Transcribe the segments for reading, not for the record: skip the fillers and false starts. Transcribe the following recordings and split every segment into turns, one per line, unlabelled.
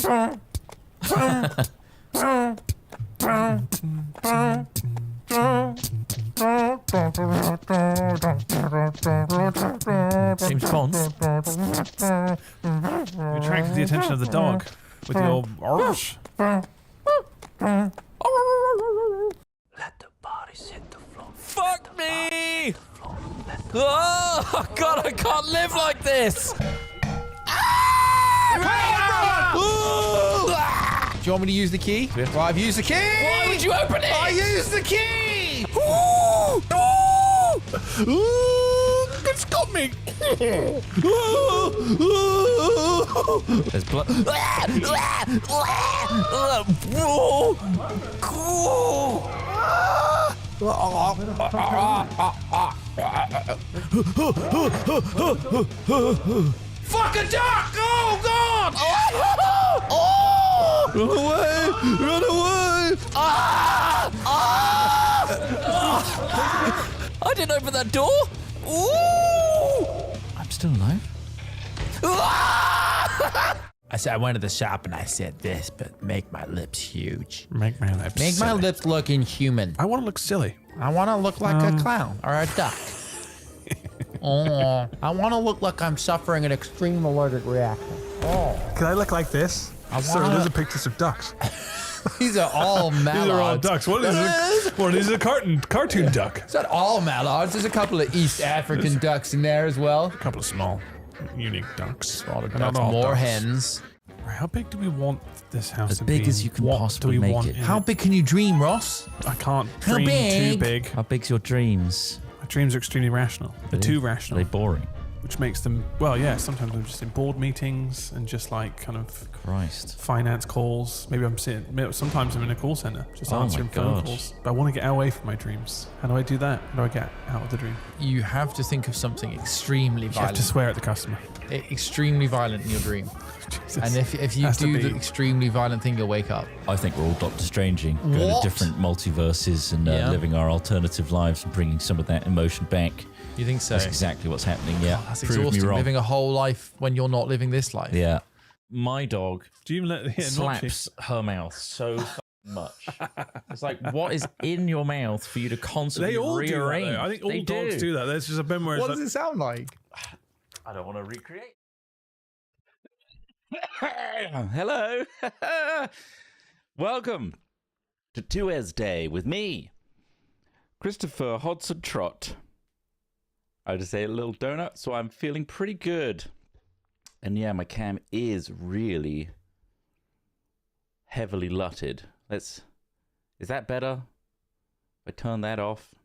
James Bond.
You attracted the attention of the dog with your arse.
Let the bodies hit the floor.
Fuck me! Oh God, I can't live like this.
Do you want me to use the key? Well, I've used the key!
Why would you open it?
I used the key!
It's got me.
There's blood.
Fuck a duck! Oh, God! Run away! Run away!
I didn't open that door. Ooh! I'm still alive.
I went to the shop and I said this, but make my lips huge.
Make my lips
Make my
silly.
lips look inhuman.
I want to look silly.
I want to look like a clown or a duck. Oh, I want to look like I'm suffering an extreme allergic reaction. Oh.
Can I look like this? Sir, those are pictures of ducks.
These are all mallards.
These are all ducks. What is a cartoon duck?
It's not all mallards. There's a couple of East African ducks in there as well.
A couple of small, unique ducks.
Smaller
And not
ducks,
all
more
ducks.
hens.
How big do we want this house
As
to be?
big as you can
What
possibly
do we
make
want
it.
in
How big can you dream, Ross?
I can't
How
dream too
big?
big.
How big's your dreams?
My dreams are extremely rational. They're too
Are
rational.
they boring?
Which makes them, well, yeah, sometimes I'm just in board meetings and just like kind of
Christ.
finance calls. Maybe sometimes I'm in a call center just
Oh my
answering phone
God.
calls. But I want to get away from my dreams. How do I do that? How do I get out of the dream?
You have to think of something extremely
You have
violent.
to swear at the customer.
Extremely violent in your dream.
Jesus.
And if you
Has to
do
be.
the extremely violent thing, you'll wake up.
I think we're all Doctor Stranging, going to
What?
different multiverses and
Yeah.
living our alternative lives and bringing some of that emotion back.
You think so?
That's exactly what's happening. Yeah,
That's
prove me
exhausting,
wrong.
living a whole life when you're not living this life.
Yeah, my dog
Do you even let the
slaps her mouth so much. It's like, what is in your mouth for you to constantly
They all do that,
rearrange?
though. I think all
They
dogs do that. There's just a bit where
What
it's
does it sound like?
I don't want to recreate. Hello. Welcome to Tuesday with me, Christopher Hodson Trott. I just ate a little donut, so I'm feeling pretty good. And yeah, my cam is really heavily lutted. Is that better? If I turn that off,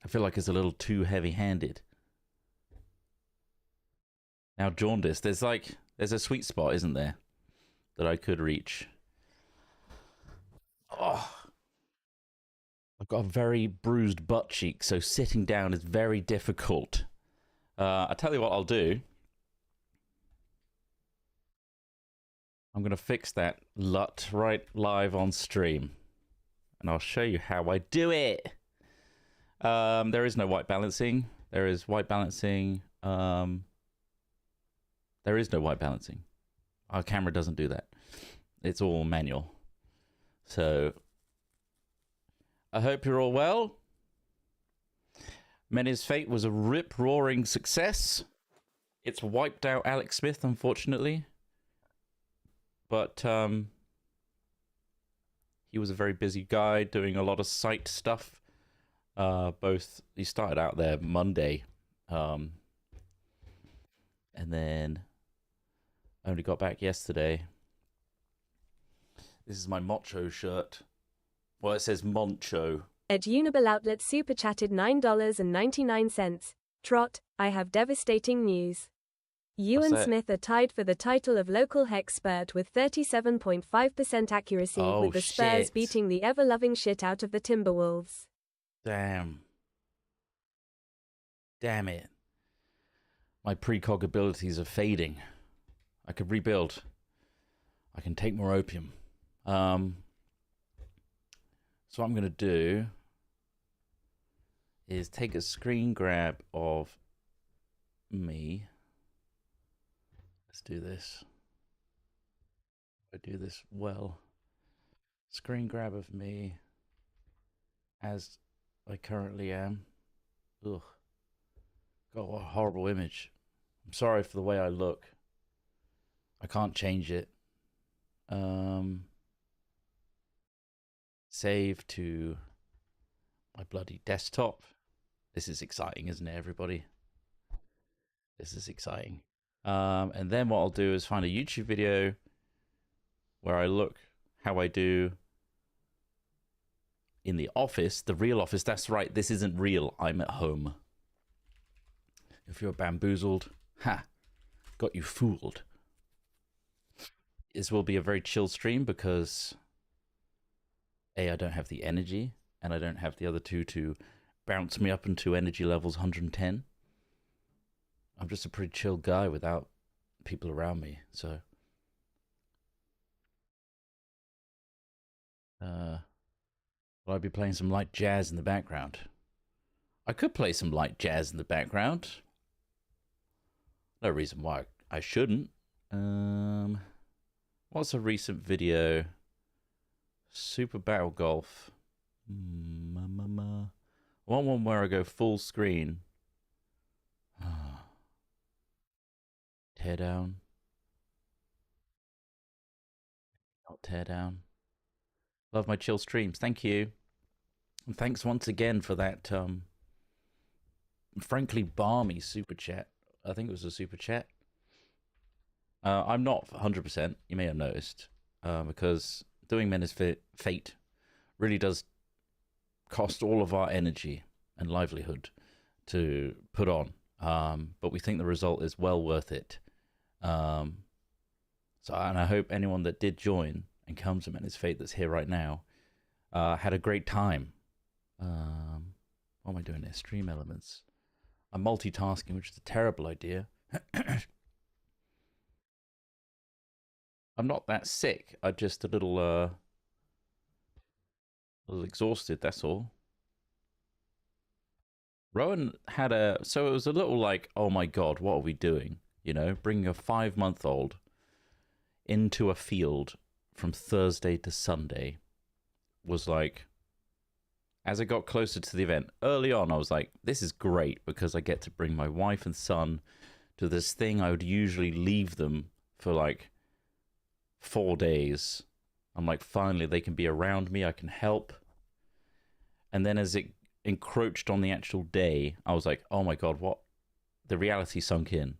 I feel like it's a little too heavy-handed. Now jaundice, there's a sweet spot, isn't there, that I could reach. Oh, I've got a very bruised butt cheek, so sitting down is very difficult. I tell you what I'll do. I'm gonna fix that lut right live on stream, and I'll show you how I do it. There is no white balancing. There is white balancing. There is no white balancing. Our camera doesn't do that. It's all manual. So, I hope you're all well. Mena's Fate was a rip-roaring success. It's wiped out Alex Smith, unfortunately. But, he was a very busy guy doing a lot of site stuff. He started out there Monday. And then only got back yesterday. This is my Mocho shirt. Well, it says Moncho.
Ed Unibel Outlet super chatted $9.99. Trott, I have devastating news. You
What's
and
that?
Smith are tied for the title of local hexpert with 37.5% accuracy,
Oh,
with the Spurs
shit.
beating the ever-loving shit out of the Timberwolves.
Damn. Damn it. My precog abilities are fading. I could rebuild. I can take more opium. So what I'm going to do is take a screen grab of me. Let's do this. do this well. Screen grab of me as I currently am. Ugh. God, what a horrible image. I'm sorry for the way I look. I can't change it. Save to my bloody desktop. This is exciting, isn't it, everybody? This is exciting. And then what I'll do is find a YouTube video where I look how I do in the office, the real office. That's right, this isn't real. I'm at home. If you're bamboozled, ha, got you fooled. This will be a very chill stream because A, I don't have the energy, and I don't have the other two to bounce me up into energy levels 110. I'm just a pretty chill guy without people around me, so will I be playing some light jazz in the background? I could play some light jazz in the background. No reason why I shouldn't. What's a recent video? Super Battle Golf. One where I go full screen. Tear down. Not tear down. Love my chill streams. Thank you. And thanks once again for that frankly balmy super chat. I think it was a super chat. I'm not 100%, you may have noticed, because doing Menace Fate really does cost all of our energy and livelihood to put on. But we think the result is well worth it. And I hope anyone that did join and comes to Menace Fate that's here right now had a great time. What am I doing there? Stream elements. I'm multitasking, which is a terrible idea. I'm not that sick. I'm just a little exhausted, that's all. Rowan had so it was a little like, oh my god, what are we doing? You know, bringing a 5-month-old into a field from Thursday to Sunday was like, as I got closer to the event, early on, I was like, this is great because I get to bring my wife and son to this thing I would usually leave them for like 4 days. I'm like, finally, they can be around me. I can help. And then as it encroached on the actual day, I was like, oh my God, what? The reality sunk in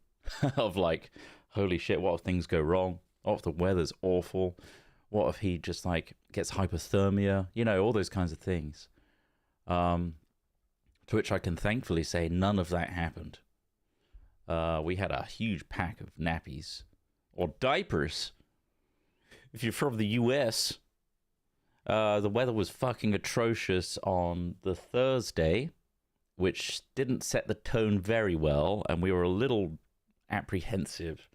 of like, holy shit, what if things go wrong? What if the weather's awful? What if he just like gets hypothermia? You know, all those kinds of things. To which I can thankfully say none of that happened. We had a huge pack of nappies or diapers. If you're from the US, the weather was fucking atrocious on the Thursday, which didn't set the tone very well, and we were a little apprehensive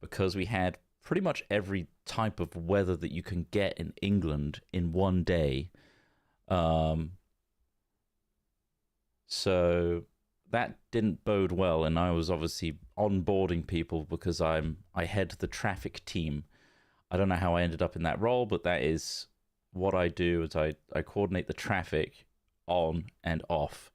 because we had pretty much every type of weather that you can get in England in one day. So that didn't bode well, and I was obviously onboarding people because I head the traffic team. I don't know how I ended up in that role, but that is what I do. Is I coordinate the traffic on and off,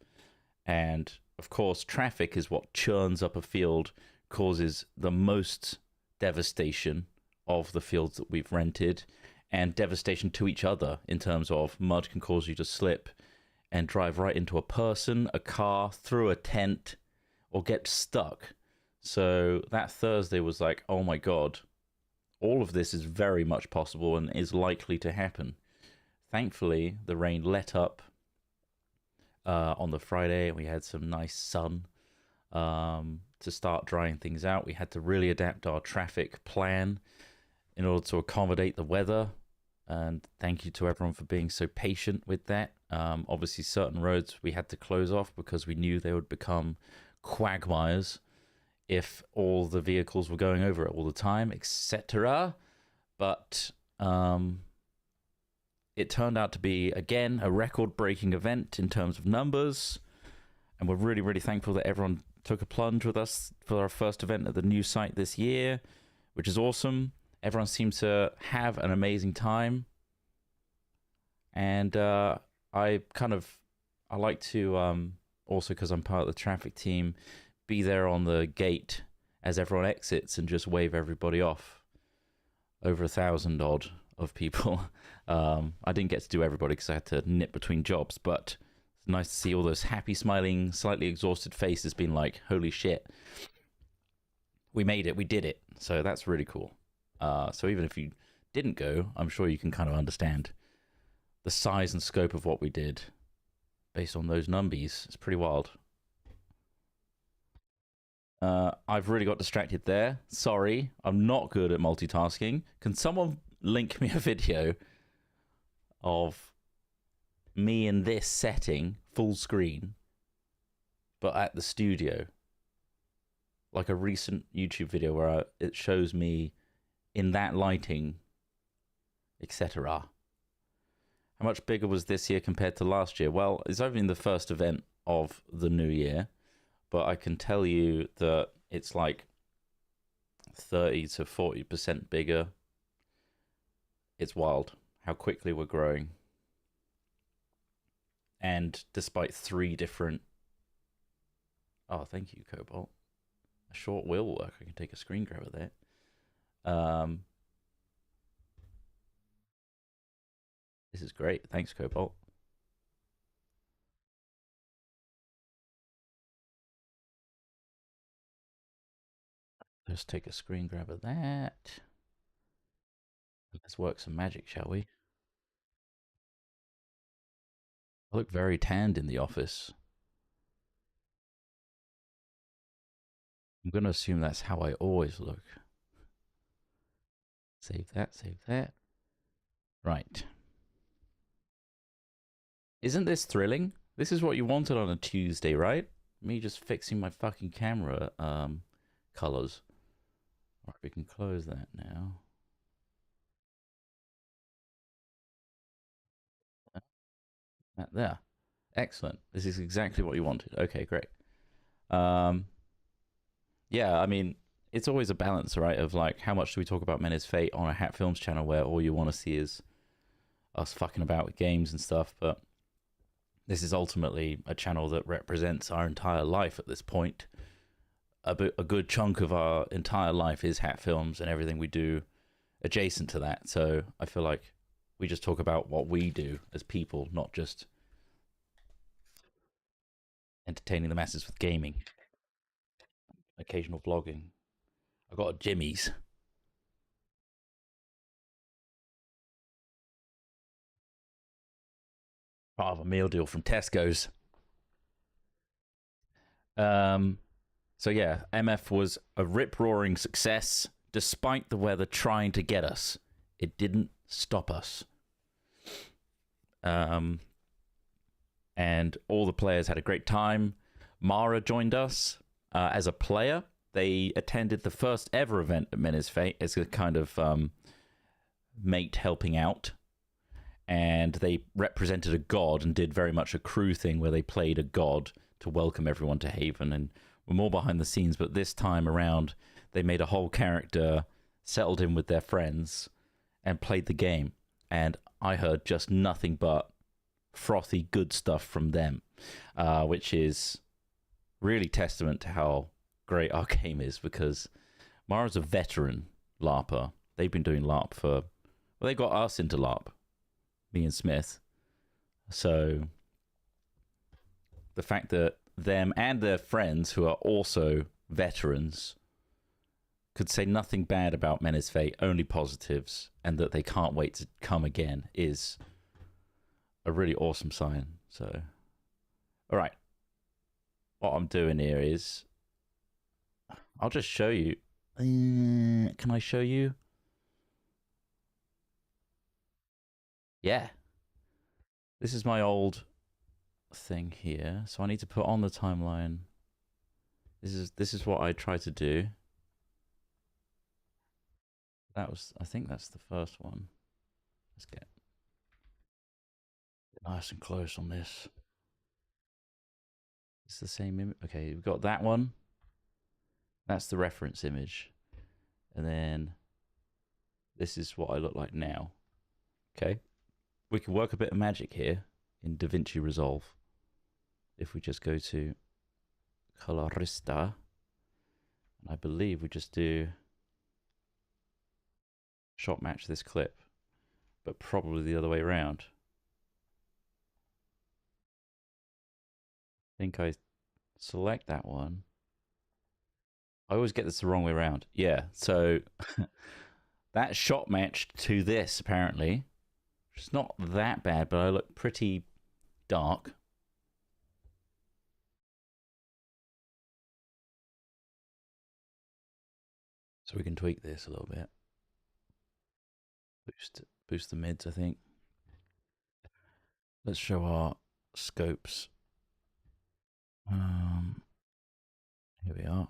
and of course traffic is what churns up a field, causes the most devastation of the fields that we've rented, and devastation to each other in terms of mud can cause you to slip and drive right into a person, a car, through a tent, or get stuck. So that Thursday was like, oh my God, all of this is very much possible and is likely to happen. Thankfully, the rain let up on the Friday, and we had some nice sun to start drying things out. We had to really adapt our traffic plan in order to accommodate the weather. And thank you to everyone for being so patient with that. Obviously, certain roads we had to close off because we knew they would become quagmires if all the vehicles were going over it all the time, etc. But it turned out to be, again, a record-breaking event in terms of numbers. And we're really, really thankful that everyone took a plunge with us for our first event at the new site this year, which is awesome. Everyone seems to have an amazing time. And I like to, also because I'm part of the traffic team, be there on the gate as everyone exits and just wave everybody off. Over 1,000 odd of people. I didn't get to do everybody because I had to nip between jobs, but it's nice to see all those happy, smiling, slightly exhausted faces being like, holy shit, we made it, we did it. So that's really cool. So even if you didn't go, I'm sure you can kind of understand the size and scope of what we did based on those numbies. It's pretty wild. I've really got distracted there. Sorry, I'm not good at multitasking. Can someone link me a video of me in this setting, full screen, but at the studio? Like a recent YouTube video where it shows me in that lighting, etc. How much bigger was this year compared to last year? Well, it's only the first event of the new year, but I can tell you that it's like 30 to 40% bigger. It's wild how quickly we're growing. And despite 3 different... Oh, thank you, Cobalt. A short will work. I can take a screen grab of that. This is great. Thanks, Cobalt. Let's take a screen grab of that. Let's work some magic, shall we? I look very tanned in the office. I'm going to assume that's how I always look. Save that, save that. Right. Isn't this thrilling? This is what you wanted on a Tuesday, right? Me just fixing my fucking camera colors. Right, we can close that now. That there. Excellent. This is exactly what you wanted. Okay, great. Yeah, I mean, it's always a balance, right? Of like, how much do we talk about Menace Fate on a Hat Films channel where all you want to see is us fucking about with games and stuff, but this is ultimately a channel that represents our entire life at this point. A good chunk of our entire life is Hat Films and everything we do adjacent to that. So I feel like we just talk about what we do as people, not just entertaining the masses with gaming. Occasional vlogging. I got a Jimmy's. Part of a meal deal from Tesco's. So yeah, MF was a rip-roaring success, despite the weather trying to get us. It didn't stop us. And all the players had a great time. Mara joined us as a player. They attended the first ever event at Menace Fate as a kind of mate helping out. And they represented a god and did very much a crew thing where they played a god to welcome everyone to Haven. And we're more behind the scenes, but this time around, they made a whole character, settled in with their friends, and played the game. And I heard just nothing but frothy good stuff from them, which is really testament to how great our game is, because Mara's a veteran LARPer. They've been doing LARP for... Well, they got us into LARP, me and Smith. So the fact that them and their friends, who are also veterans, could say nothing bad about Menace Fate, only positives, and that they can't wait to come again, is a really awesome sign. So, all right. What I'm doing here is... I'll just show you. Can I show you? Yeah. This is my old thing here. So I need to put on the timeline. This is what I tried to do. That was... I think that's the first one. Let's get nice and close on this. It's the same image. Okay, we've got that one. That's the reference image. And then this is what I look like now. Okay. We can work a bit of magic here in DaVinci Resolve. If we just go to Colorista, and I believe we just do shot match this clip, but probably the other way around. I think I select that one. I always get this the wrong way around. Yeah, so that shot matched to this apparently. It's not that bad, but I look pretty dark. So we can tweak this a little bit. Boost the mids, I think. Let's show our scopes. Here we are.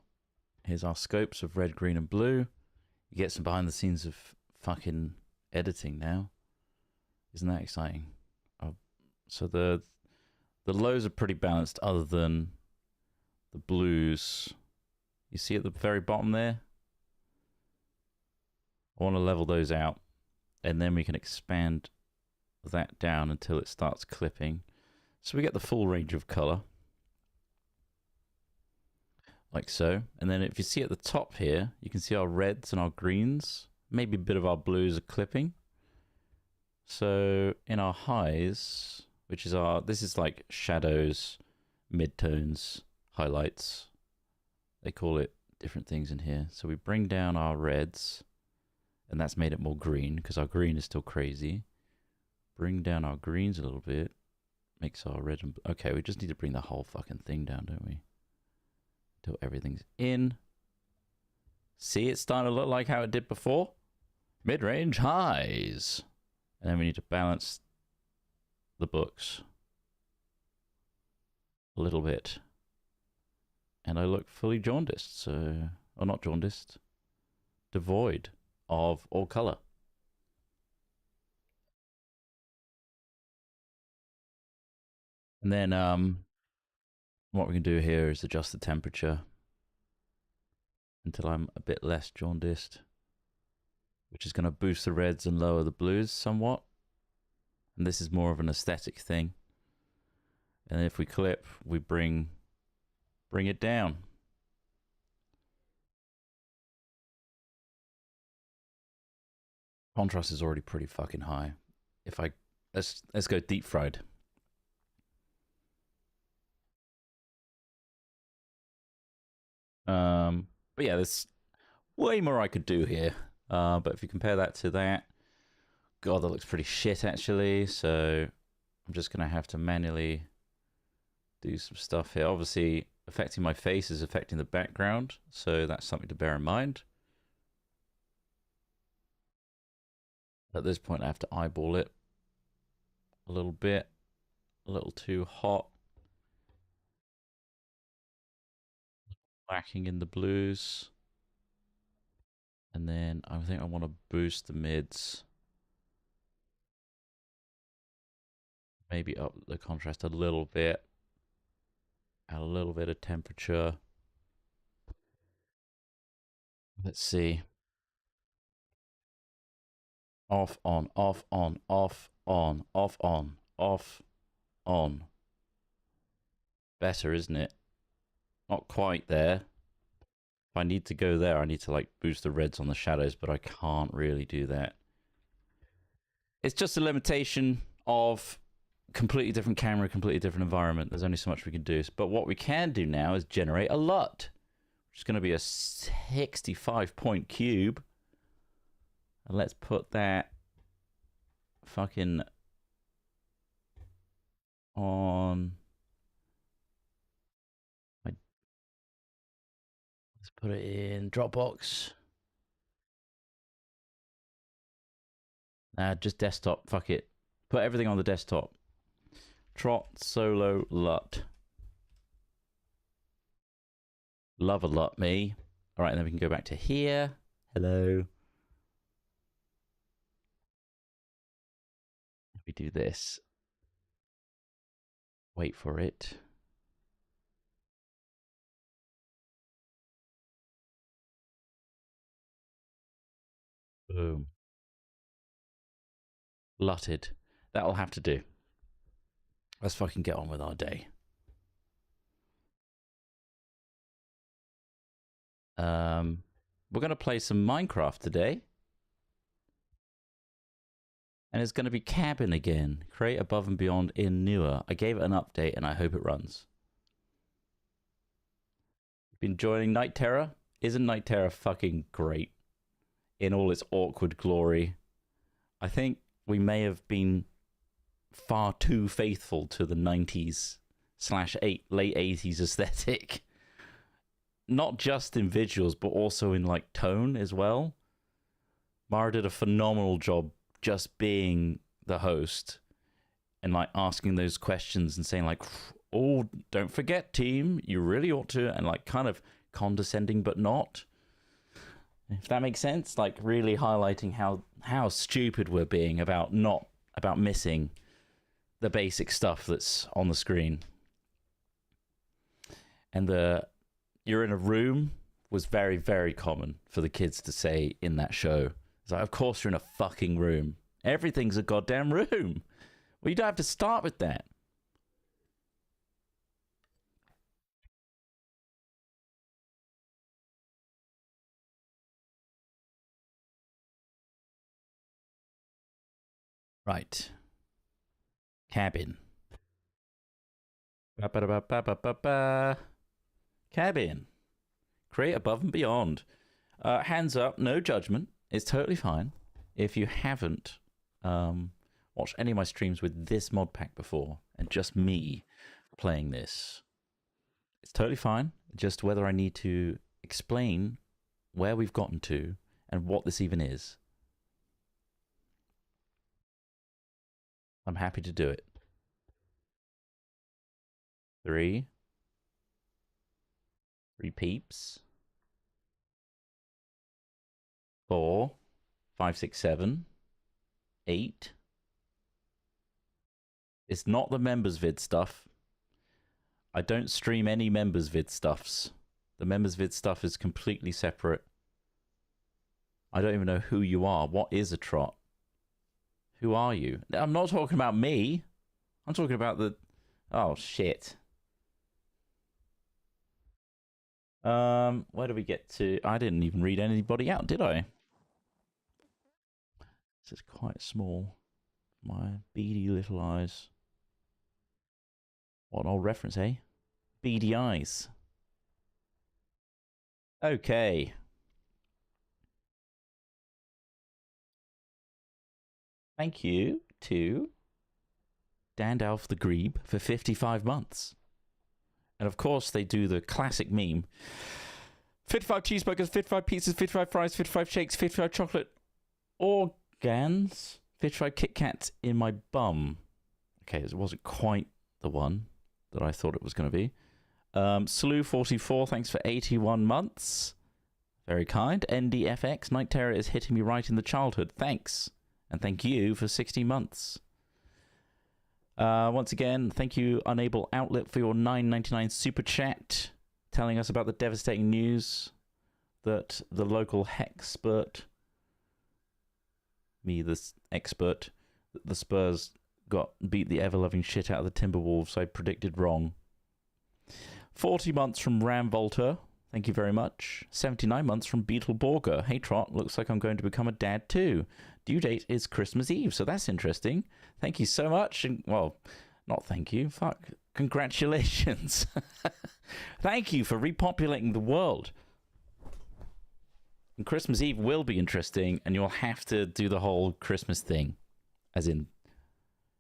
Here's our scopes of red, green, and blue. You get some behind the scenes of fucking editing now. Isn't that exciting? Oh, so the lows are pretty balanced other than the blues. You see at the very bottom there? I want to level those out, and then we can expand that down until it starts clipping. So we get the full range of color. Like so. And then if you see at the top here, you can see our reds and our greens. Maybe a bit of our blues are clipping. So in our highs, which is this is like shadows, midtones, highlights. They call it different things in here. So we bring down our reds, and that's made it more green because our green is still crazy. Bring down our greens a little bit. Makes our red and okay, we just need to bring the whole fucking thing down, don't we? Until everything's in. See, it's starting to look like how it did before. Mid-range highs. And then we need to balance the books a little bit. And I look fully jaundiced, so... Or not jaundiced. Devoid of all color. And then what we can do here is adjust the temperature until I'm a bit less jaundiced, which is going to boost the reds and lower the blues somewhat. And this is more of an aesthetic thing. And if we clip, we bring it down. Contrast is already pretty fucking high. Let's go deep fried. But yeah, there's way more I could do here. But if you compare that to that, God, that looks pretty shit actually. So I'm just gonna have to manually do some stuff here. Obviously, affecting my face is affecting the background, so that's something to bear in mind. At this point, I have to eyeball it a little bit, a little too hot. Lacking in the blues. And then I think I want to boost the mids. Maybe up the contrast a little bit. Add a little bit of temperature. Let's see. Off, on, off, on, off, on, off, on, off, on. Better, isn't it? Not quite there. If I need to go there, I need to like boost the reds on the shadows, but I can't really do that. It's just a limitation of completely different camera, completely different environment. There's only so much we can do. But what we can do now is generate a LUT, which is going to be a 65-point cube. And let's put that fucking on. Let's put it in Dropbox. Just desktop. Fuck it. Put everything on the desktop. Trott Solo LUT. Love a LUT, me. All right, and then we can go back to here. Hello. We do this. Wait for it. Boom. Lutted. That'll have to do. Let's fucking get on with our day. We're going to play some Minecraft today. And it's going to be Cabin again. Create above and beyond in newer. I gave it an update and I hope it runs. Been joining Night Terror. Isn't Night Terror fucking great? In all its awkward glory. I think we may have been far too faithful to the 90s / late 80s aesthetic. Not just in visuals, but also in like tone as well. Mara did a phenomenal job just being the host and like asking those questions and saying like, oh, don't forget, team, you really ought to, and like kind of condescending but not. If that makes sense, like really highlighting how stupid we're being about missing the basic stuff that's on the screen. And the "you're in a room" was very, very common for the kids to say in that show. It's like, of course you're in a fucking room. Everything's a goddamn room. Well, you don't have to start with that. Right. Cabin. Ba-ba-da-ba-ba-ba-ba. Cabin. Create above and beyond. Hands up, no judgment. It's totally fine. If you haven't watched any of my streams with this mod pack before, and just me playing this, it's totally fine. Just whether I need to explain where we've gotten to and what this even is, I'm happy to do it. 3 peeps. 4, 5, 6, 7, 8. It's not the members vid stuff. I don't stream any members vid stuffs. The members vid stuff is completely separate. I don't even know who you are. What is a Trott? Who are you? I'm not talking about me. I'm talking about the... Oh, shit. Where do we get to? I didn't even read anybody out, did I? This is quite small. My beady little eyes. What an old reference, eh? Beady eyes. Okay. Thank you to Dandalf the Grebe for 55 months. And of course, they do the classic meme. 55 cheeseburgers, 55 pizzas, 55 fries, 55 shakes, 55 chocolate organs, 55 Kit Kats in my bum. Okay, it wasn't quite the one that I thought it was going to be. Slew44, thanks for 81 months. Very kind. NDFX, Night Terror is hitting me right in the childhood. Thanks. And thank you for 60 months. Once again, thank you, Unable Outlet, for your $9.99 super chat, telling us about the devastating news that the local hexpert, me, this expert, the Spurs beat the ever-loving shit out of the Timberwolves. I predicted wrong. 40 months from Ram Volta. Thank you very much. 79 months from Beetleborger. Hey, Trott, looks like I'm going to become a dad too. Due date is Christmas Eve, so that's interesting. Thank you so much. And, well, not thank you. Fuck. Congratulations. Thank you for repopulating the world. And Christmas Eve will be interesting, and you'll have to do the whole Christmas thing. As in,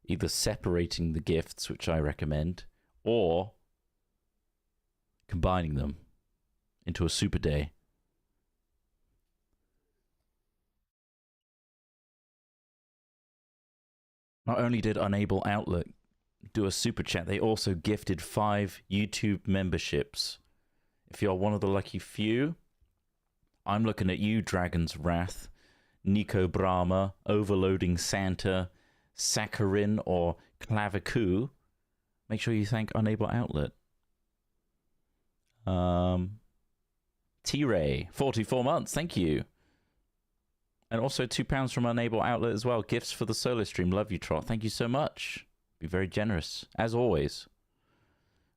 either separating the gifts, which I recommend, or combining them into a super day. Not only did Unable Outlet do a super chat, they also gifted 5 YouTube memberships. If you're one of the lucky few, I'm looking at you, Dragon's Wrath, Nico Brahma, Overloading Santa, Saccharin, or Clavicu. Make sure you thank Unable Outlet. T-Ray, 44 months, thank you. And also £2 from Unable Outlet as well. Gifts for the solo stream. Love you, Trott. Thank you so much. Be very generous, as always.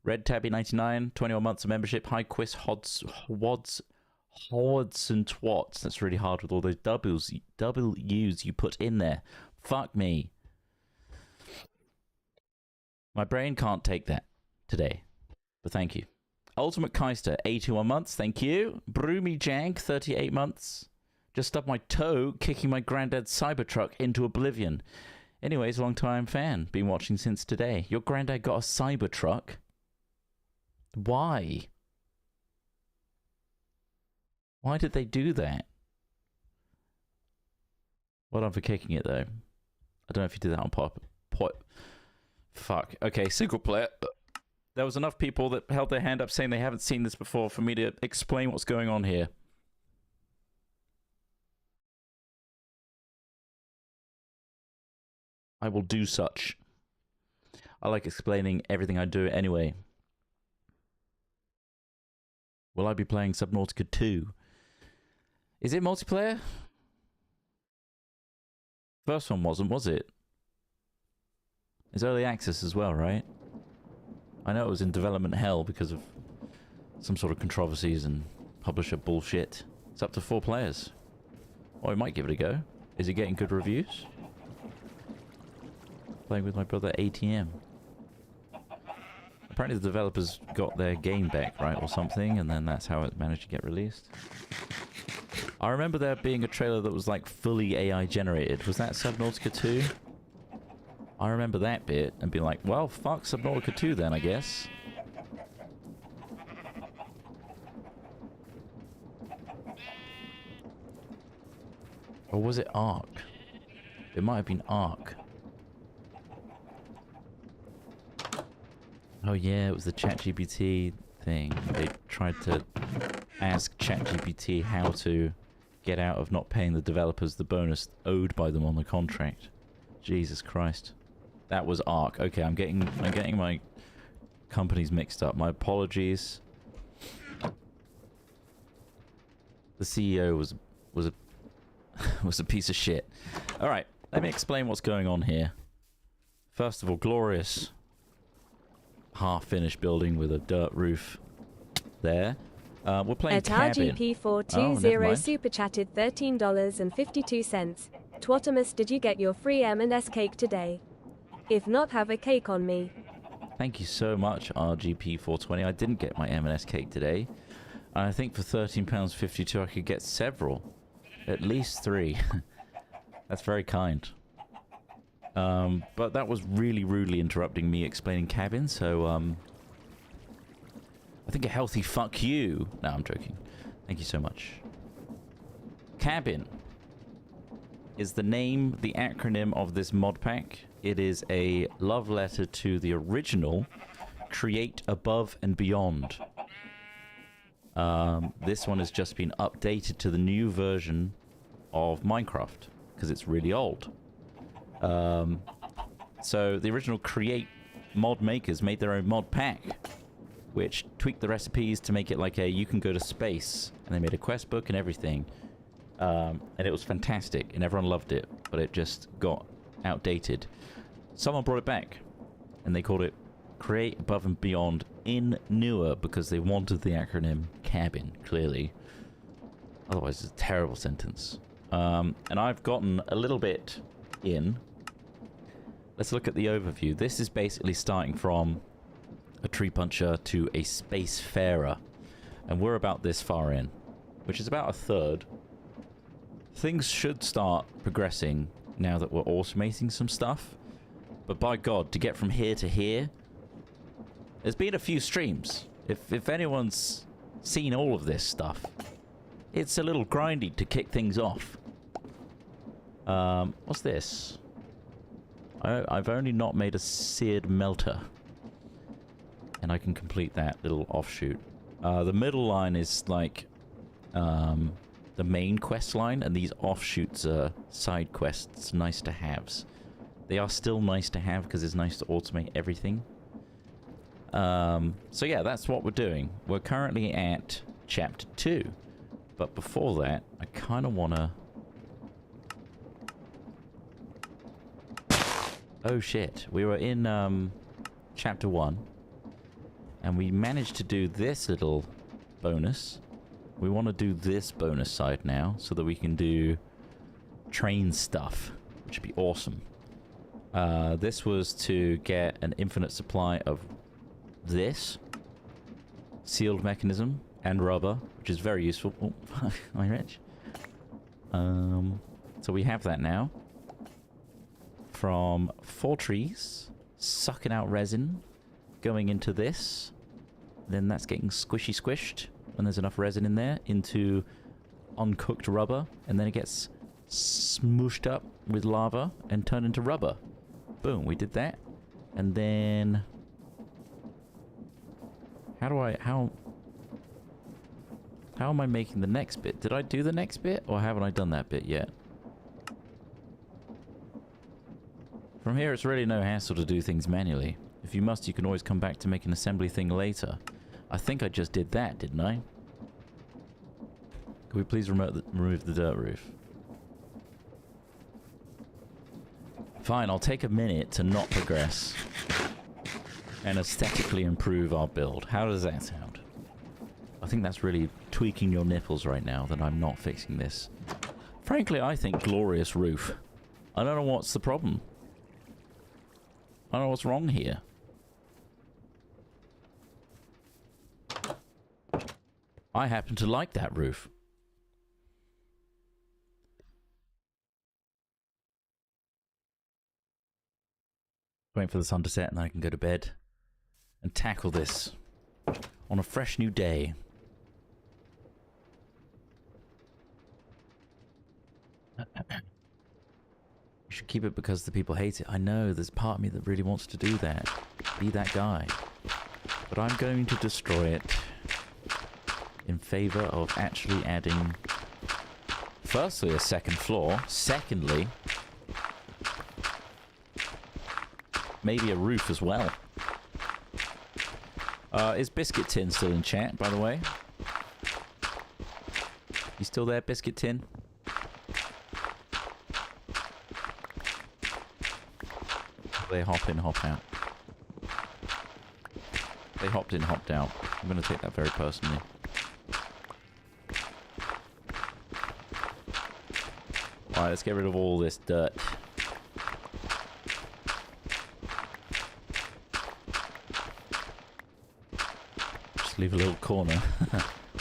Red Tabby 99, 21 months of membership. High Quiz Hods and Twats. That's really hard with all those W's you put in there. Fuck me. My brain can't take that today. But thank you. Ultimate Keister, 81 months. Thank you. Broomy Jag, 38 months. Just stubbed my toe kicking my granddad's Cybertruck into oblivion. Anyways, long time fan. Been watching since today. Your granddad got a Cybertruck? Why? Why did they do that? Well done for kicking it, though. I don't know if you did that on pop. Fuck. Okay, single player. There was enough people that held their hand up saying they haven't seen this before for me to explain what's going on here. I will do such. I like explaining everything I do anyway. Will I be playing Subnautica 2? Is it multiplayer? First one wasn't, was it? It's early access as well, right? I know it was in development hell because of some sort of controversies and publisher bullshit. It's up to 4 players. Oh, I might give it a go. Is it getting good reviews? Playing with my brother ATM. Apparently the developers got their game back, right, or something, and then that's how it managed to get released. I remember there being a trailer that was like fully AI generated. Was that Subnautica 2? I remember that bit and being like, well, fuck Subnautica 2 then, I guess. Or was it Ark? It might have been Ark. Oh yeah, it was the ChatGPT thing. They tried to ask ChatGPT how to get out of not paying the developers the bonus owed by them on the contract. Jesus Christ. That was Ark. Okay, I'm getting my companies mixed up. My apologies. The CEO was a was a piece of shit. All right, let me explain what's going on here. First of all, glorious half-finished building with a dirt roof there. We're playing
At
cabin.
RGP420 super chatted $13.52. Twatimus, did you get your free M&S cake today? If not, have a cake on me.
Thank you so much, RGP420. I didn't get my M&S cake today. I think for £13.52 I could get several. At least 3. That's very kind. But that was really rudely interrupting me explaining cabin, so I think a healthy fuck you. No, I'm joking. Thank you so much. Cabin is the name, the acronym of this mod pack. It is a love letter to the original Create Above and Beyond. This one has just been updated to the new version of Minecraft because it's really old. So the original Create mod makers made their own mod pack, which tweaked the recipes to make it like a you can go to space, and they made a quest book and everything. And it was fantastic, and everyone loved it, but it just got outdated. Someone brought it back, and they called it Create Above and Beyond in Newer because they wanted the acronym cabin, clearly. Otherwise, it's a terrible sentence. And I've gotten a little bit in. Let's look at the overview. This is basically starting from a tree puncher to a spacefarer, and we're about this far in, which is about a third. Things should start progressing now that we're automating some stuff, but by God, to get from here to here, there's been a few streams. If anyone's seen all of this stuff, it's a little grindy to kick things off. What's this? I've only not made a seared melter, and I can complete that little offshoot. The middle line is like the main quest line, and these offshoots are side quests, nice to haves. They are still nice to have because it's nice to automate everything. So yeah, that's what we're doing. We're currently at chapter 2, but before that, I kind of want to Oh shit. We were in chapter 1. And we managed to do this little bonus. We want to do this bonus side now so that we can do train stuff, which would be awesome. This was to get an infinite supply of this sealed mechanism and rubber, which is very useful. Oh, am I rich? So we have that now. From 4 trees, sucking out resin, going into this. Then that's getting squished when there's enough resin in there, into uncooked rubber, and then it gets smooshed up with lava and turned into rubber. Boom, we did that. And then how am I making the next bit? Did I do the next bit, or haven't I done that bit yet? From here, it's really no hassle to do things manually. If you must, you can always come back to make an assembly thing later. I think I just did that, didn't I? Could we please remove the dirt roof? Fine, I'll take a minute to not progress and aesthetically improve our build. How does that sound? I think that's really tweaking your nipples right now that I'm not fixing this. Frankly, I think glorious roof. I don't know what's the problem. I don't know what's wrong here. I happen to like that roof. Waiting for the sun to set and I can go to bed and tackle this on a fresh new day. You should keep it because the people hate it. I know, there's part of me that really wants to do that. Be that guy. But I'm going to destroy it in favor of actually adding, firstly, a second floor. Secondly, maybe a roof as well. Is Biscuit Tin still in chat, by the way? You still there, Biscuit Tin? They hop in, hop out. They hopped in, hopped out. I'm going to take that very personally. Alright, let's get rid of all this dirt. Just leave a little corner.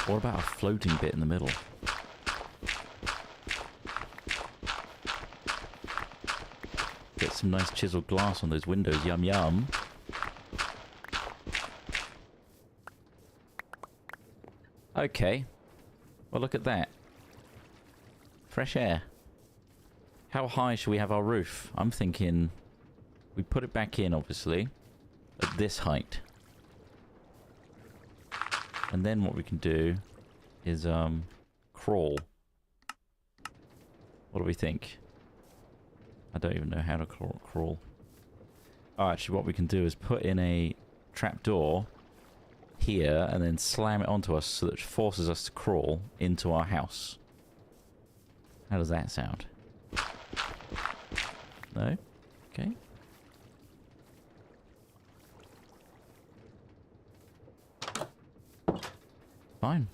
What about a floating bit in the middle? Get some nice chiseled glass on those windows. Yum yum. Okay. Well, look at that. Fresh air. How high should we have our roof? I'm thinking we put it back in, obviously, at this height. And then what we can do is crawl. What do we think? I don't even know how to crawl. Oh, actually, what we can do is put in a trapdoor here and then slam it onto us so that it forces us to crawl into our house. How does that sound? No? Okay. Fine.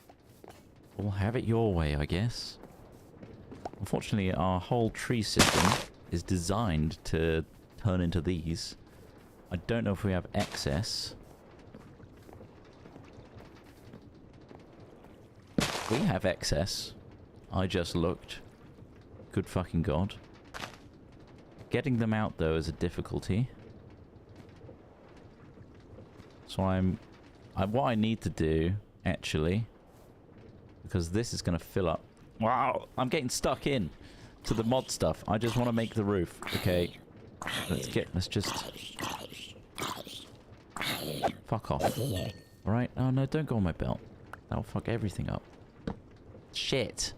We'll have it your way, I guess. Unfortunately, our whole tree system is designed to turn into these. I don't know if we have excess. We have excess. I just looked. Good fucking god. Getting them out, though, is a difficulty. So what I need to do, actually, because this is going to fill up. Wow, I'm getting stuck in to the mod stuff. I just want to make the roof. Okay, let's just fuck off. All right. Oh no, don't go on my belt. That'll fuck everything up. Shit.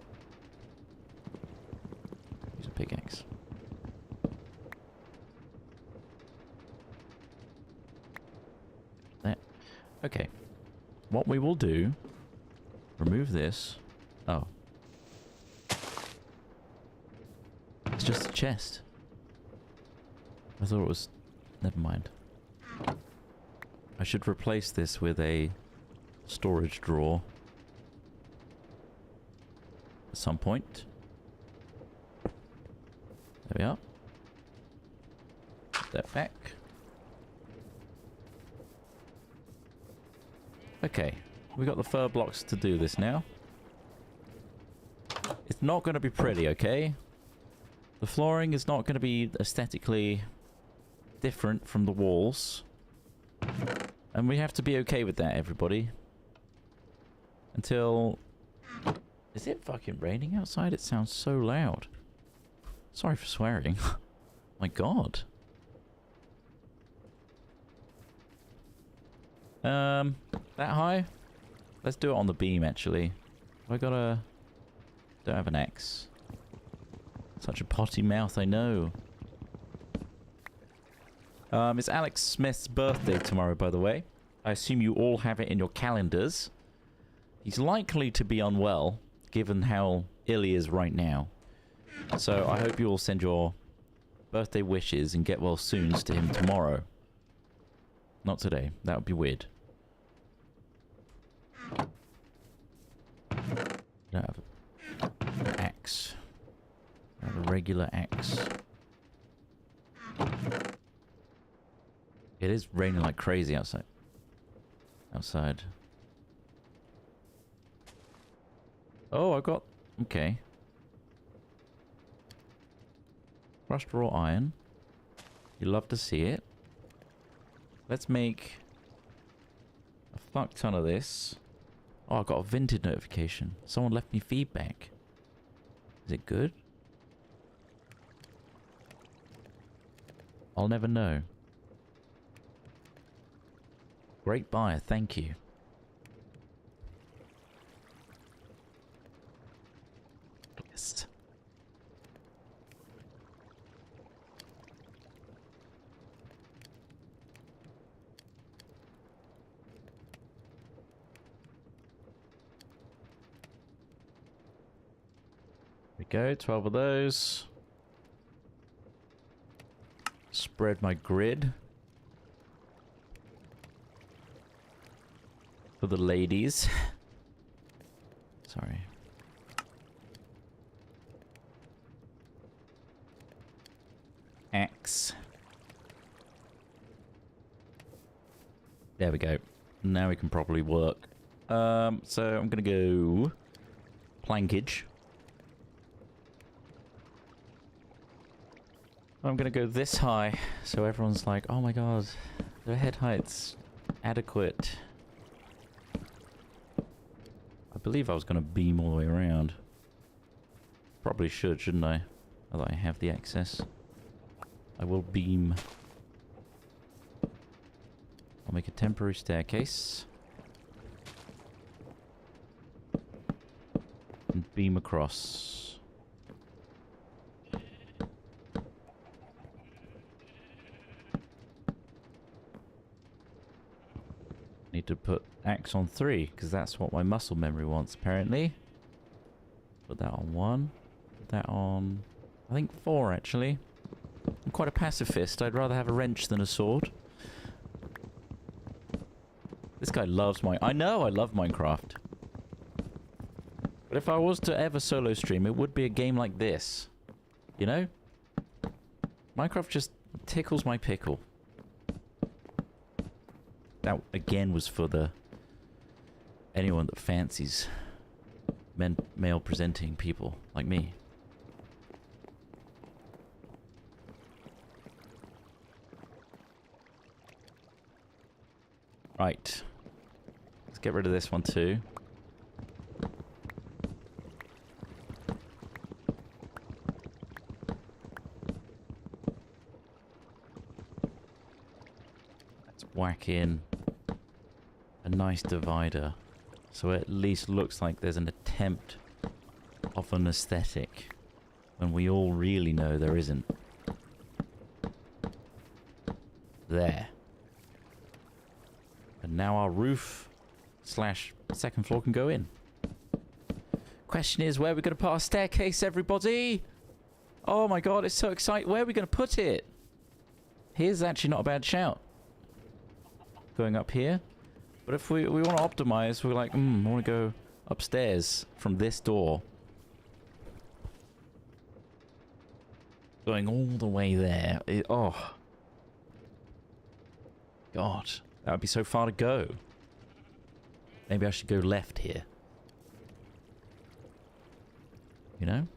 Use a pickaxe. There. Okay. What we will do, remove this. Oh. It's just a chest. I thought it was... Never mind. I should replace this with a storage drawer. At some point. There we are. Put that back. Okay. We got the fur blocks to do this now. It's not going to be pretty, okay? The flooring is not going to be aesthetically different from the walls. And we have to be okay with that, everybody. Until... Is it fucking raining outside? It sounds so loud. Sorry for swearing. My god. That high? Let's do it on the beam, actually. I gotta... Don't have an axe. Such a potty mouth, I know. It's Alex Smith's birthday tomorrow, by the way. I assume you all have it in your calendars. He's likely to be unwell, given how ill he is right now. So I hope you all send your birthday wishes and get well soons to him tomorrow. Not today. That would be weird. I don't have an axe. I have a regular axe. It is raining like crazy outside. Oh, I got... Okay. Crushed raw iron. You love to see it. Let's make a fuck ton of this. Oh, I got a vintage notification. Someone left me feedback. Is it good? I'll never know. Great buyer, thank you. Yes. There we go, 12 of those. Spread my grid. For the ladies. Sorry. Axe. There we go. Now we can probably work. So I'm gonna go plankage. I'm gonna go this high, so everyone's like, oh my god, their head height's adequate. I believe I was gonna beam all the way around. Probably should, shouldn't I? Now that I have the access. I will beam. I'll make a temporary staircase. And beam across. Need to put axe on 3, because that's what my muscle memory wants, apparently. Put that on 1. Put that on... I think 4, actually. I'm quite a pacifist. I'd rather have a wrench than a sword. This guy loves I know I love Minecraft. But if I was to ever solo stream, it would be a game like this. You know? Minecraft just tickles my pickle. That, again, was for the... anyone that fancies male-presenting people like me. Right. Let's get rid of this one, too. Let's whack in a nice divider, so it at least looks like there's an attempt of an aesthetic, when we all really know there isn't. There. And now our roof / second floor can go in. Question is, where are we going to put our staircase, everybody? Oh my god, it's so exciting. Where are we going to put it? Here's actually not a bad shout. Going up here. But if we want to optimize, we're like, I want to go upstairs from this door. Going all the way there. Oh. God. That would be so far to go. Maybe I should go left here. You know?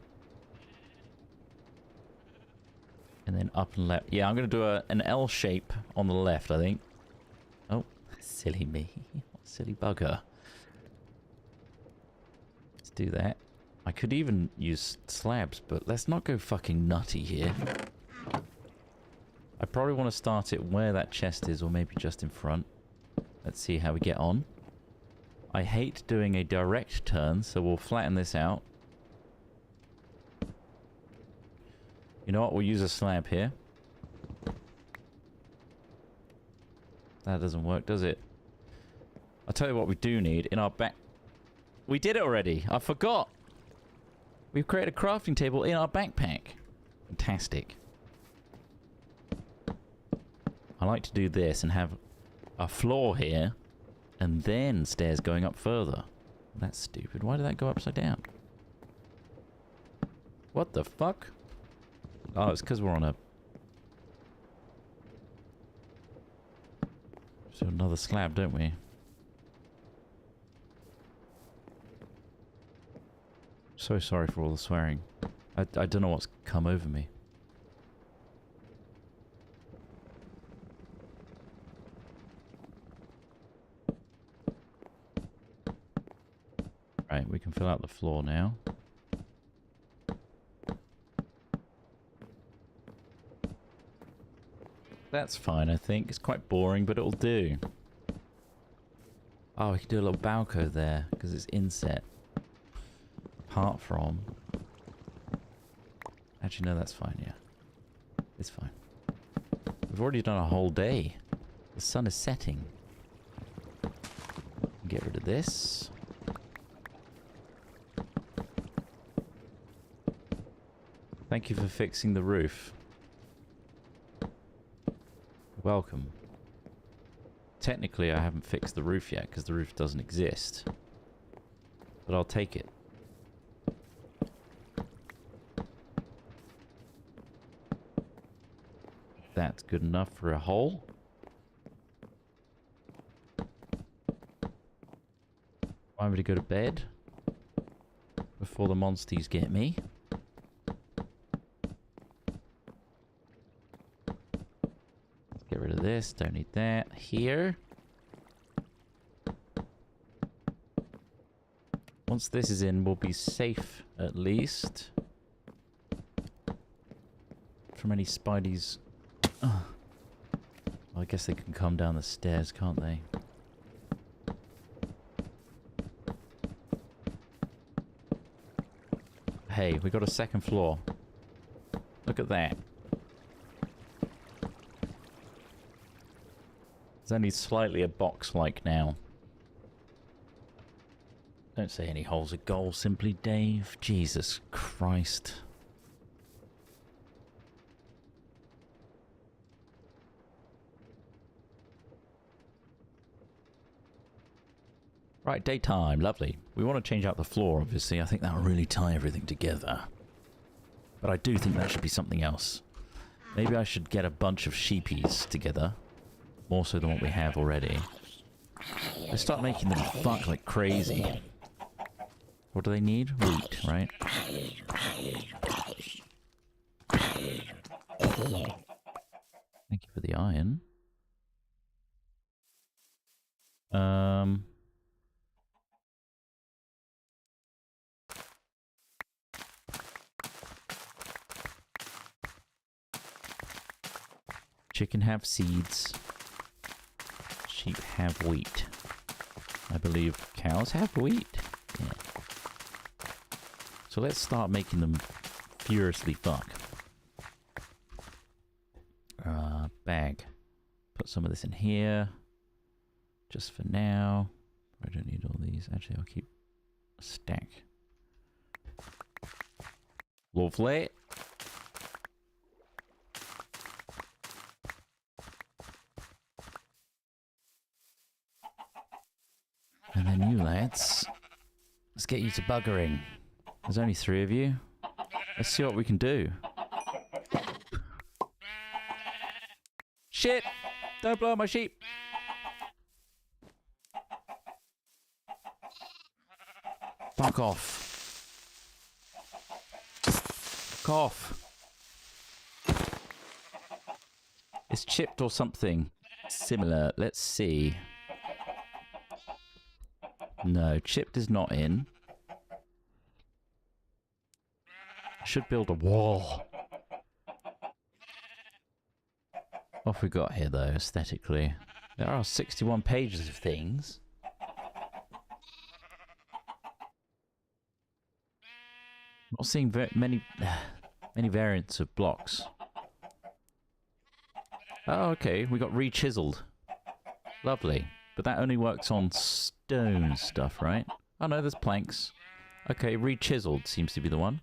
And then up and left. Yeah, I'm going to do an L shape on the left, I think. Oh, silly me. Silly bugger. Let's do that. I could even use slabs, but let's not go fucking nutty here. I probably want to start it where that chest is, or maybe just in front. Let's see how we get on. I hate doing a direct turn, so we'll flatten this out. You know what? We'll use a slab here. That doesn't work, does it? I'll tell you what we do need in our back... We did it already! I forgot! We've created a crafting table in our backpack. Fantastic. I like to do this and have a floor here, and then stairs going up further. That's stupid. Why did that go upside down? What the fuck? Oh, it's because we're on a... So another slab, don't we? So sorry for all the swearing. I don't know what's come over me. Right, we can fill out the floor now. That's fine, I think. It's quite boring, but it'll do. Oh, we can do a little balcony there, because it's inset. Apart from... Actually, no, that's fine, yeah. It's fine. We've already done a whole day. The sun is setting. Get rid of this. Thank you for fixing the roof. Welcome. Technically, I haven't fixed the roof yet, because the roof doesn't exist. But I'll take it. That's good enough for a hole. I'm ready to go to bed before the monsters get me. Let's get rid of this. Don't need that. Here. Once this is in, we'll be safe at least from any spideys. Well, I guess they can come down the stairs, can't they? Hey, we got a second floor. Look at that. It's only slightly a box-like now. Don't say any holes are gold, simply Dave. Jesus Christ. Right, daytime, lovely. We want to change out the floor, obviously. I think that'll really tie everything together. But I do think that should be something else. Maybe I should get a bunch of sheepies together. More so than what we have already. I start making them fuck like crazy. What do they need? Wheat, right? Thank you for the iron. Chicken have seeds. Sheep have wheat. I believe cows have wheat. Yeah. So let's start making them furiously fuck. Bag. Put some of this in here. Just for now. I don't need all these. Actually, I'll keep a stack. Lovely. And then you lads, let's get you to buggering. There's only 3 of you. Let's see what we can do. Shit! Don't blow up my sheep! Fuck off. Fuck off. It's chipped or something similar. Let's see. No, chipped is not in. I should build a wall. What have we got here, though, aesthetically? There are 61 pages of things. Not seeing many variants of blocks. Oh, okay, we got re-chiseled. Lovely. But that only works on stone stuff, right? Oh no, there's planks. Okay, re-chiseled seems to be the one.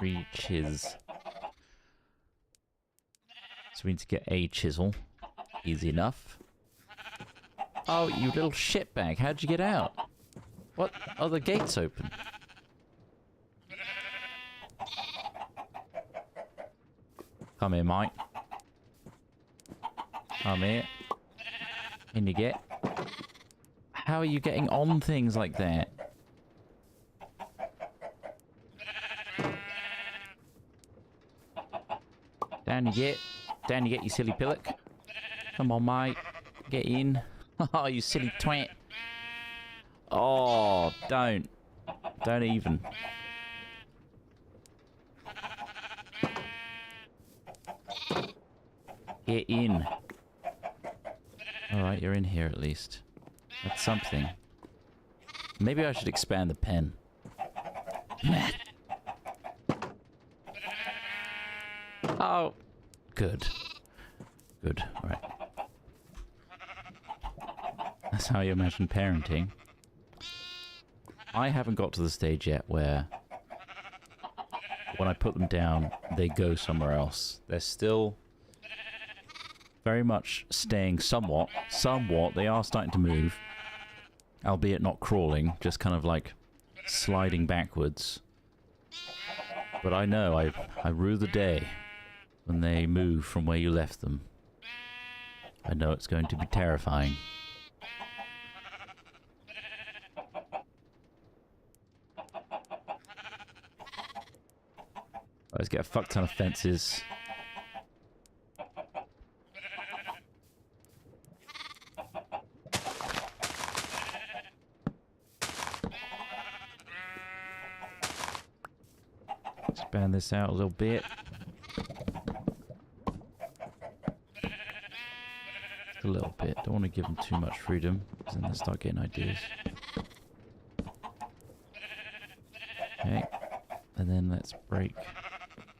Re-chiz. So we need to get a chisel. Easy enough. Oh, you little shitbag, how'd you get out? What? Oh, the gate's open. Come here, mate. Come here. In you get. How are you getting on things like that? Down you get. Down you get, you silly pillock. Come on, mate. Get in. Oh, you silly twat. Oh, don't. Don't even. Get in. Alright, you're in here at least. That's something. Maybe I should expand the pen. Oh, good. Good, alright. That's how you imagine parenting. I haven't got to the stage yet where when I put them down, they go somewhere else. They're still very much staying somewhat. They are starting to move. Albeit not crawling, just kind of like sliding backwards. But I know, I rue the day when they move from where you left them. I know it's going to be terrifying. Let's get a fuck ton of fences. Expand this out a little bit. A little bit. Don't want to give them too much freedom, because then they'll start getting ideas. Okay. And then let's break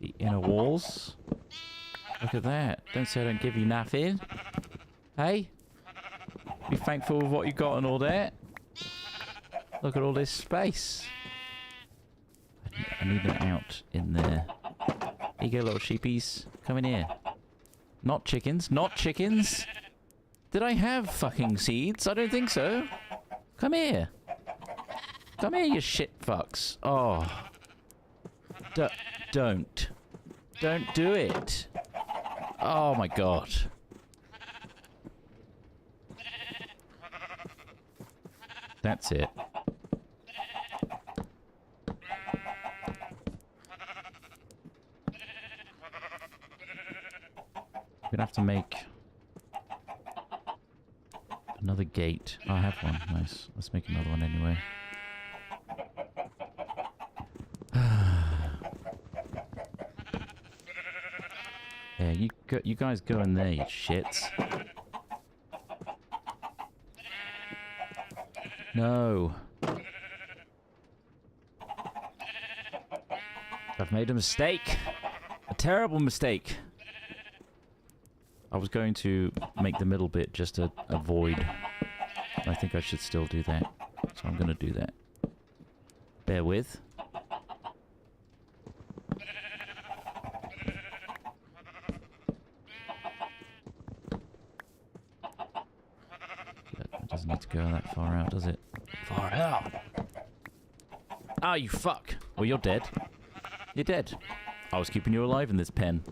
the inner walls. Look at that. Don't say I don't give you nothing. Hey? Be thankful with what you got and all that. Look at all this space. I need them out in there. Here you go, little sheepies. Come in here. Not chickens. Not chickens! Did I have fucking seeds? I don't think so. Come here. Come here, you shit fucks. Oh. Don't. Don't do it. Oh my god. That's it. We're gonna have to make another gate. Oh, I have one. Nice. Let's make another one anyway. Yeah, you guys go in there, you shits. No. I've made a mistake. A terrible mistake. I was going to make the middle bit just a void. I think I should still do that. So I'm going to do that. Bear with. Doesn't need to go that far out, does it? Far out. Ah, you fuck. Well, you're dead. You're dead. I was keeping you alive in this pen.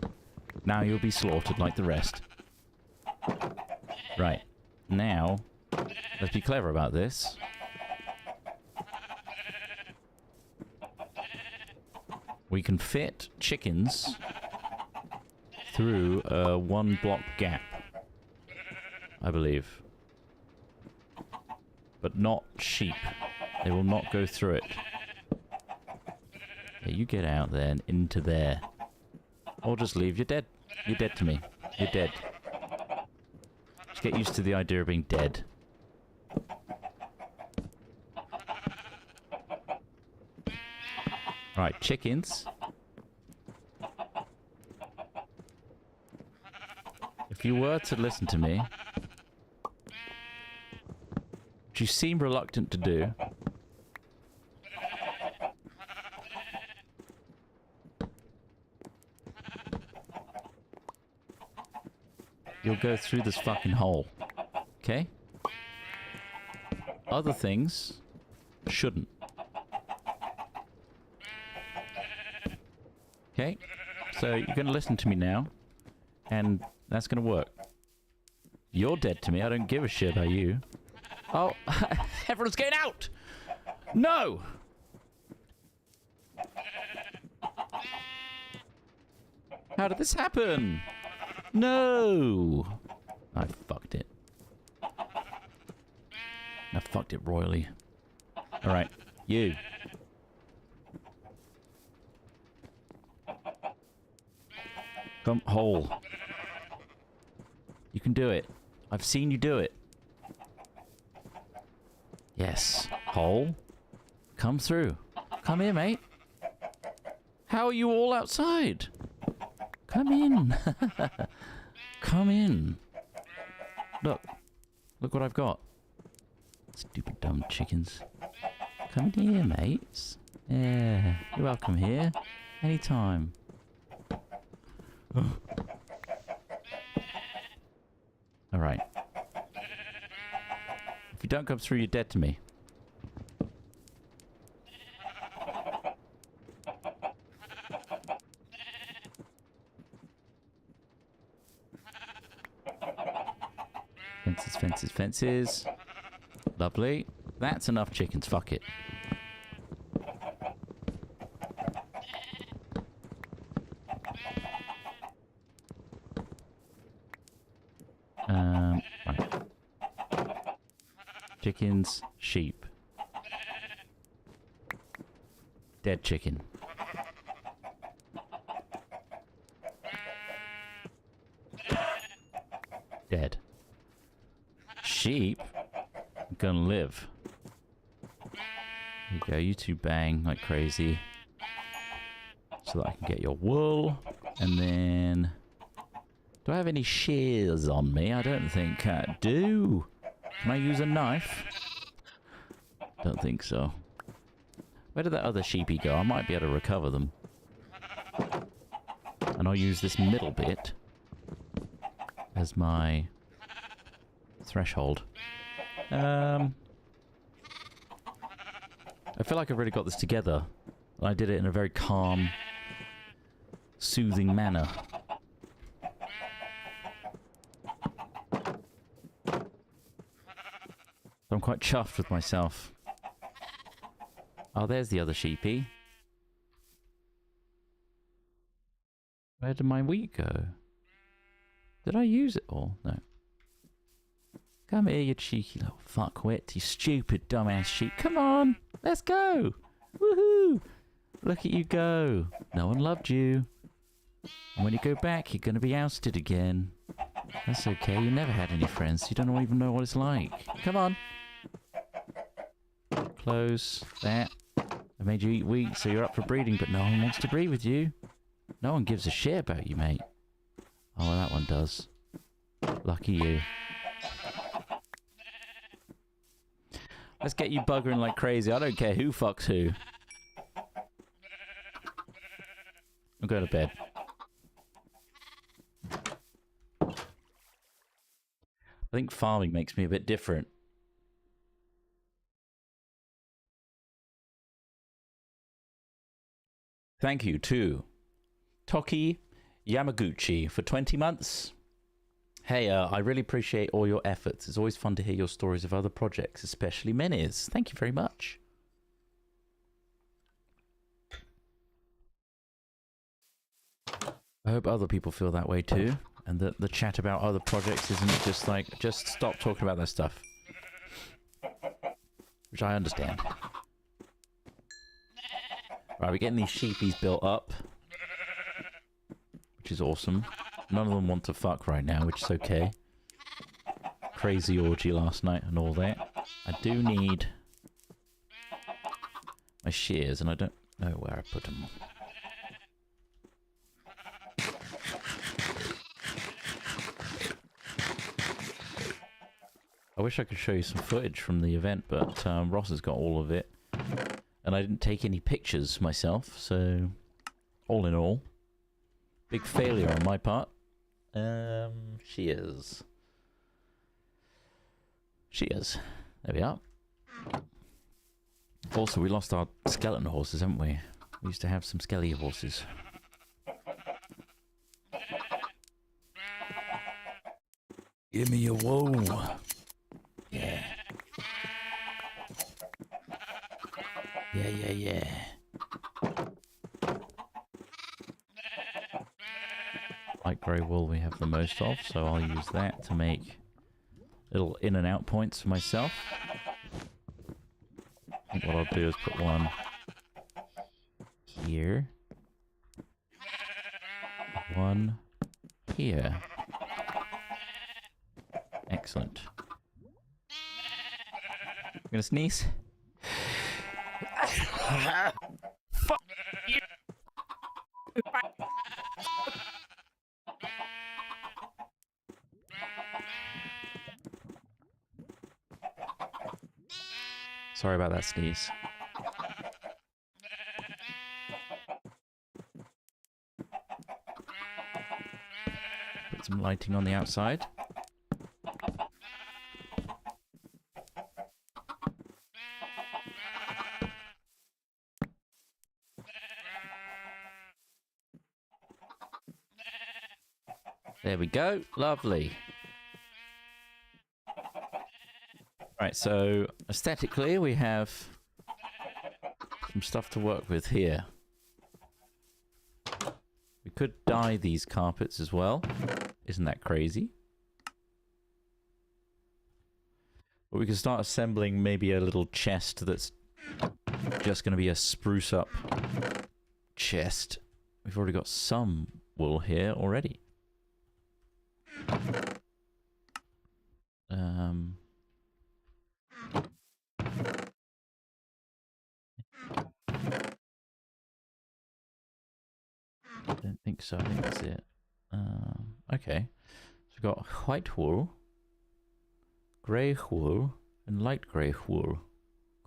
Now you'll be slaughtered like the rest. Right. Now, let's be clever about this. We can fit chickens through a 1-block gap, I believe. But not sheep. They will not go through it. Yeah, you get out there and into there. Or just leave. You're dead. You're dead to me. You're dead. Just get used to the idea of being dead. Right, chickens. If you were to listen to me, which you seem reluctant to do, you'll go through this fucking hole. Okay? Other things shouldn't. Okay? So you're going to listen to me now, and that's going to work. You're dead to me. I don't give a shit about you. Oh, everyone's getting out! No! How did this happen? No! I fucked it. I fucked it royally. Alright, you. Come, hole. You can do it. I've seen you do it. Yes. Hole. Come through. Come here, mate. How are you all outside? Come in. Come in. Look. Look what I've got. Stupid dumb chickens. Come in here, mates. Yeah. You're welcome here. Anytime. Alright. If you don't come through, you're dead to me. Fences, fences, fences. Lovely. That's enough chickens. Fuck it. Right. Chickens, sheep. Dead chicken. Dead. Sheep gonna live. Here you go, you two bang like crazy. So that I can get your wool. And then... do I have any shears on me? I don't think I do. Can I use a knife? Don't think so. Where did that other sheepy go? I might be able to recover them. And I'll use this middle bit as my threshold. I feel like I've really got this together. I did it in a very calm, soothing manner. I'm quite chuffed with myself. Oh, there's the other sheepy. Where did my wheat go? Did I use it all? No. Come here, you cheeky little fuckwit. You stupid dumbass sheep. Come on! Let's go! Woohoo! Look at you go. No one loved you. And when you go back, you're going to be ousted again. That's okay. You never had any friends. You don't even know what it's like. Come on. Close that. I made you eat wheat, so you're up for breeding, but no one wants to breed with you. No one gives a shit about you, mate. Oh, well, that one does. Lucky you. Let's get you buggering like crazy. I don't care who fucks who. I'm going to bed. I think farming makes me a bit different. thank you to Toki Yamaguchi for 20 months. Hey, I really appreciate all your efforts. It's always fun to hear your stories of other projects, especially Minnie's. Thank you very much. I hope other people feel that way too, and that the chat about other projects isn't just like, just stop talking about that stuff. Which I understand. Right, we're getting these sheepies built up, which is awesome. None of them want to fuck right now, which is okay. Crazy orgy last night and all that. I do need my shears, and I don't know where I put them. I wish I could show you some footage from the event, but Ross has got all of it. And I didn't take any pictures myself, so all in all, big failure on my part. Shears. Shears. There we are. Also, we lost our skeleton horses, haven't we? We used to have some skelly horses. Give me a whoa. Yeah. Yeah. Light grey wool we have the most of, so I'll use that to make little in and out points for myself. I think what I'll do is put one here. One here. Excellent. I'm gonna sneeze. Fuck you. Sorry about that sneeze. Put some lighting on the outside. There we go. Lovely. Right, so aesthetically we have some stuff to work with here. We could dye these carpets as well. Isn't that crazy? But we could start assembling maybe a little chest that's just going to be a spruce up chest. We've already got some wool here already. I don't think so. I think that's it. Okay. So we've got white wool, grey wool, and light grey wool.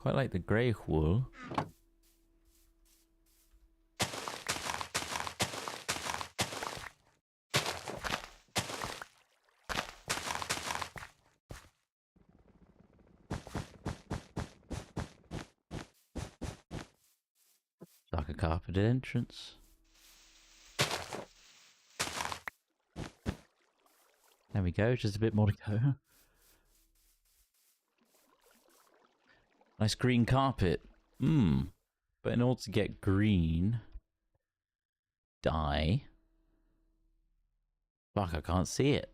Quite like the grey wool. Like a carpeted entrance. There we go, just a bit more to go. Nice green carpet. But in order to get green dye... Fuck, I can't see it.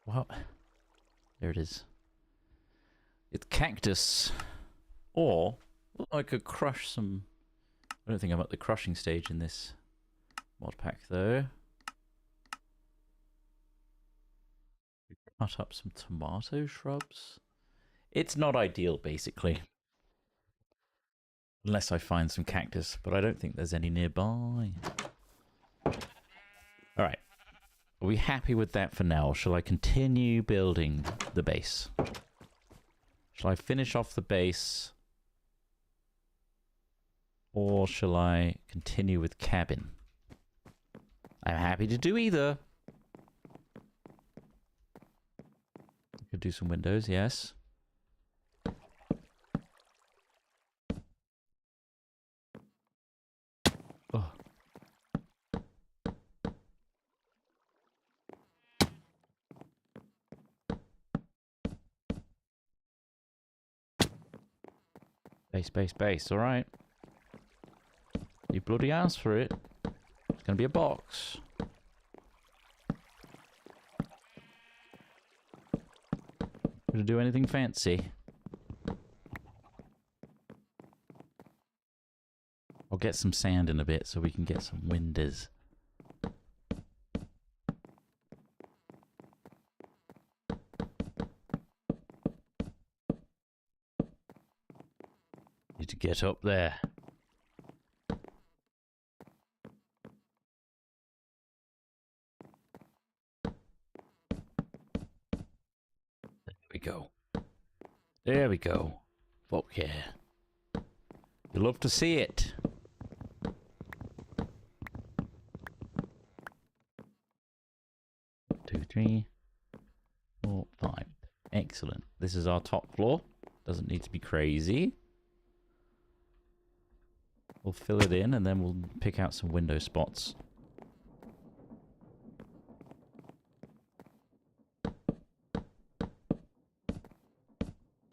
What? There it is. It's cactus. Or, I could crush some... I don't think I'm at the crushing stage in this mod pack, though. Cut up some tomato shrubs. It's not ideal, basically. Unless I find some cactus, but I don't think there's any nearby. Alright. Are we happy with that for now? Or shall I continue building the base? Shall I finish off the base? Or shall I continue with cabin? I'm happy to do either. Could do some windows, yes. Base. All right. You bloody asked for it. It's gonna be a box. Gonna do anything fancy? I'll get some sand in a bit so we can get some windows. Need to get up there. There we go. Fuck yeah. You love to see it. Two, 3, 4, 5. Excellent. This is our top floor. Doesn't need to be crazy. We'll fill it in and then we'll pick out some window spots.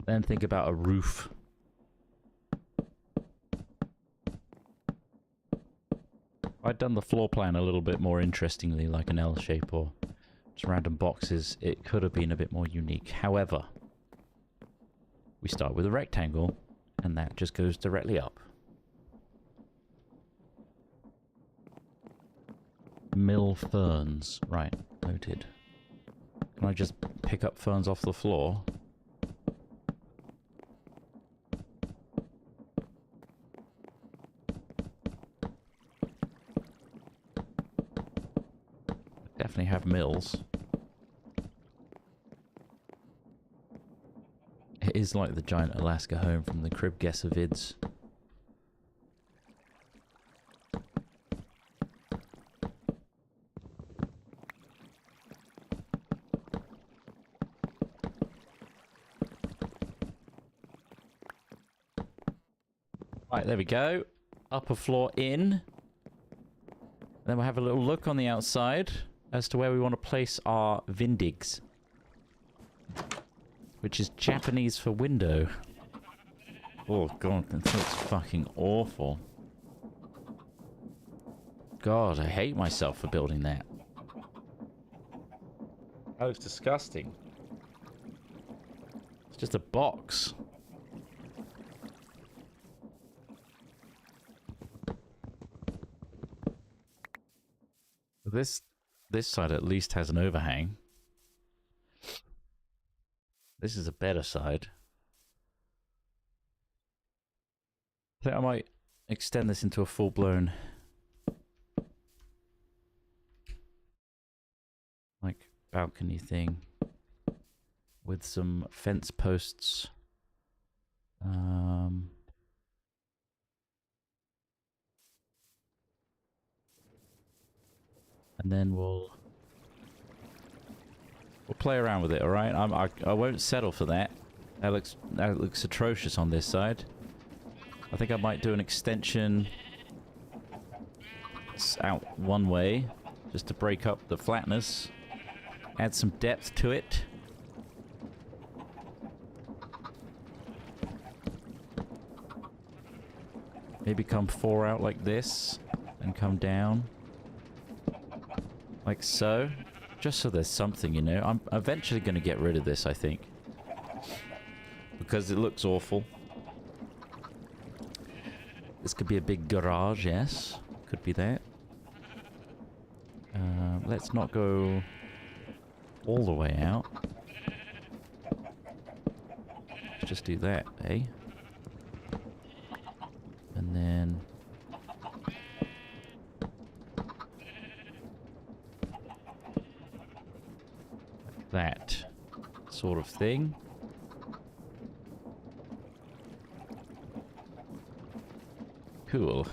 Then think about a roof. I'd done the floor plan a little bit more interestingly, like an L shape or just random boxes. It could have been a bit more unique. However, we start with a rectangle and that just goes directly up. Mill ferns. Right, noted. Can I just pick up ferns off the floor? Definitely have mills. It is like the giant Alaska home from the Crib Guesser vids. Right, there we go. Upper floor in. Then we'll have a little look on the outside as to where we want to place our vindigs. Which is Japanese for window. Oh god, that looks fucking awful. God, I hate myself for building that. That looks disgusting. It's just a box. This side at least has an overhang. This is a better side. I think I might extend this into a full-blown like balcony thing with some fence posts. And then we'll play around with it, all right? I won't settle for that. That looks atrocious on this side. I think I might do an extension out one way, just to break up the flatness, add some depth to it. Maybe come 4 out like this, and come down. Like so. Just so there's something, you know. I'm eventually going to get rid of this, I think. Because it looks awful. This could be a big garage, yes. Could be that. Let's not go all the way out. Let's just do that, eh? And then... that sort of thing. Cool.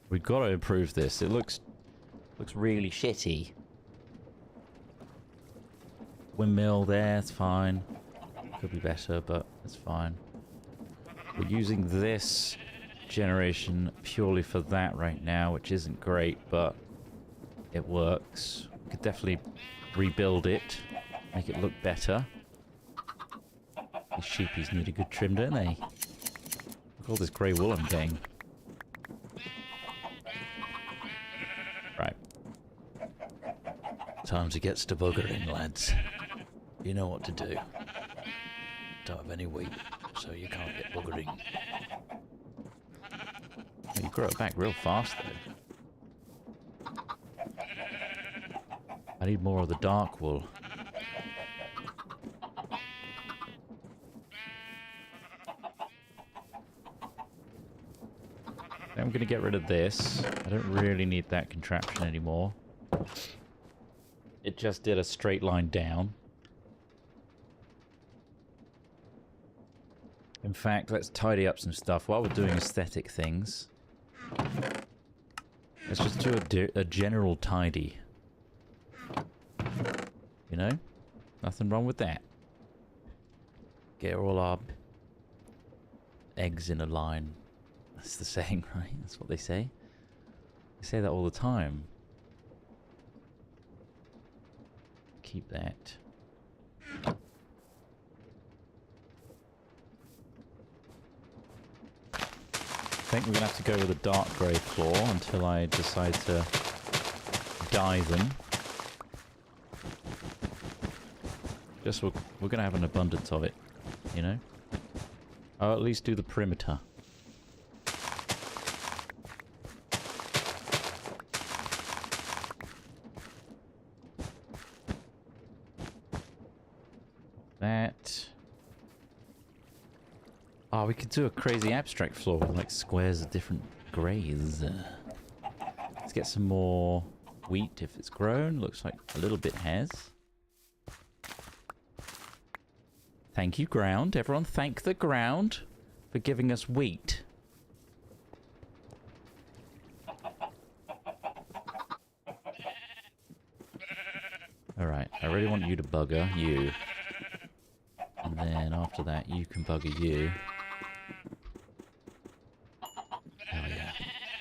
We've got to improve this. It looks really shitty. Windmill there, it's fine. Could be better, but it's fine. We're using this generation purely for that right now, which isn't great, but it works. We could definitely rebuild it. Make it look better. These sheepies need a good trim, don't they? Look at all this grey wool I'm getting. Right. Time to get to buggering, lads. You know what to do. Don't have any wheat, so you can't get buggering. You grow it back real fast, though. I need more of the dark wool. I'm going to get rid of this. I don't really need that contraption anymore. It just did a straight line down. In fact, let's tidy up some stuff while we're doing aesthetic things. Let's just do a general tidy. You know? Nothing wrong with that. Get all our eggs in a line. That's the saying, right? That's what they say. They say that all the time. Keep that. I think we're going to have to go with a dark grey floor until I decide to dye them. Just we're going to have an abundance of it, you know? I'll at least do the perimeter. That. Oh, we could do a crazy abstract floor with like squares of different greys. Let's get some more wheat if it's grown. Looks like a little bit has. Thank you, ground. Everyone thank the ground for giving us wheat. Alright, I really want you to bugger you. And then after that, you can bugger you. Oh yeah,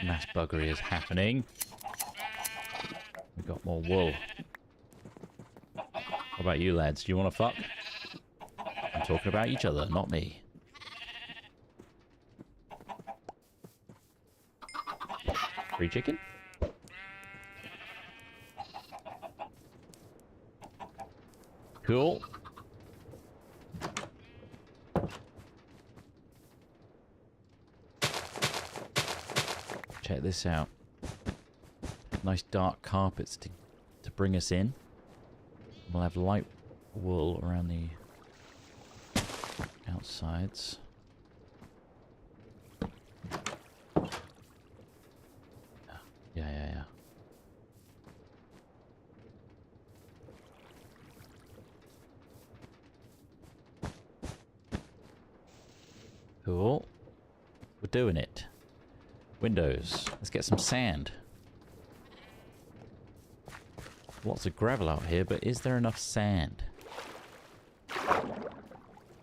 mass buggery is happening. We've got more wool. What about you lads? Do you want to fuck? I'm talking about each other, not me. Free chicken? Cool. Check this out. Nice dark carpets to bring us in. We'll have light wool around the outsides. Yeah. Cool. We're doing it. Windows. Let's get some sand. Lots of gravel out here, but is there enough sand?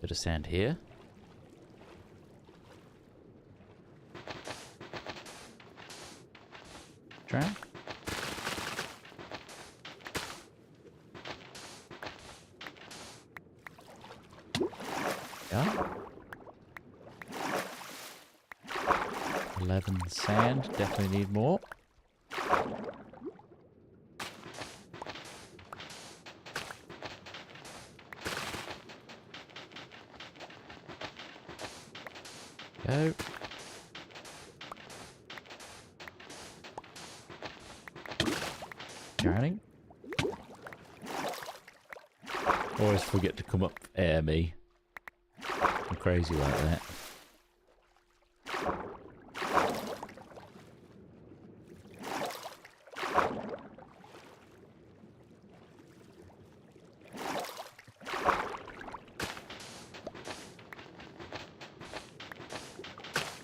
Bit of sand here. Drown. Yeah. 11 sand. Definitely need more. Go. Drowning. Always forget to come up air me. I'm crazy like that.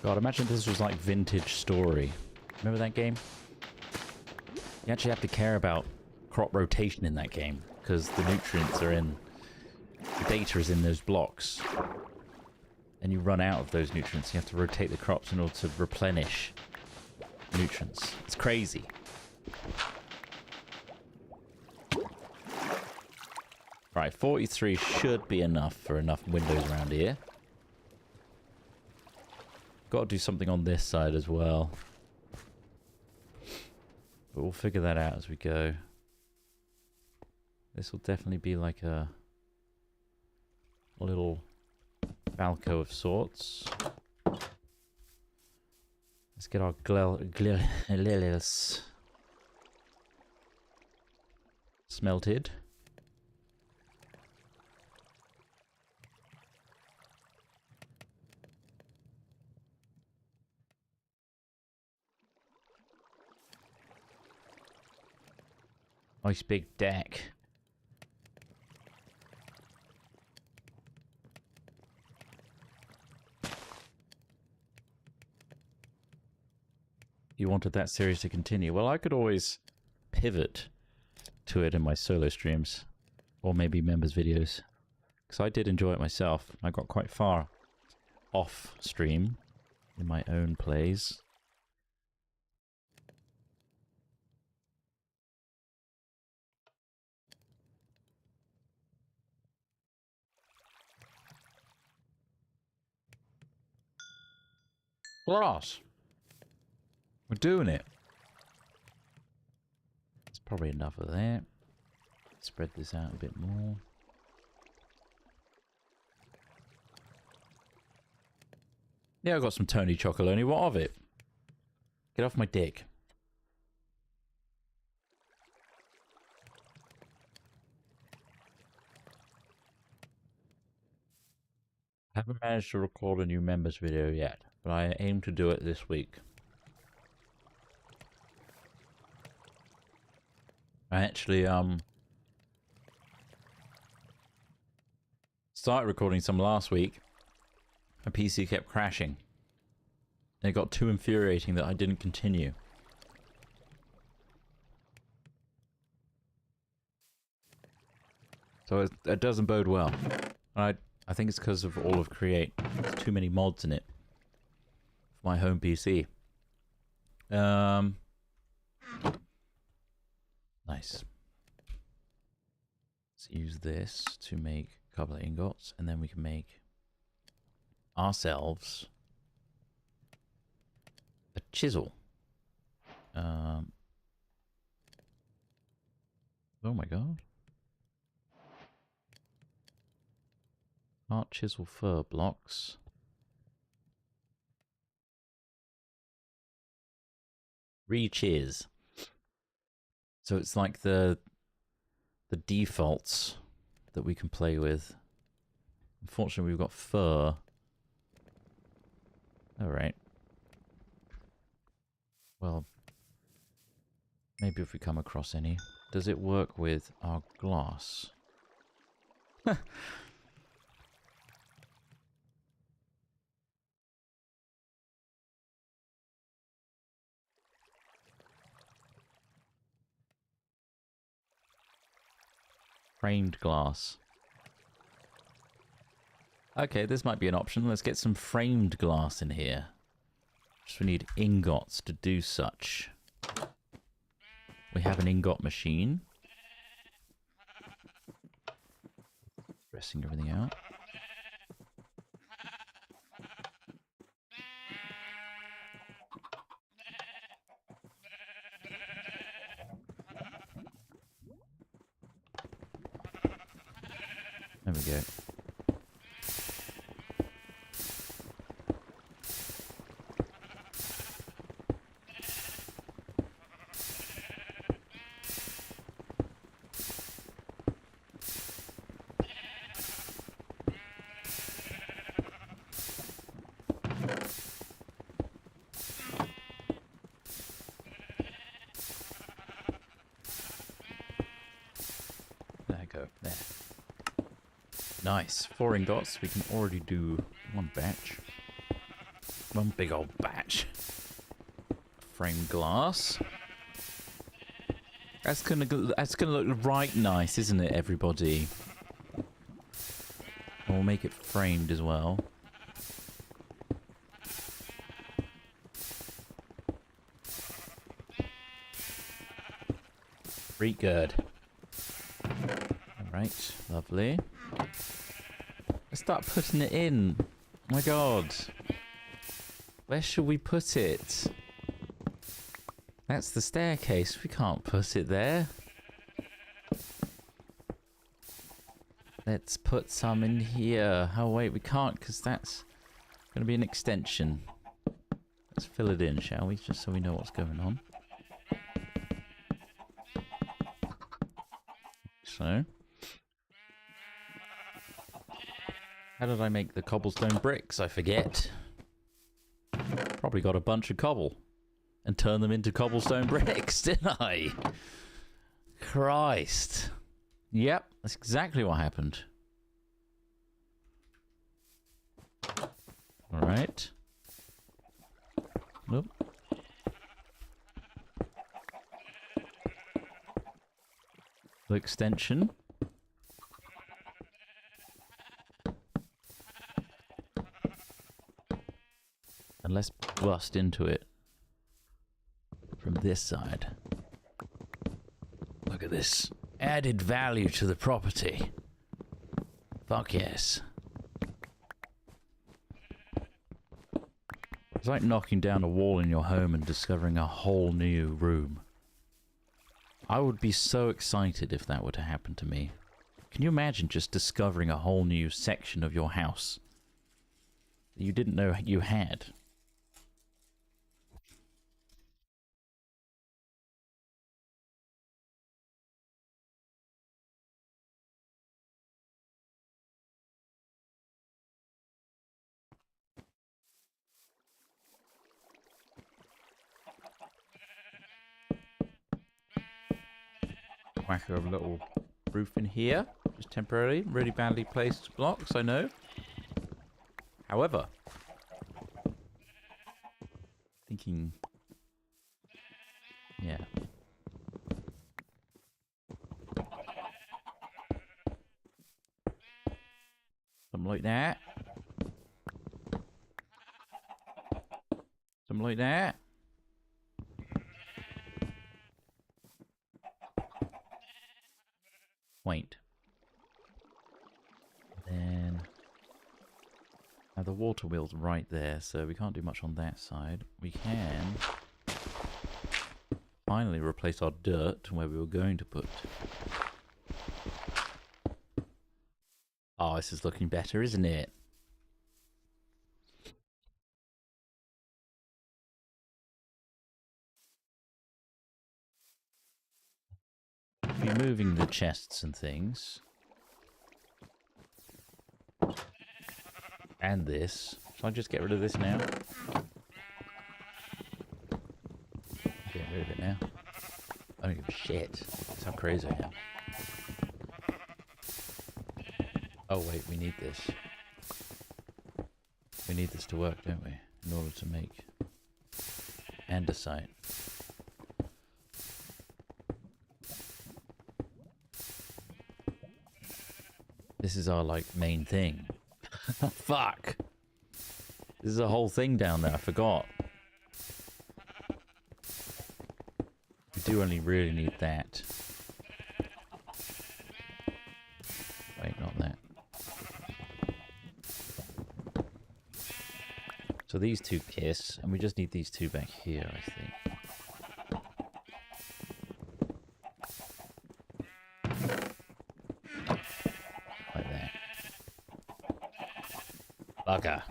God, imagine this was like Vintage Story. Remember that game? You actually have to care about crop rotation in that game, because the nutrients are in... the data is in those blocks. And you run out of those nutrients. You have to rotate the crops in order to replenish nutrients. It's crazy. Right, 43 should be enough for enough windows around here. Got to do something on this side as well. But we'll figure that out as we go. This will definitely be like a little balcony of sorts. Let's get our glills smelted. Nice big deck. You wanted that series to continue. Well, I could always pivot to it in my solo streams. Or maybe members' videos. Because I did enjoy it myself. I got quite far off stream in my own plays. Glass. We're doing it. It's probably enough of that. Spread this out a bit more. Yeah, I got some Tony Chocolonely. What of it? Get off my dick. I haven't managed to record a new members video yet, but I aim to do it this week. I actually started recording some last week. My PC kept crashing. And it got too infuriating that I didn't continue. So it doesn't bode well. I think it's because of all of Create. There's too many mods in it. For my home PC. Nice. Let's use this to make a couple of ingots, and then we can make ourselves a chisel. Oh my god. Art chisel fur blocks. Rechiz. So it's like the defaults that we can play with. Unfortunately, we've got fur. Alright. Well, maybe if we come across any. Does it work with our glass? Framed glass. Okay, this might be an option. Let's get some framed glass in here. Just we need ingots to do such. We have an ingot machine. Dressing everything out. There we go. There we go. There. Nice. 4 ingots. We can already do one batch. One big old batch. Framed glass. That's gonna look right nice, isn't it, everybody? And we'll make it framed as well. Pretty good. Right, lovely. Let's start putting it in. Oh my god. Where should we put it? That's the staircase. We can't put it there. Let's put some in here. Oh wait, we can't because that's going to be an extension. Let's fill it in, shall we? Just so we know what's going on. So. How did I make the cobblestone bricks? I forget. Probably got a bunch of cobble and turned them into cobblestone bricks, didn't I? Christ. Yep, that's exactly what happened. Alright. Nope. The extension. And let's bust into it from this side. Look at this. Added value to the property. Fuck yes. It's like knocking down a wall in your home and discovering a whole new room. I would be so excited if that were to happen to me. Can you imagine just discovering a whole new section of your house that you didn't know you had? Whack a little roof in here, just temporarily. Really badly placed blocks, I know. However, thinking, yeah. Something like that. Something like that. Wait. Then now the water wheel's right there, so we can't do much on that side. We can finally replace our dirt where we were going to put. Oh, this is looking better, isn't it? Removing the chests and things. And this. Shall I just get rid of this now? Get rid of it now. I don't give a shit. That's how crazy I am. Oh wait, we need this. We need this to work, don't we? In order to make andesite. This is our, like, main thing. Fuck! This is a whole thing down there, I forgot. We do only really need that. Wait, not that. So these two kiss, and we just need these two back here, I think. Bugger.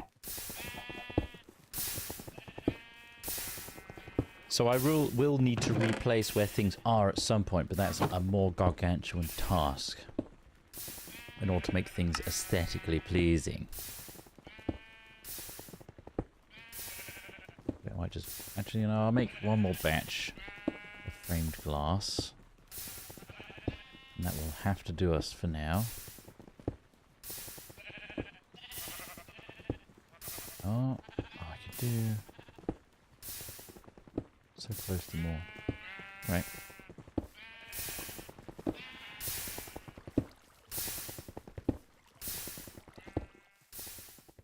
So I will need to replace where things are at some point, but that's a more gargantuan task in order to make things aesthetically pleasing. I might just... Actually, you know, I'll make one more batch of framed glass. And that will have to do us for now. Oh, I could do so close to more. Right.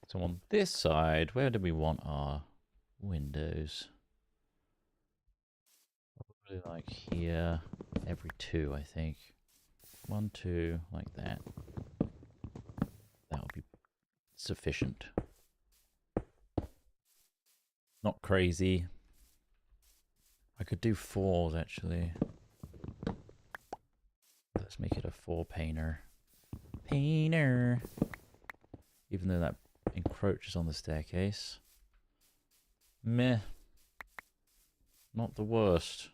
So on this side, where do we want our windows? Probably like here, every two, I think. 1, 2, like that. That'll be sufficient. Not crazy. I could do 4s actually. Let's make it a 4 painter. Painter! Even though that encroaches on the staircase. Meh. Not the worst.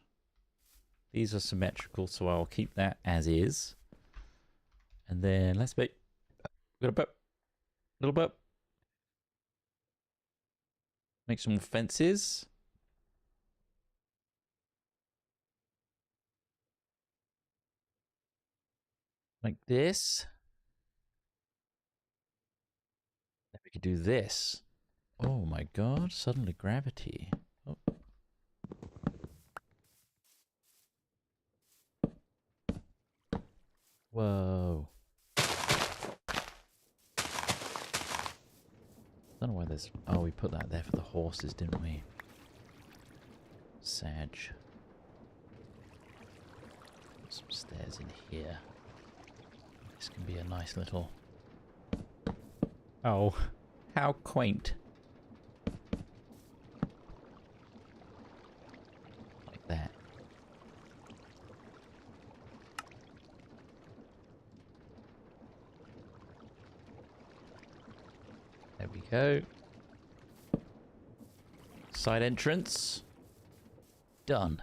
These are symmetrical, so I'll keep that as is. And then let's make... Got a boat. Little boat. Make some more fences. Like this. Then we could do this. Oh my god, suddenly gravity. Oh. Whoa. Don't know why there's... Oh, we put that there for the horses, didn't we? Sag. Put some stairs in here. This can be a nice little... Oh, how quaint. Like that. There we go. Side entrance. Done.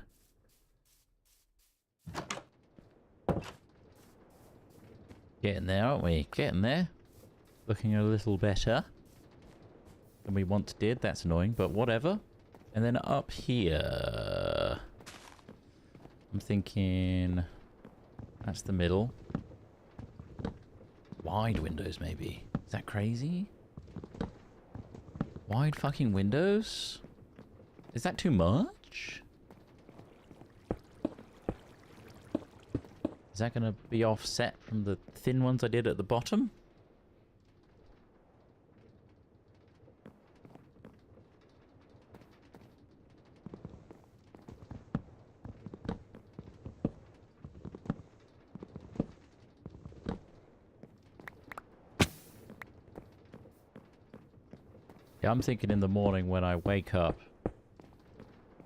Getting there, aren't we? Getting there. Looking a little better than we once did. That's annoying, but whatever. And then up here, I'm thinking that's the middle. Wide windows, maybe. Is that crazy? Wide fucking windows? Is that too much? Is that going to be offset from the thin ones I did at the bottom? Yeah, I'm thinking in the morning when I wake up,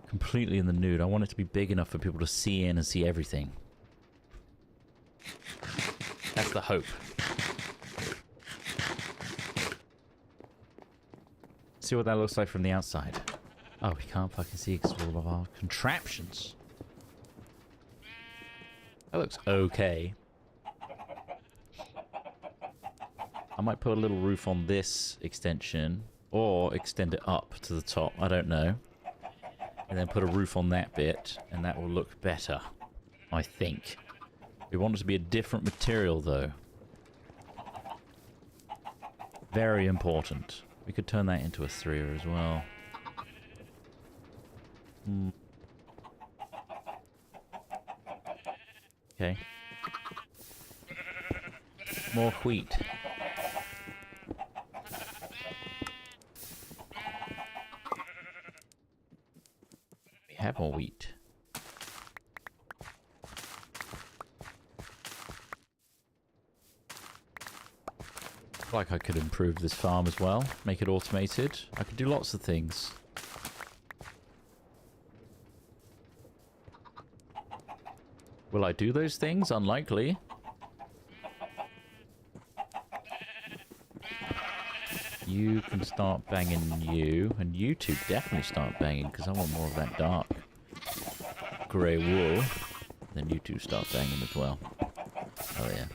completely in the nude, I want it to be big enough for people to see in and see everything. That's the hope. See what that looks like from the outside. Oh, we can't fucking see because of all of our contraptions. That looks okay. I might put a little roof on this extension. Or extend it up to the top, I don't know. And then put a roof on that bit, and that will look better, I think. We want it to be a different material, though. Very important. We could turn that into a 3er as well. Okay. More wheat. Have more wheat. Like I could improve this farm as well, make it automated. I could do lots of things. Will I do those things? Unlikely. You can start banging you, and you two definitely start banging, because I want more of that dark grey wool. Then you two start banging as well. Oh yeah.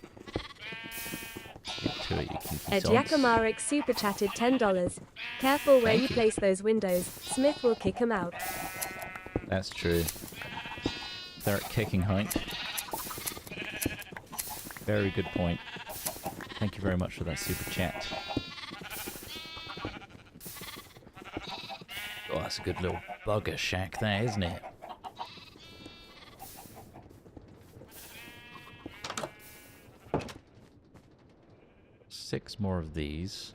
Get to it, you kinky
Ed
sods.
Yakomarek super chatted $10. Careful where
Thank
you
you.
place those windows. Smith will kick him out.
That's true. They're at kicking height. Very good point. Thank you very much for that super chat. Oh, that's a good little bugger shack there, isn't it? Six more of these.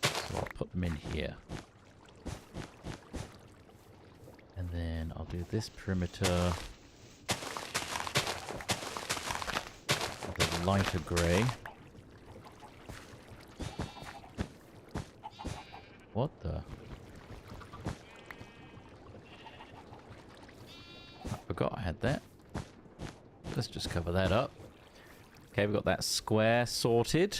So I'll put them here. And then I'll do this perimeter with a lighter grey. What the? I forgot I had that. Let's just cover that up. Okay, we've got that square sorted.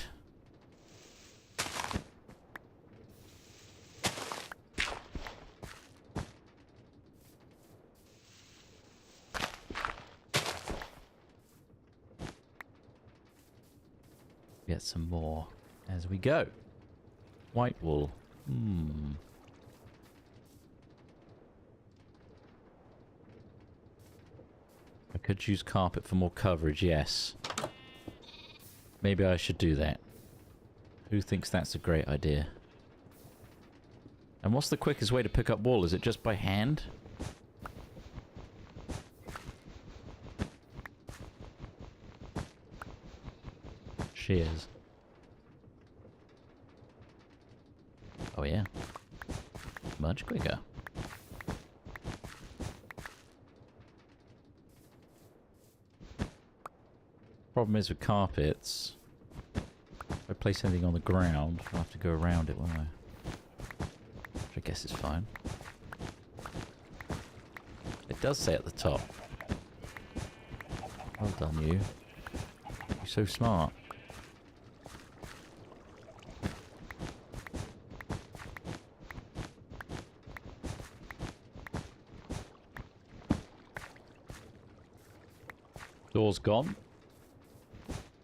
Get some more as we go. White wool. I could use carpet for more coverage, yes. Maybe I should do that. Who thinks that's a great idea? And what's the quickest way to pick up wool? Is it just by hand? Shears. Oh yeah. Much quicker. Problem is with carpets, if I place anything on the ground, I'll have to go around it, won't I? Which I guess is fine. It does say at the top. Well done, you. You're so smart. Door's gone.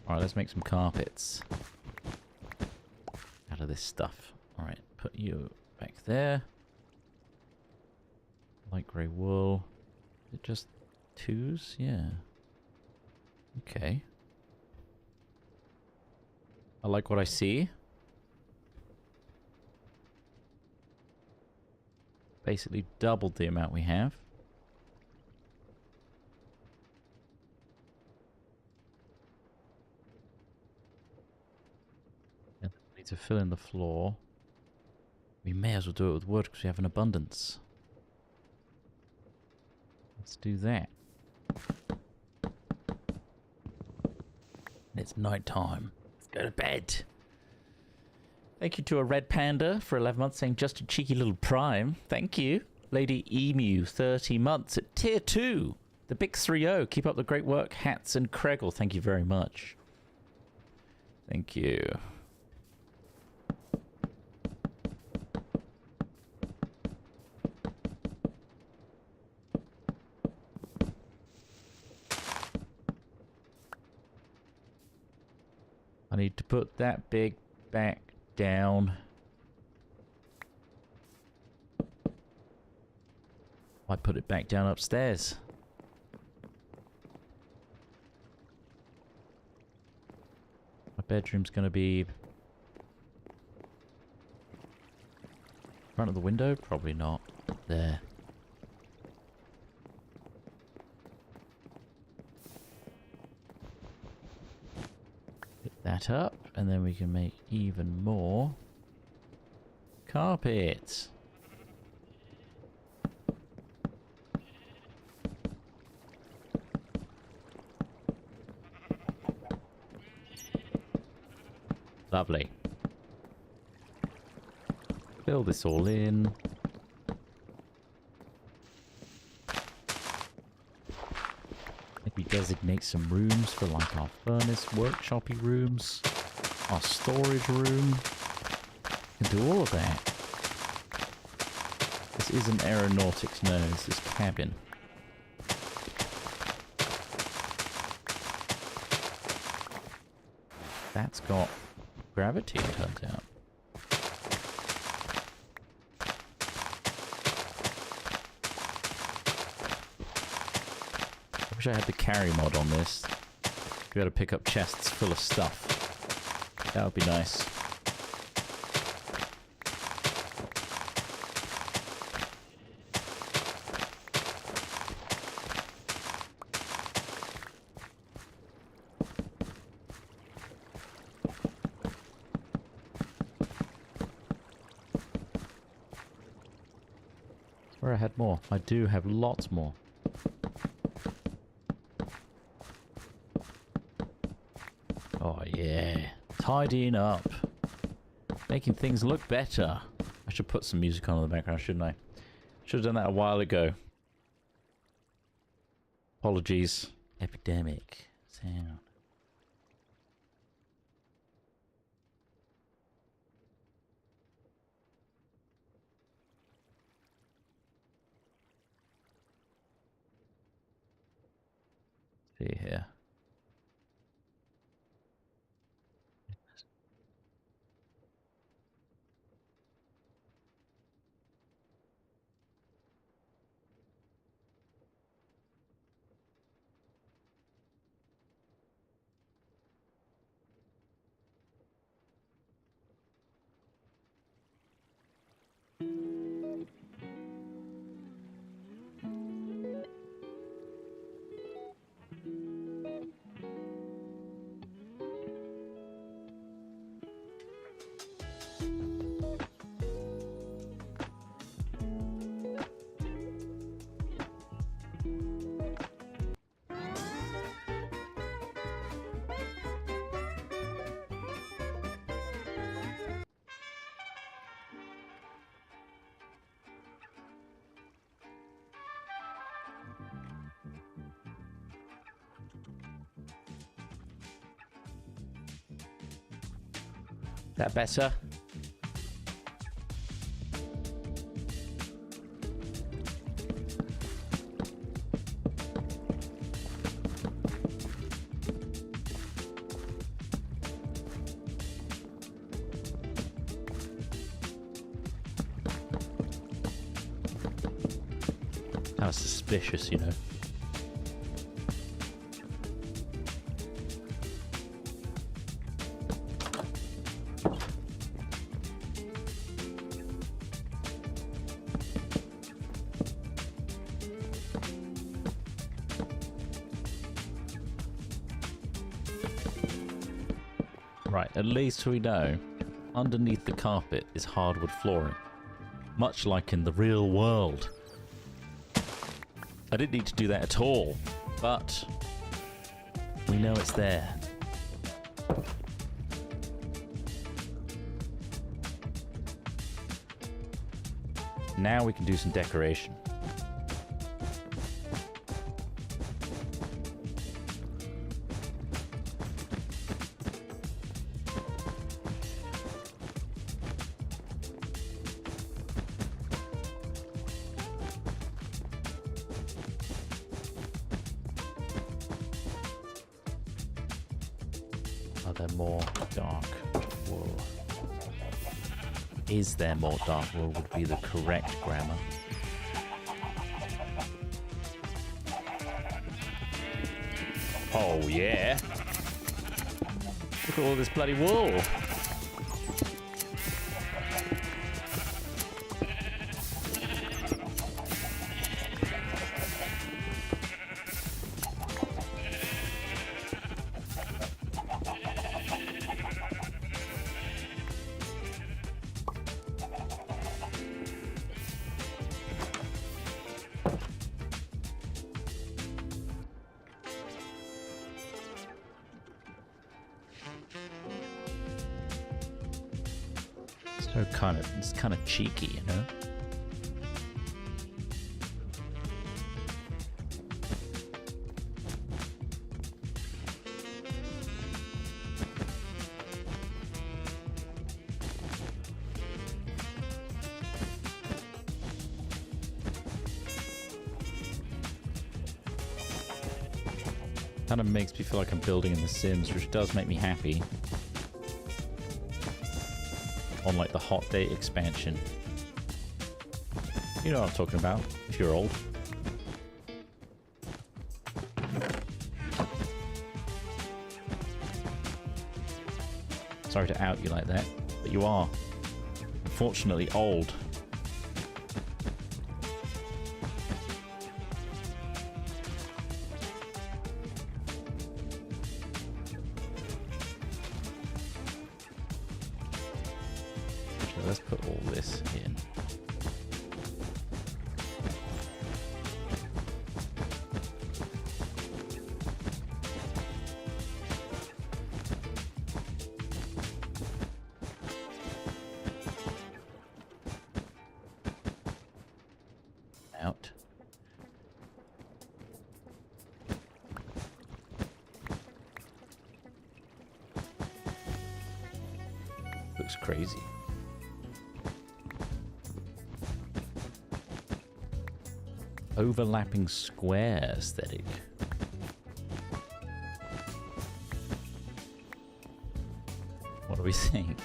Alright, let's make some carpets out of this stuff. Alright, put you back there. Light grey wool. Is it just twos? Yeah. Okay. I like what I see. Basically doubled the amount we have. To fill in the floor. We may as well do it with wood because we have an abundance. Let's do that. It's night time. Let's go to bed. Thank you to a red panda for 11 months saying just a cheeky little prime. Thank you. Lady Emu 30 months at tier 2. The big 3-0. Keep up the great work. Hats and Kregel. Thank you very much. Thank you. I need to put that big back down. I put it back down upstairs. My bedroom's gonna be in front of the window? Probably not. There. That up, and then we can make even more carpet. Lovely. Fill this all in. Maybe designate some rooms for like our furnace, workshopy rooms, our storage room. We can do all of that. This isn't aeronautics, no, this is cabin. That's got gravity, it turns out. I wish I had the carry mod on this. Be able to pick up chests full of stuff. That would be nice. Where I had more. I do have lots more. Oh yeah. Tidying up. Making things look better. I should put some music on in the background, shouldn't I? Should have done that a while ago. Apologies. Epidemic sound. See here. That better? How suspicious, you know. Right, at least we know underneath the carpet is hardwood flooring, much like in the real world. I didn't need to do that at all, but we know it's there. Now we can do some decoration. Are there more dark wool? Is there more dark wool would be the correct grammar. Oh yeah. Look at all this bloody wool. So it's kind of cheeky, you know? Kind of makes me feel like I'm building in The Sims, which does make me happy. On like the Hot Date expansion. You know what I'm talking about, if you're old. Sorry to out you like that, but you are, unfortunately, old. Let's put all this in. looks crazy. Overlapping square aesthetic. What do we think?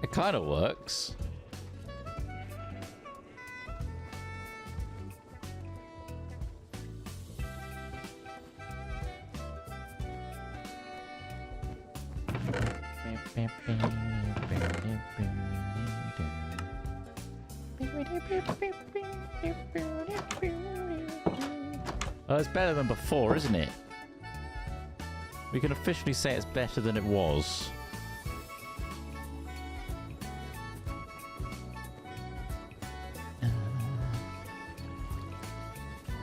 It kind of works. Oh, it's better than before, isn't it? We can officially say it's better than it was.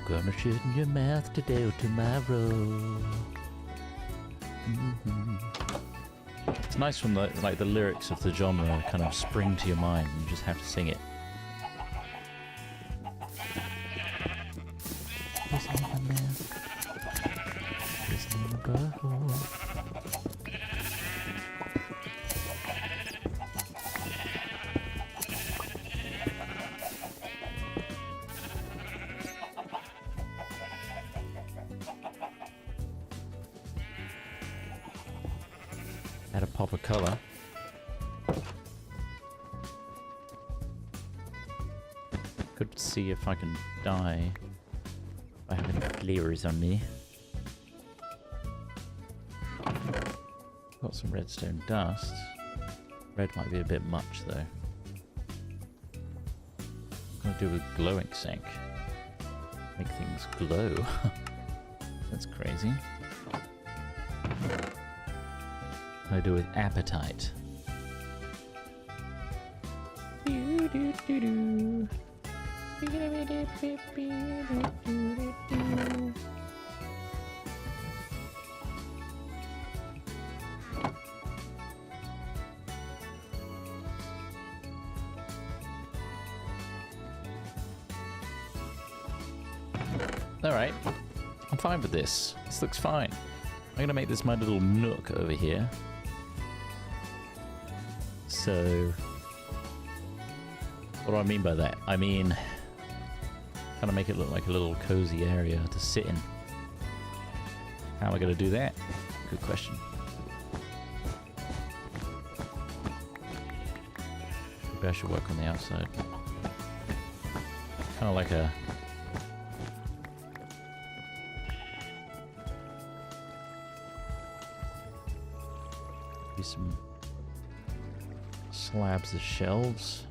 Gonna shoot in your mouth today or tomorrow. It's nice when the lyrics of the genre kind of spring to your mind and you just have to sing it. Add a pop of colour. Could see if I can dye by having flares on me. Got some redstone dust. Red might be a bit much though. I'm gonna do a glowing sink. Make things glow. That's crazy. I do with appetite. Alright, I'm fine with this. This looks fine. I'm gonna make this my little nook over here. So, what do I mean by that? I mean, kind of make it look like a little cozy area to sit in. How am I going to do that? Good question. Maybe I should work on the outside. Kind of like a... maybe some slabs of shelves.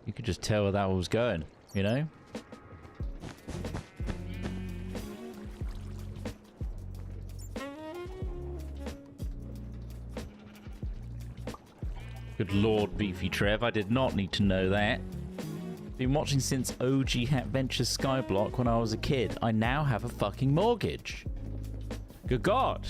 You could just tell where that was going, you know? Good lord, Beefy Trev, I did not need to know that. Been watching since OG Adventures Skyblock when I was a kid. I now have a fucking mortgage. Good God.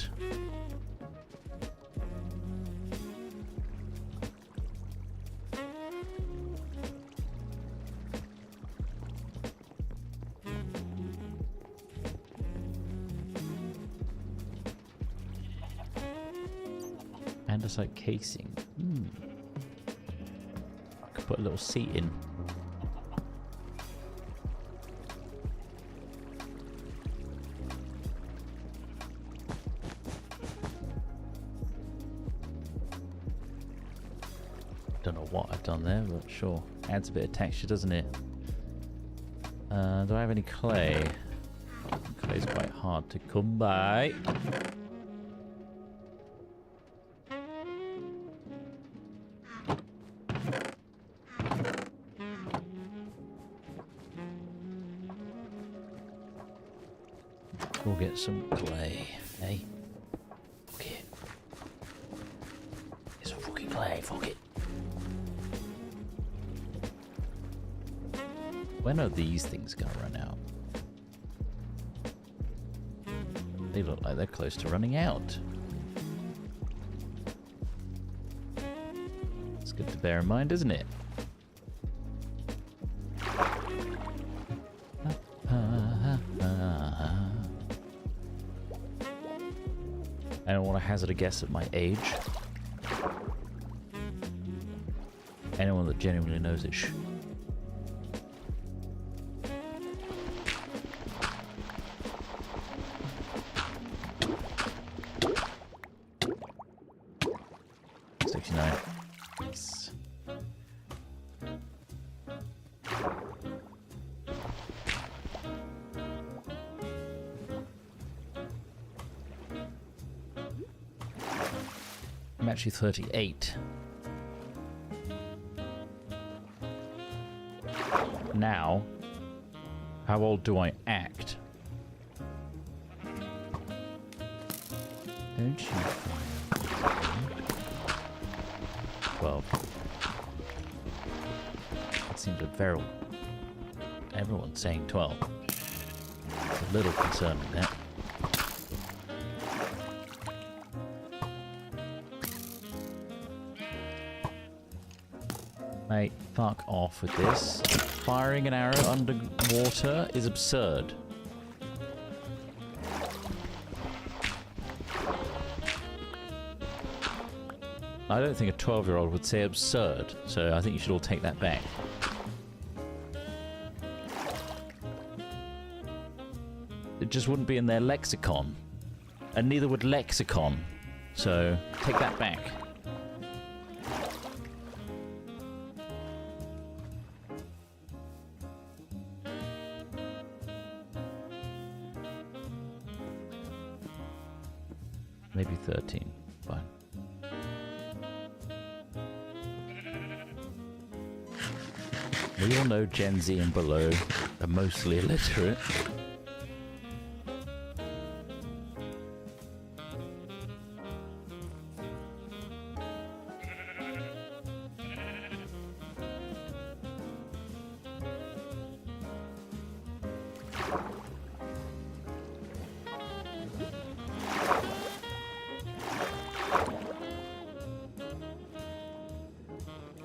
Andesite casing. I could put a little seat in. Don't know what I've done there, but sure. Adds a bit of texture, doesn't it? Do I have any clay? Clay's quite hard to come by. We'll get some clay, hey? Fuck it. Get some fucking clay, fuck it. When are these things gonna run out? They look like they're close to running out. It's good to bear in mind, isn't it? I don't want to hazard a guess at my age. Anyone that genuinely knows it. 69. Nice. I'm actually 38. Now, how old do I act? Don't you find 12. That seems a very... Everyone's saying 12. It's a little concerning, that. Mate, fuck off with this. Firing an arrow underwater is absurd. I don't think a 12-year-old would say absurd, so I think you should all take that back. It just wouldn't be in their lexicon. And neither would lexicon. So, take that back. Maybe 13. Fine. We all know Gen Z and below are mostly illiterate.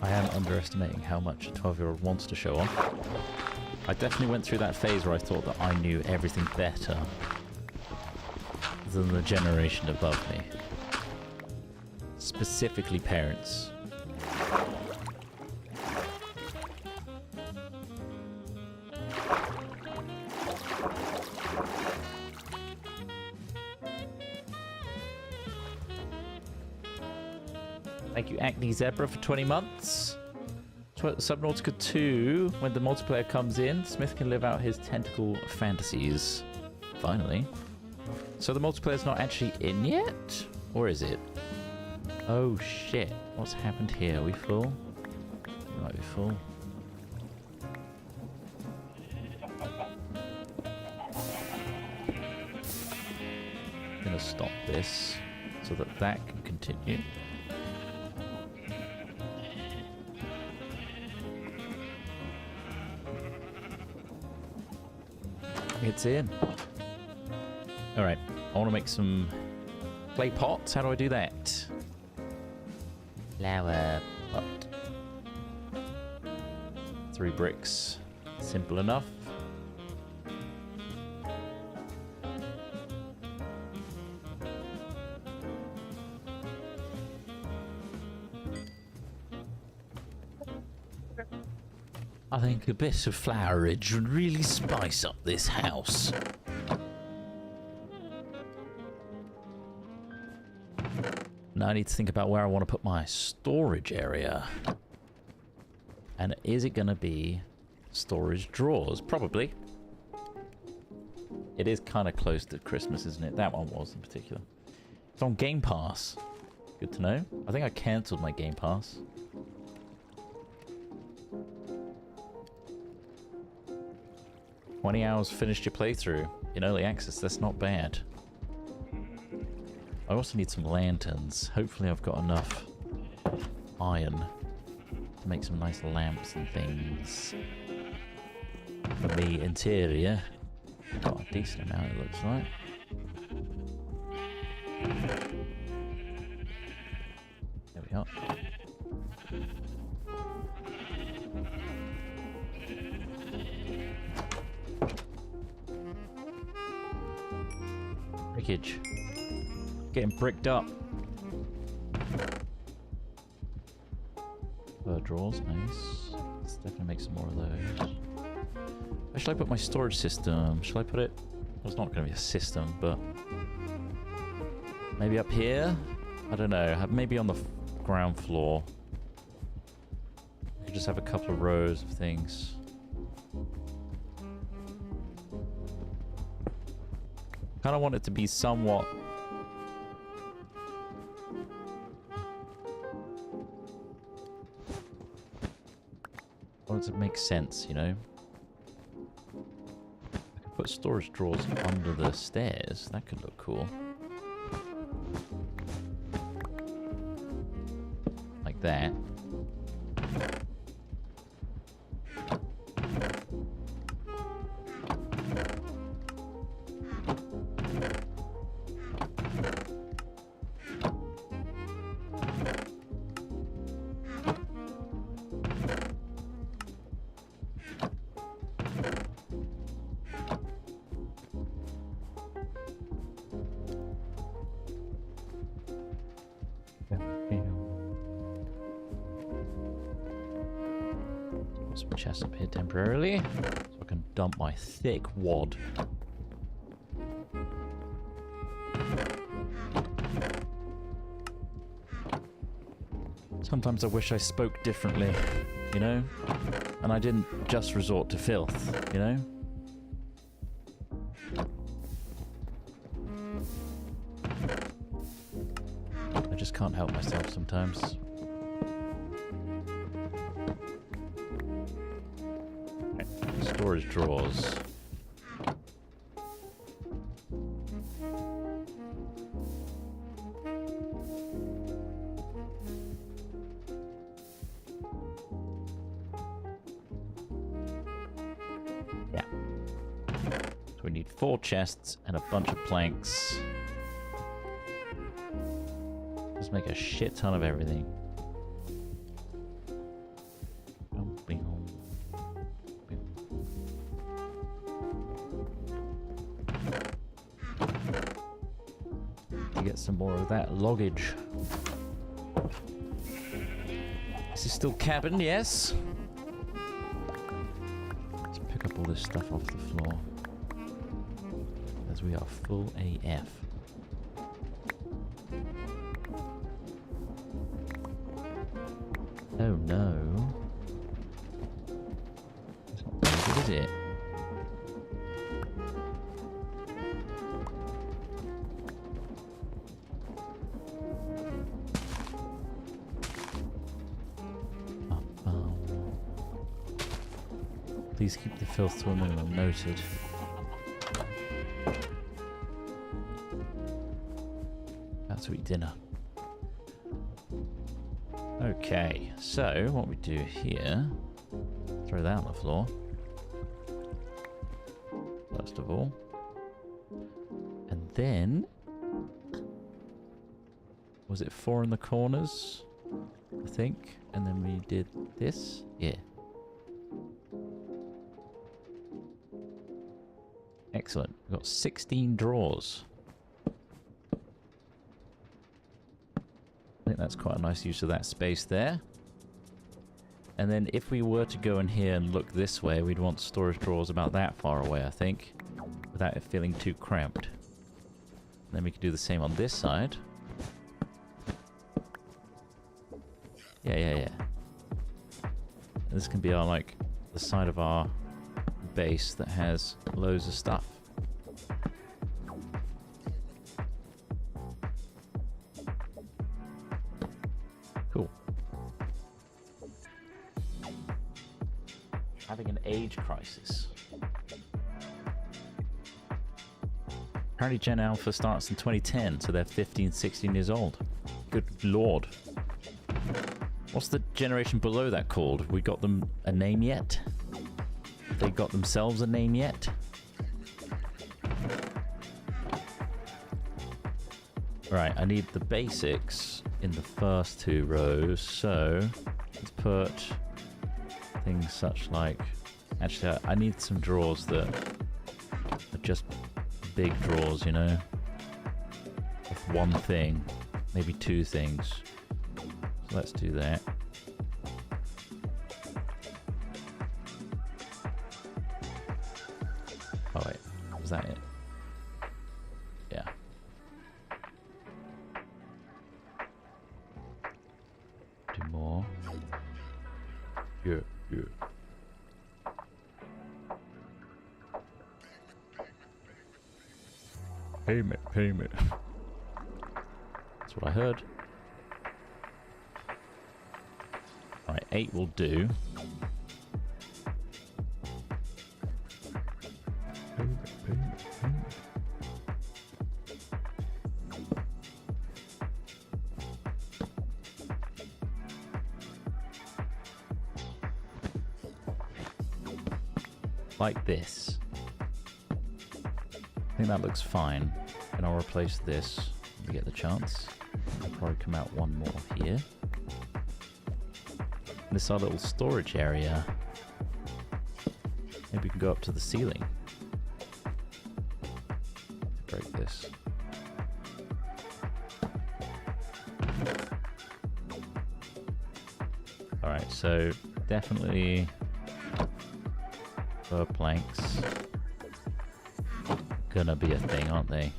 I am underestimating how much a 12-year-old wants to show off. I definitely went through that phase where I thought that I knew everything better than the generation above me. Specifically parents. Thank you, Acne Zebra, for 20 months. Subnautica 2, when the multiplayer comes in, Smith can live out his tentacle fantasies. Finally. So the multiplayer's not actually in yet? Or is it? Oh shit. What's happened here? Are we full? We might be full. I'm gonna stop this so that that can continue. It's in. Alright, I want to make some clay pots. How do I do that? Flower pot. 3 bricks. Simple enough. I think a bit of flowerage would really spice up this house. Now I need to think about where I want to put my storage area. And is it going to be storage drawers, probably. It is kind of close to Christmas, isn't it? That one was in particular. It's on Game Pass. Good to know. I think I cancelled my Game Pass. $20 finished your playthrough in early access. That's not bad. I also need some lanterns. Hopefully I've got enough iron to make some nice lamps and things for the interior. Got a decent amount, it looks like. There we are. Brickage. Getting bricked up. Drawers, nice. Let's definitely make some more of those. Where should I put my storage system? Should I put it... Well, it's not going to be a system, but... Maybe up here? I don't know. Maybe on the ground floor. We could just have a couple of rows of things. Kind of want it to be somewhat... I want it to make sense, you know? I could put storage drawers under the stairs. That could look cool. Like that. Some chests up here temporarily, so I can dump my thick wad. Sometimes I wish I spoke differently, you know? And I didn't just resort to filth, you know? I just can't help myself sometimes. Storage drawers. Yeah. So we need 4 chests and a bunch of planks. Let's make a shit ton of everything. Get some more of that luggage. This is still cabin, yes. Let's pick up all this stuff off the floor, as we are full AF. Oh no. It's not very good, is it? Please keep the filth to a minimum, noted. That's to eat dinner. Okay, so what we do here, throw that on the floor. First of all. And then, was it 4 in the corners? I think. And then we did this? Yeah. Excellent. We've got 16 drawers. I think that's quite a nice use of that space there. And then if we were to go in here and look this way, we'd want storage drawers about that far away, I think, without it feeling too cramped. And then we could do the same on this side. Yeah. This can be our, like, the side of our base that has loads of stuff. Cool. Having an age crisis. Apparently Gen Alpha starts in 2010, so they're 15, 16 years old. Good lord. What's the generation below that called? Have we got them a name yet? Have they got themselves a name yet? Right, I need the basics in the first 2 rows, so let's put things such like... Actually, I need some drawers that are just big drawers, you know? Of one thing, maybe 2 things. So let's do that. Oh wait, was that it? Yeah. Do more. Yeah, yeah. Payment, payment. That's what I heard. Alright, 8 will do. Payment, payment, payment. Like this. I think that looks fine. And I'll replace this when we get the chance. I'll probably come out one more here. This is our little storage area. Maybe we can go up to the ceiling. Break this. Alright, so definitely fur planks. Gonna be a thing, aren't they?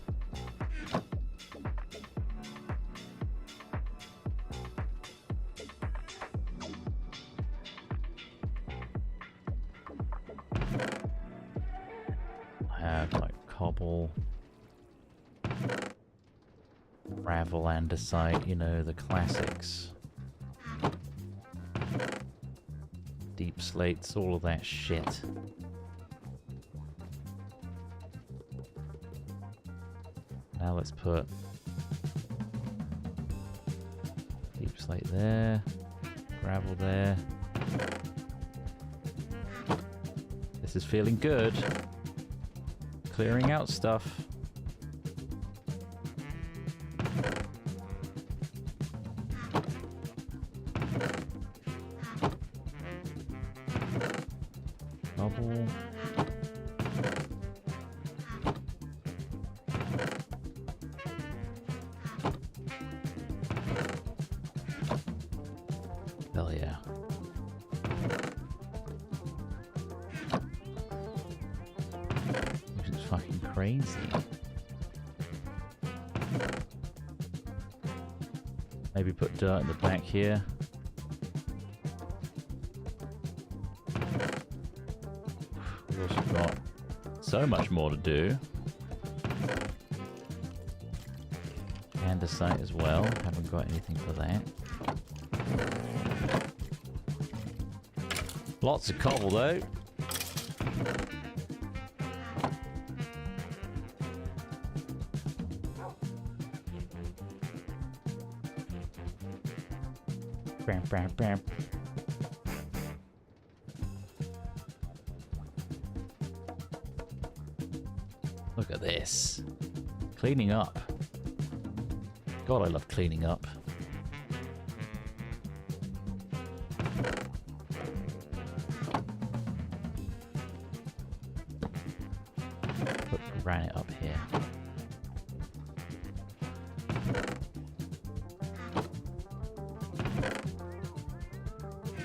I have like cobble, gravel, andesite, you know, the classics. Deep slates, all of that shit. Now let's put deep slate there, gravel there. This is feeling good. Clearing out stuff. Bubble. Hell yeah. This is fucking crazy. Maybe put dirt in the back here. We've also got so much more to do. Andesite as well. Haven't got anything for that. Lots of cobble though. Bam, bam, bam. Look at this. Cleaning up. God, I love cleaning up. Put granite up here.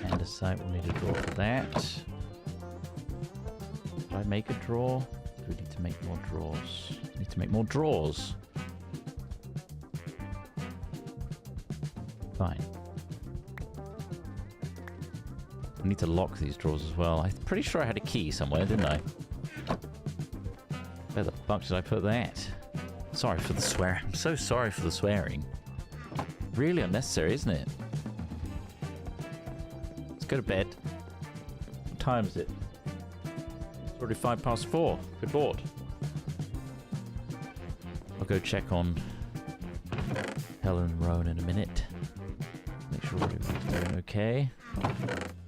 Andesite, we'll need a drawer for that. Did I make a drawer? Do we need to make more drawers? Need to make more drawers. Fine. I need to lock these drawers as well. I'm pretty sure I had a key somewhere, didn't I? Where the fuck did I put that? Sorry for the swearing. I'm so sorry for the swearing. Really unnecessary, isn't it? Let's go to bed. What time is it? It's already 4:05. Good lord. I'll go check on Helen and Rowan in a minute. Make sure everything's doing okay.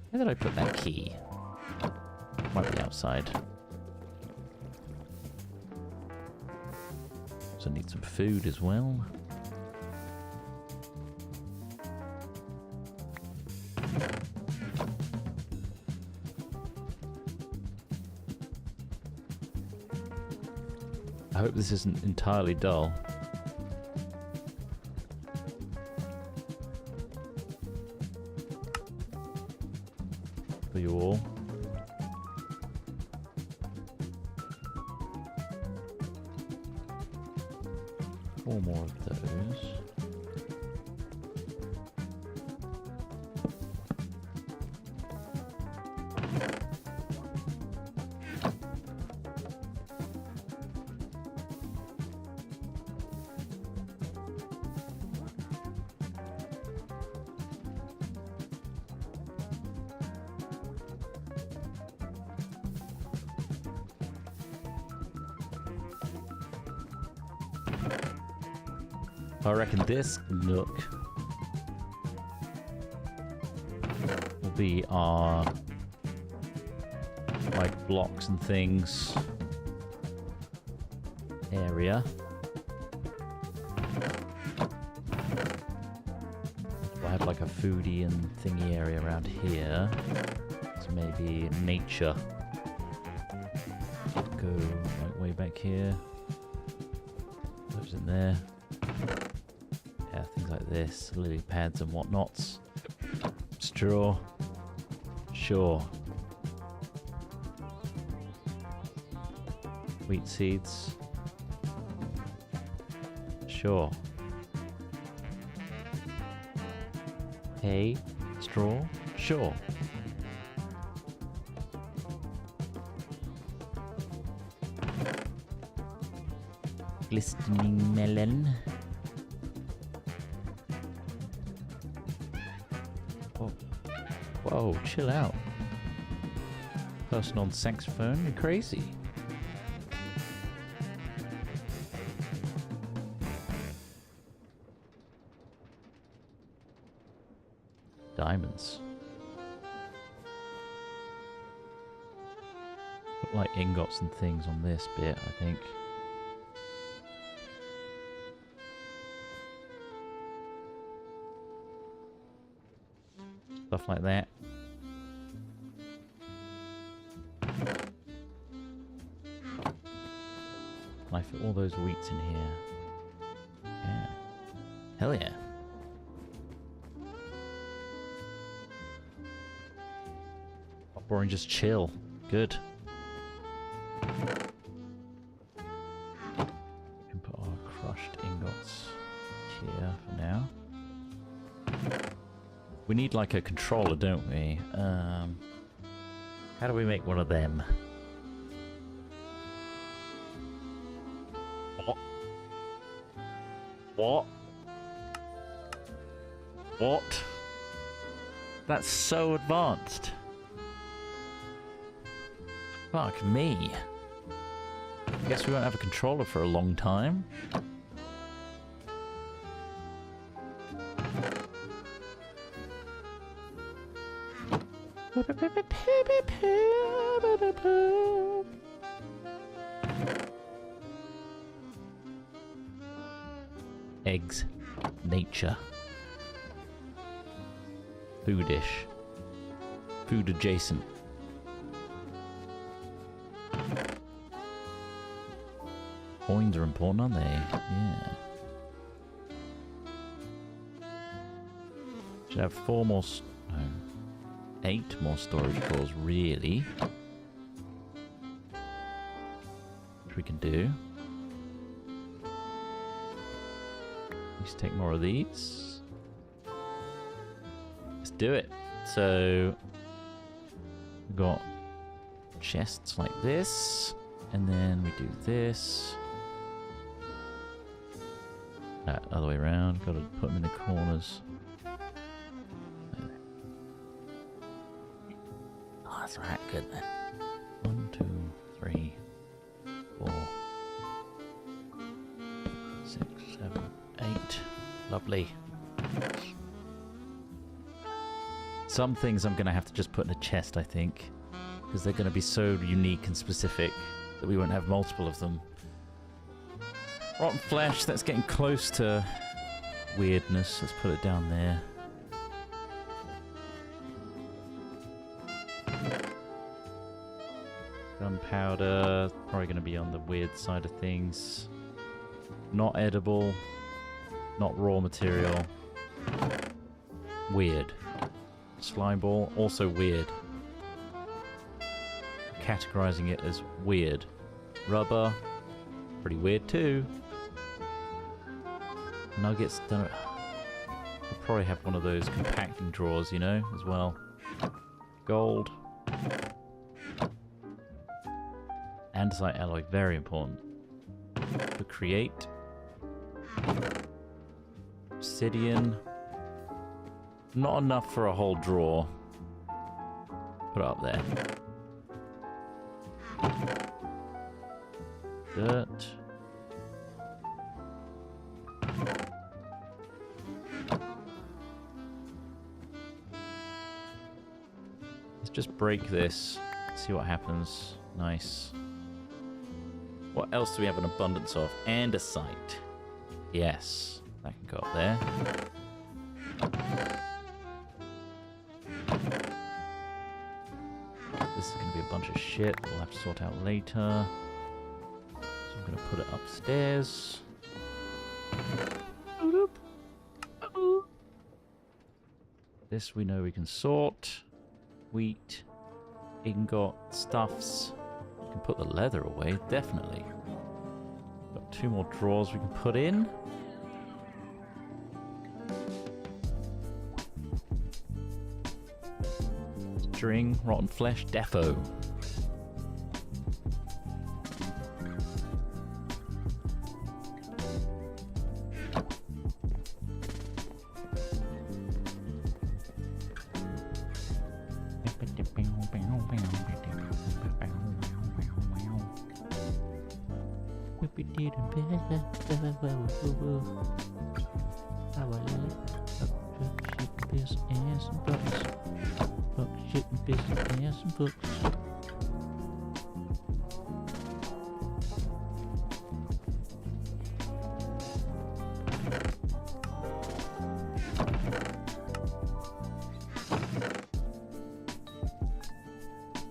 Where did I put that key? Might be outside. Also need some food as well. I hope this isn't entirely dull. For you all. Four more of those. I reckon this nook will be our like blocks and things area. We'll have like a foodie and thingy area around here. So maybe nature. Go like way back here. Those in there. Yeah, things like this, lily pads and whatnots. Straw. Sure. Wheat seeds. Sure. Hay. Straw. Sure. Glistening melon. Whoa, chill out. Person on saxophone, you're crazy. Diamonds. Put like ingots and things on this bit, I think. Stuff like that. Can I fit all those wheats in here? Yeah. Hell yeah. Not boring, just chill. Good. We can put our crushed ingots here for now. We need like a controller, don't we? How do we make one of them? What? What? What? That's so advanced. Fuck me. Guess we won't have a controller for a long time. Eggs. Nature. Foodish. Food adjacent. Coins are important, aren't they? Yeah. Should have 4 more... No. 8 more storage cores, really. Which we can do. Let's take more of these. Let's do it. So, We've got chests like this, and then we do this. Other way around. Got to put them in the corners. Oh, that's right. Good then. 1, 2, 3, 4, 6, 7, 8. Lovely. Some things I'm going to have to just put in a chest, I think. Because they're going to be so unique and specific that we won't have multiple of them. Rotten flesh, that's getting close to weirdness. Let's put it down there. Gunpowder, probably going to be on the weird side of things. Not edible. Not raw material. Weird. Slime ball, also weird. Categorizing it as weird. Rubber, pretty weird too. Nuggets, don't. We'll probably have one of those compacting drawers, you know, as well. Gold. Andesite alloy, very important. To create. Obsidian. Not enough for a whole drawer. Put it up there. Dirt. Let's just break this. See what happens. Nice. What else do we have an abundance of? Andesite. Yes. That can go up there. This is going to be a bunch of shit we'll have to sort out later. So I'm going to put it upstairs. This we know we can sort. Wheat, ingot, stuffs. We can put the leather away, definitely. Got 2 more drawers we can put in. String, rotten flesh, defo.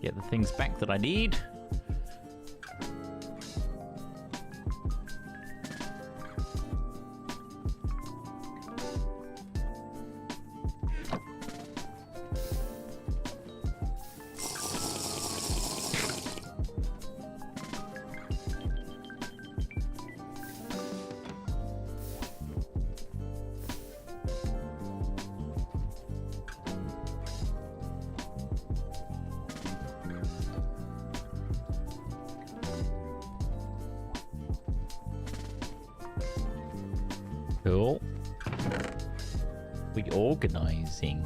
Get the things back that I need. Cool. Reorganizing.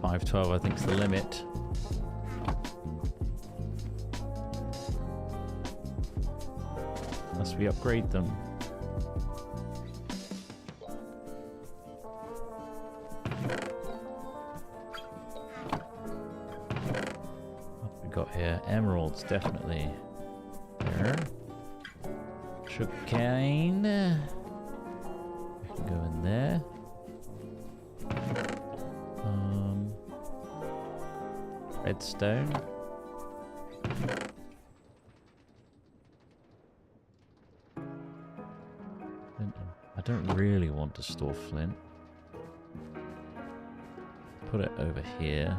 $512, I think, is the limit. Unless we upgrade them. Got here emeralds, definitely. There. Sugarcane. We can go in there. Redstone. I don't really want to store flint. Put it over here.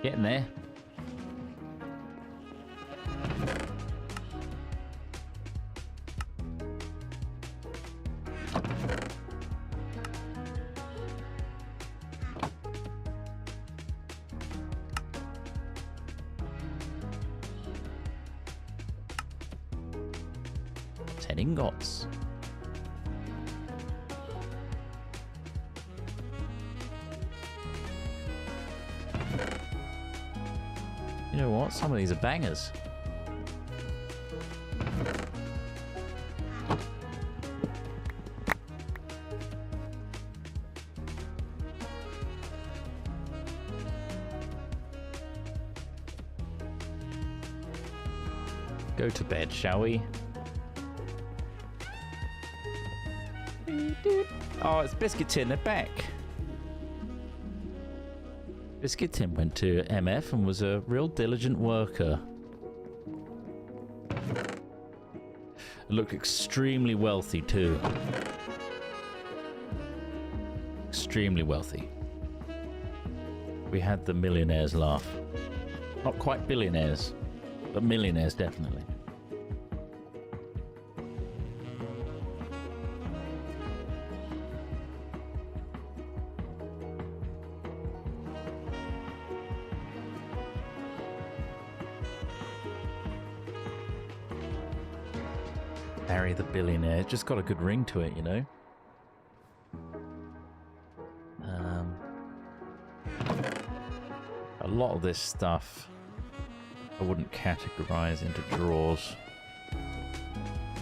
Getting there. Ingots. You know what? Some of these are bangers. Go to bed, shall we? Oh, it's Biscuit Tin, they're back. Biscuit Tin went to MF and was a real diligent worker. Looked extremely wealthy too. Extremely wealthy. We had the millionaires laugh. Not quite billionaires, but millionaires definitely. Harry the billionaire. It's just got a good ring to it, you know. A lot of this stuff I wouldn't categorize into drawers.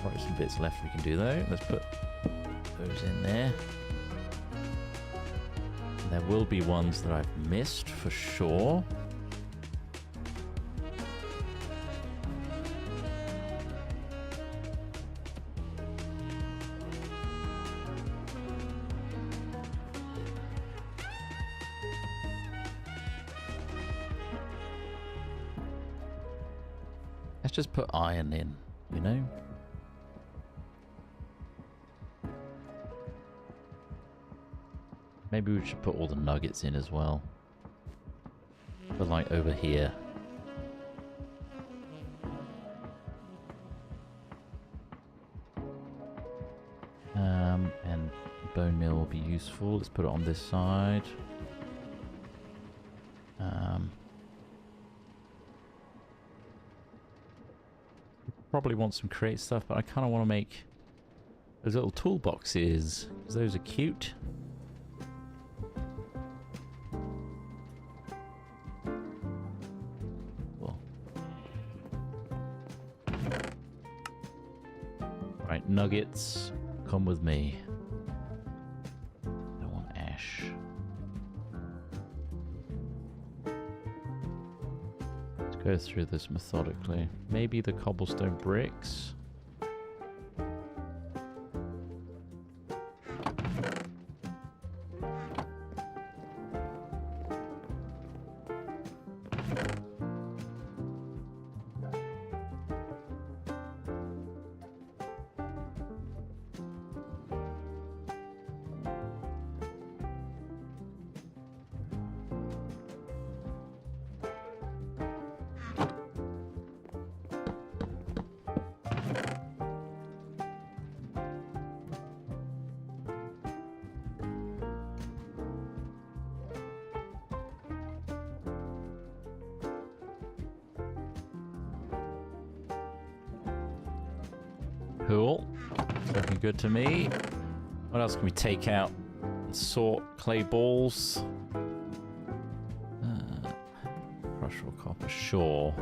Probably some bits left we can do though. Let's put those in there. There will be ones that I've missed for sure. Let's just put iron in, you know? Maybe we should put all the nuggets in as well. But like over here. And bone meal will be useful. Let's put it on this side. Probably want some crate stuff, but I kind of want to make those little toolboxes because those are cute. Cool. Right, nuggets, come with me. I want ash. Go through this methodically. Maybe the cobblestone bricks. Cool. It's looking good to me. What else can we take out and sort? Clay balls. Crush or copper, sure.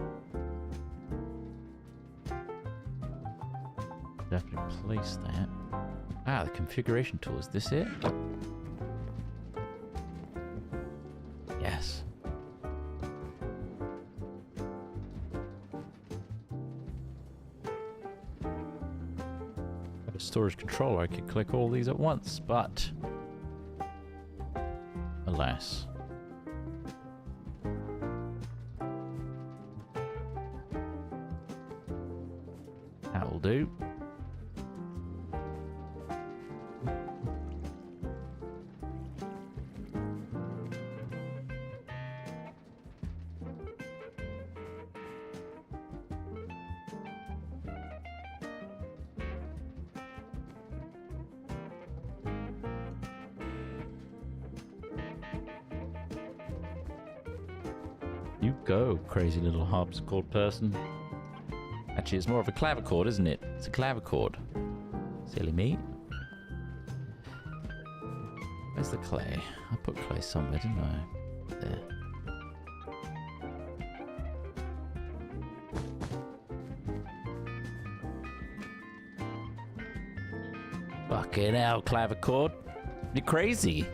Definitely place that. Ah, the configuration tool. Is this it? Yes. Storage controller, I could click all these at once, but alas. That'll do. You go, crazy little harpsichord person. Actually, it's more of a clavichord, isn't it? It's a clavichord. Silly me. Where's the clay? I put clay somewhere, didn't I? There. Fucking hell, clavichord. You're crazy.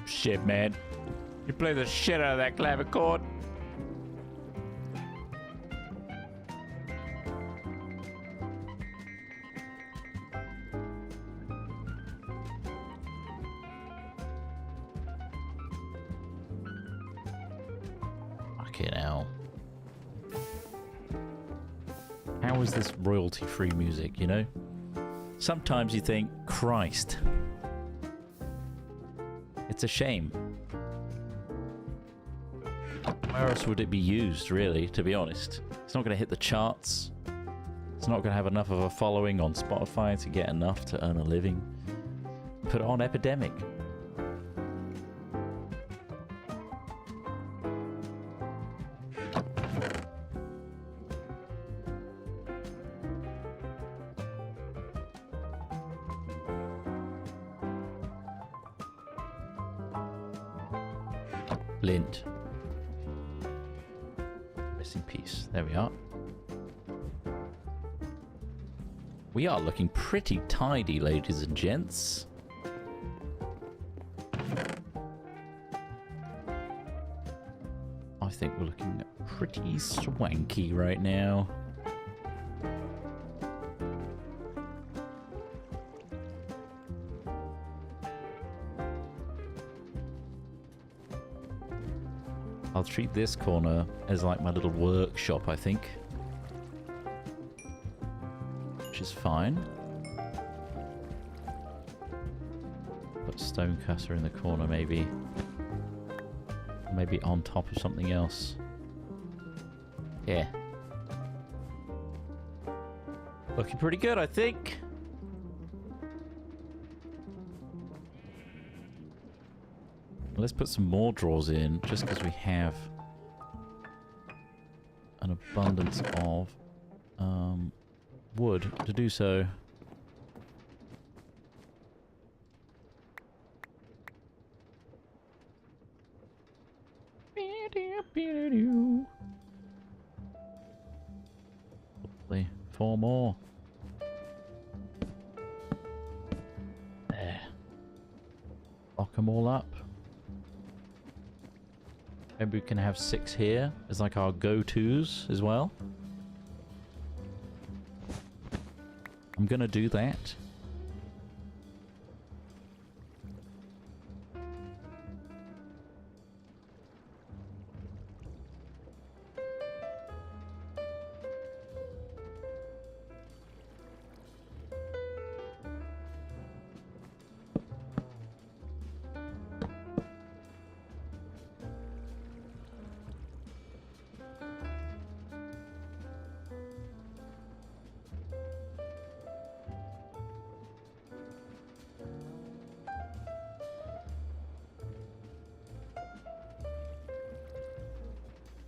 Shit, man. You play the shit out of that clavichord. Fucking hell. How is this royalty-free music, you know? Sometimes you think, Christ. It's a shame. Where else would it be used, really, to be honest? It's not going to hit the charts. It's not going to have enough of a following on Spotify to get enough to earn a living. Put it on Epidemic. Lint. Missing piece. There we are. We are looking pretty tidy, ladies and gents. I think we're looking pretty swanky right now. I'll treat this corner as like my little workshop, I think. Which is fine. Put stonecastle in the corner, maybe. Maybe on top of something else. Yeah. Looking pretty good, I think. Let's put some more drawers in, just because we have an abundance of wood to do so. Hopefully, 4 more. There. Lock them all up. Maybe we can have 6 here as like our go-tos as well. I'm gonna do that.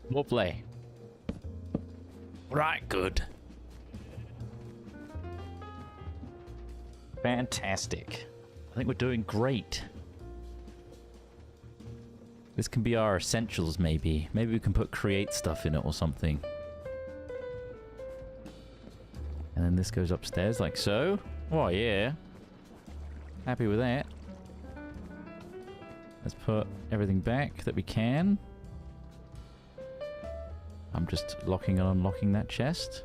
Lovely. Right, good. Fantastic. I think we're doing great. This can be our essentials, maybe. Maybe we can put create stuff in it or something. And then this goes upstairs like so. Oh, yeah. Happy with that. Let's put everything back that we can. I'm just locking and unlocking that chest.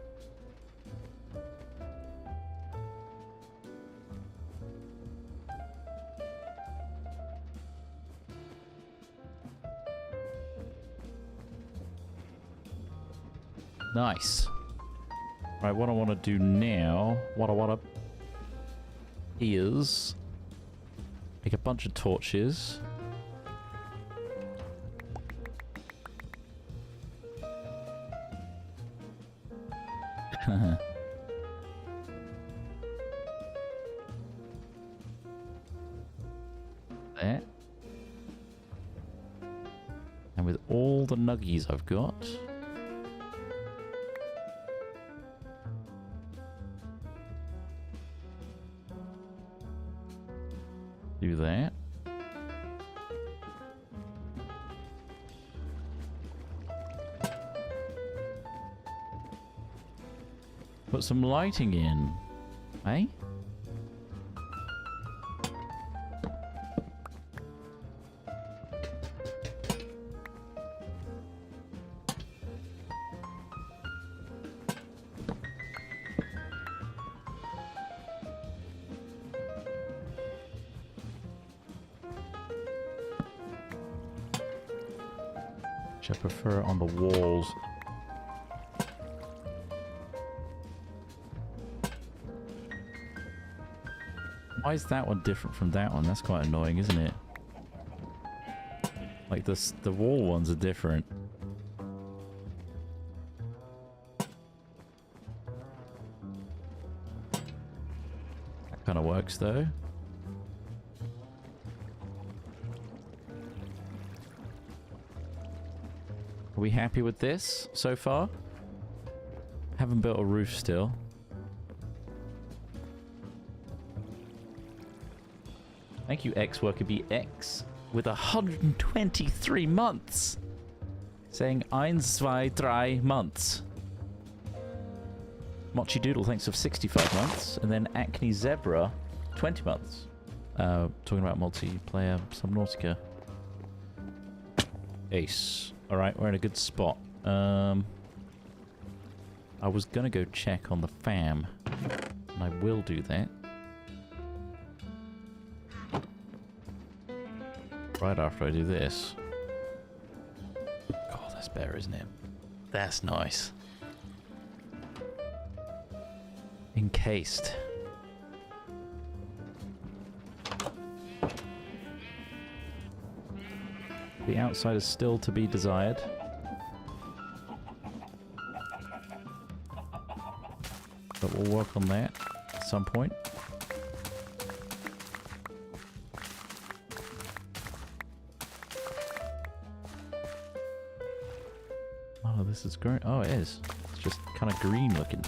Nice. Right, what I want to do now, is make a bunch of torches. There. And with all the nuggies I've got... do that. Put some lighting in, eh? I prefer it on the walls. Why is that one different from that one? That's quite annoying, isn't it? Like the wall ones are different. That kind of works though. Are we happy with this so far? Haven't built a roof still. Thank you, X-Worker BX, with 123 months. Saying 1, 2, 3 months. Mochi Doodle, thanks for 65 months. And then Acne Zebra, 20 months. Talking about multiplayer Subnautica. Ace. Alright, we're in a good spot. I was gonna go check on the fam, and I will do that. Right after I do this. God, that's better, isn't it? That's nice. Encased. The outside is still to be desired. But we'll work on that at some point. Oh, this is great. Oh, it is. It's just kind of green looking.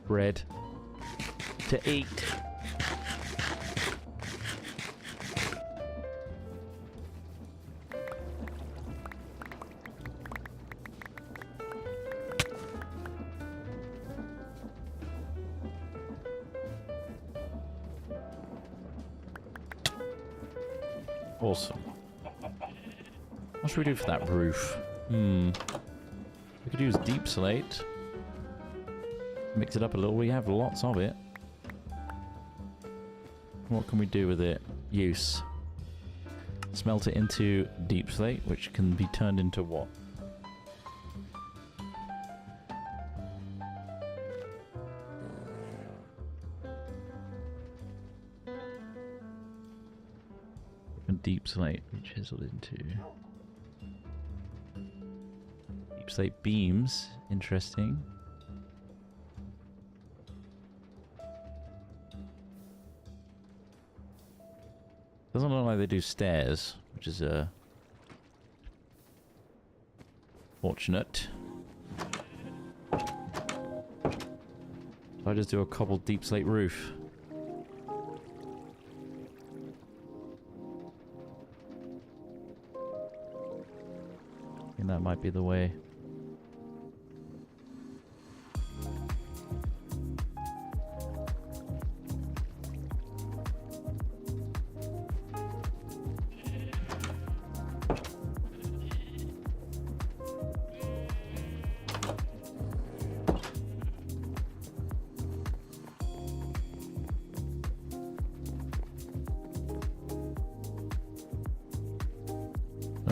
Bread to eat. Awesome. What should we do for that roof? We could use deep slate. Mix it up a little. We have lots of it. What can we do with it? Use. Smelt it into deep slate, which can be turned into what? And deep slate, we chiseled into. Deep slate beams. Interesting. Doesn't look like they do stairs, which is fortunate. So I just do a cobbled deep slate roof. I think that might be the way.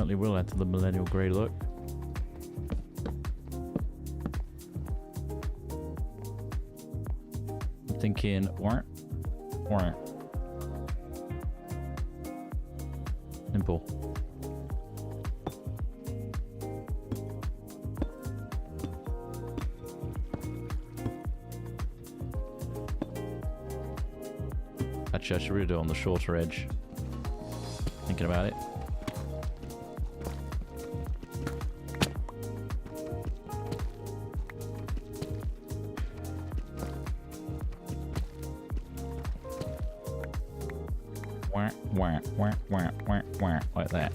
Certainly will add to the millennial grey look. thinking, wah. Simple. Actually, I should really do it on the shorter edge. Thinking about it. Like that.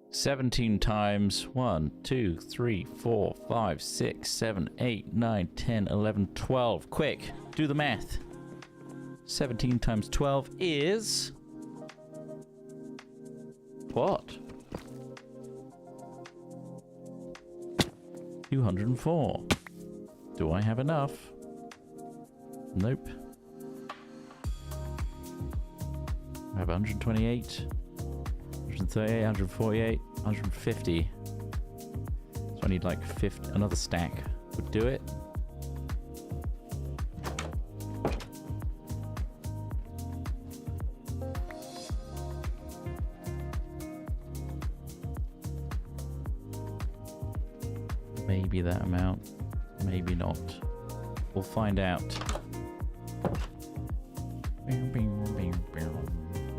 Seventeen times 1, 2, 3, 4, 5, 6, 7, 8, 9, 10, 11, 12. Quick, do the math. 17 times 12 is... what? 204. Do I have enough? Nope. I have 128. 138, 148, 150. So I need like 50, another stack would do it. Maybe that amount, maybe not. We'll find out.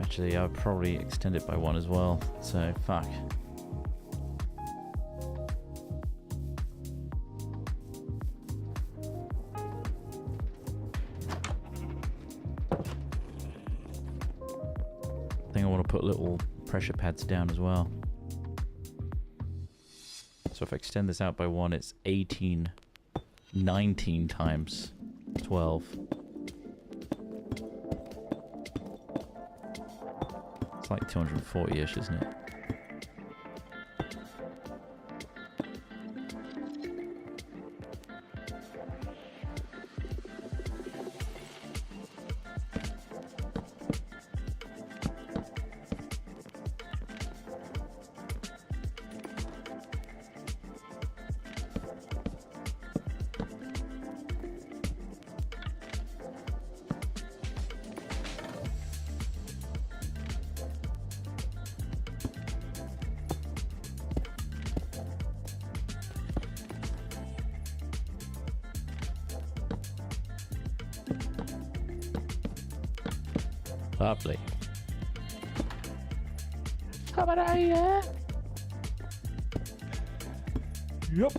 Actually, I'll probably extend it by 1 as well, so fuck. I think I want to put little pressure pads down as well. So if I extend this out by 1, it's 18, 19 times 12. It's like 240-ish, isn't it? Lovely. Come on out here. Yep.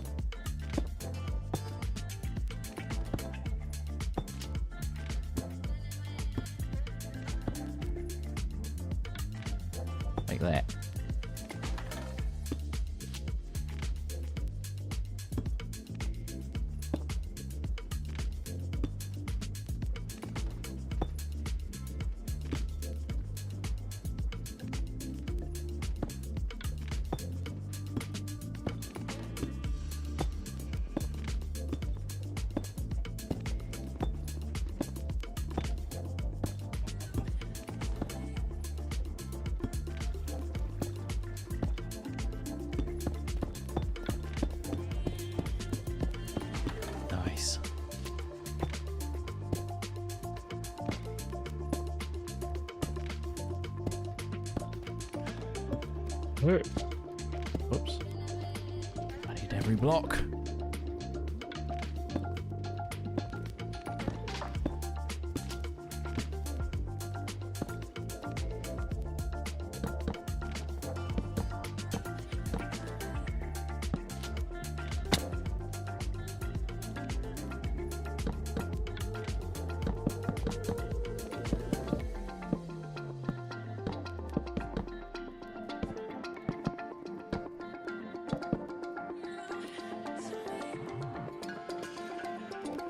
Like that. Whoops. I need every block.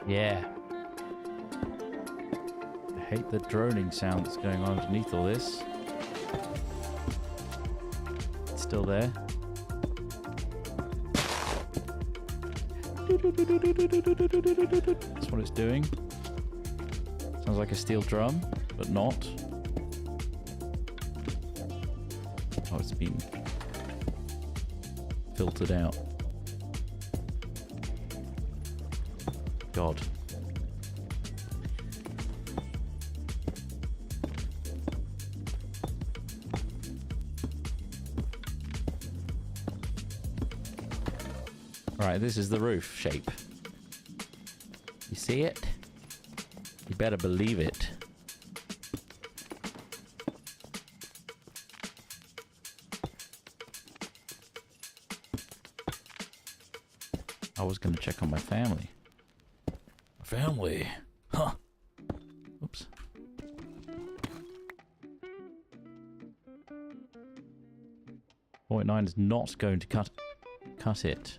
Yeah. hate the droning sound that's going on underneath all this. It's still there. That's what it's doing. Sounds like a steel drum, but not. Oh, it's been filtered out. God. Right, this is the roof shape. You see it? You better believe it. I was gonna check on my family. Family? Huh. Oops. .9 is not going to cut it.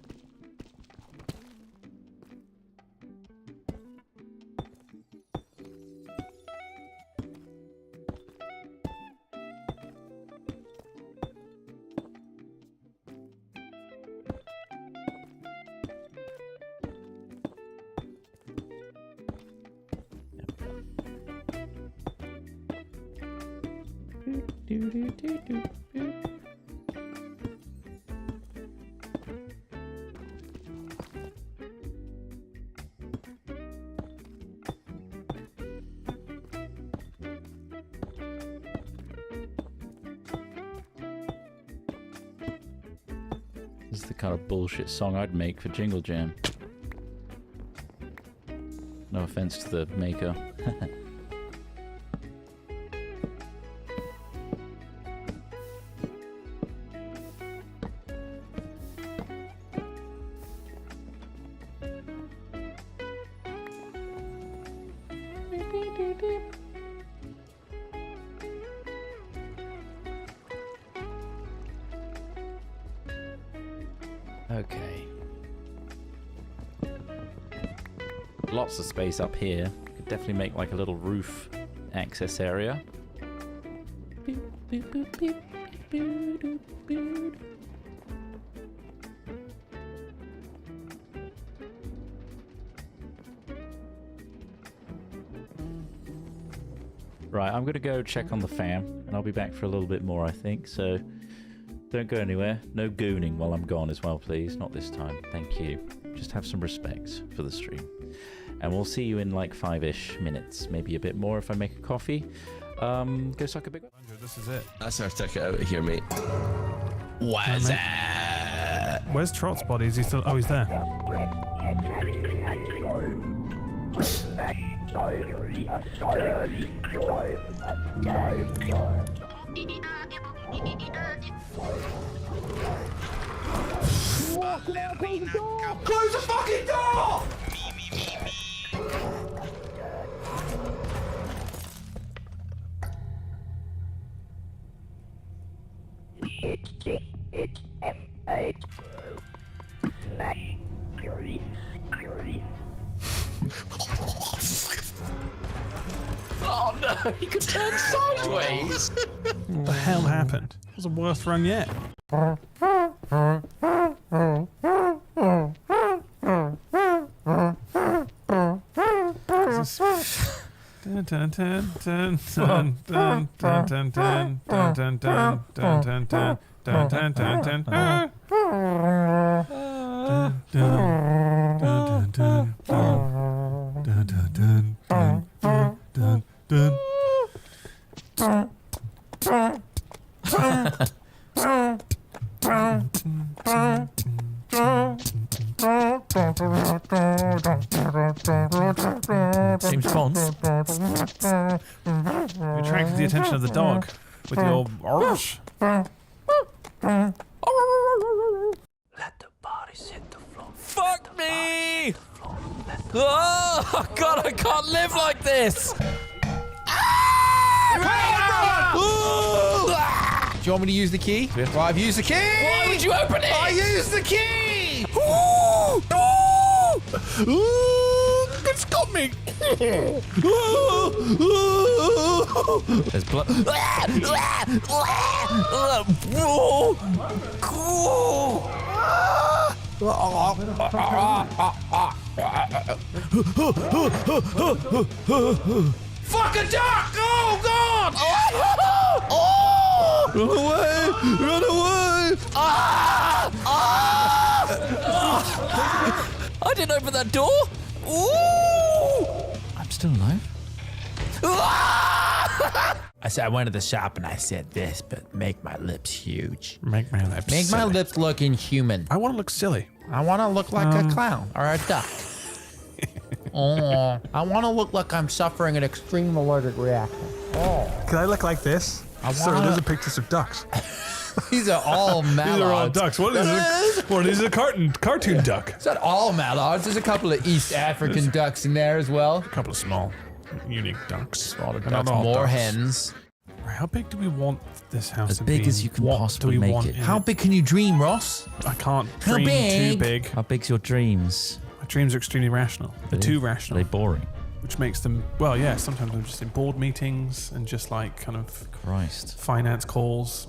This is the kind of bullshit song I'd make for Jingle Jam. No offense to the maker. Okay. Lots of space up here. Could definitely make like a little roof access area. Right, I'm gonna go check on the fam, and I'll be back for a little bit more, I think, so don't go anywhere. No gooning while I'm gone as well, please. Not this time. Thank you. Just have some respect for the stream. And we'll see you in like 5-ish minutes. Maybe a bit more if I make a coffee. Go suck a big one.
This is it.
That's our ticket out of here, mate.
What's that?
Where's Trott's body? Is he still? Oh, he's there.
Close the fucking door!
Oh no, he could turn sideways.
What the hell happened? It was the worst run yet. Dun, dun, dun, dun, dun, dun, dun, dun, dun, dun, dun, dun, dun, dun, dun, dun, dun, dun, dun. James Bond. You attracted the attention of the dog with your arse.
Let the bodies hit the floor.
Fuck me! Oh God, I can't live like this.
Do you want me to use the key? Well, I've used the key!
Why would you open it?
I used the key!
Ooh! Ooh! Ooh! It's got me. There's blood.
Fuck a duck! Oh God! Run away! Run away!
I didn't open that door. Ooh! I'm still alive.
I said I went to the shop and I said this, but make my lips huge.
Make my lips
Make my
silly.
lips look inhuman.
I want to look silly.
I want to look like a clown or a duck. Oh, I want to look like I'm suffering an extreme allergic reaction.
Can I look like this? Sorry,
wanna-
those are pictures of ducks.
These are all mallards.
These are all ducks. What is a cartoon duck?
It's not all mallards. There's a couple of East African ducks in there as well.
A couple of small, unique ducks.
Smaller
And not
ducks,
all
more
ducks.
hens.
Right, how big do we want this house
As
to
big
be?
as you can
What
possibly
do we
make
want
it.
in
How big can you dream, Ross?
I can't
How
dream too
big?
big.
How big's your dreams?
My dreams are extremely rational. They're too
Are
rational,
they boring?
which makes them, well, yeah, sometimes I'm just in board meetings and just like kind of
Christ.
finance calls.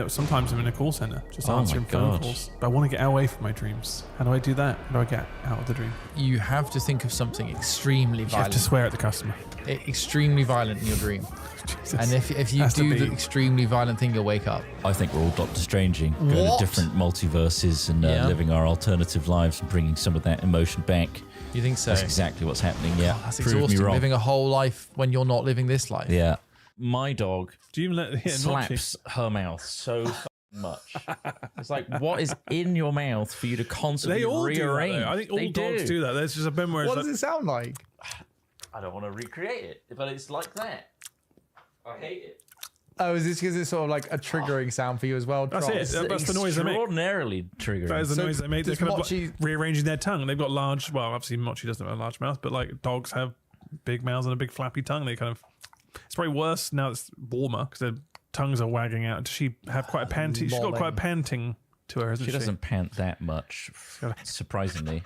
Sometimes I'm in a call center just
Oh my
answering phone
God.
calls. But I want to get away from my dreams. How do I do that? How do I get out of the dream?
You have to think of something extremely
You have
violent.
to swear at the customer.
Extremely violent in your dream.
Jesus.
And if you
Has to
do
be.
the extremely violent thing, you'll wake up.
I think we're all Doctor Stranging, going
What?
to different multiverses and
Yeah.
living our alternative lives and bringing some of that emotion back.
You think so?
That's exactly what's happening. Yeah,
That's
prove me
exhausting.
wrong.
Living a whole life when you're not living this life.
Yeah, my dog
Do you even let it
slaps her mouth so much. It's like, what is in your mouth for you to constantly
They all do that,
rearrange?
though. I think all
They
dogs do that. There's just a bit where it's
What
like,
does it sound like?
I don't want to recreate it, but it's like that. I hate it.
Oh, is this because it's sort of like a triggering sound for you as well?
That's
Trott?
it. That's the noise they make.
Extraordinarily triggering.
That is the
So
noise they make. They're
does
kind of
Mochi-
like rearranging their tongue. They've got large, well, obviously Mochi doesn't have a large mouth, but like dogs have big mouths and a big flappy tongue. They kind of, it's probably worse now it's warmer because their tongues are wagging out. Does she have quite a panting? She's got quite a panting to her, hasn't she?
She doesn't pant that much, surprisingly.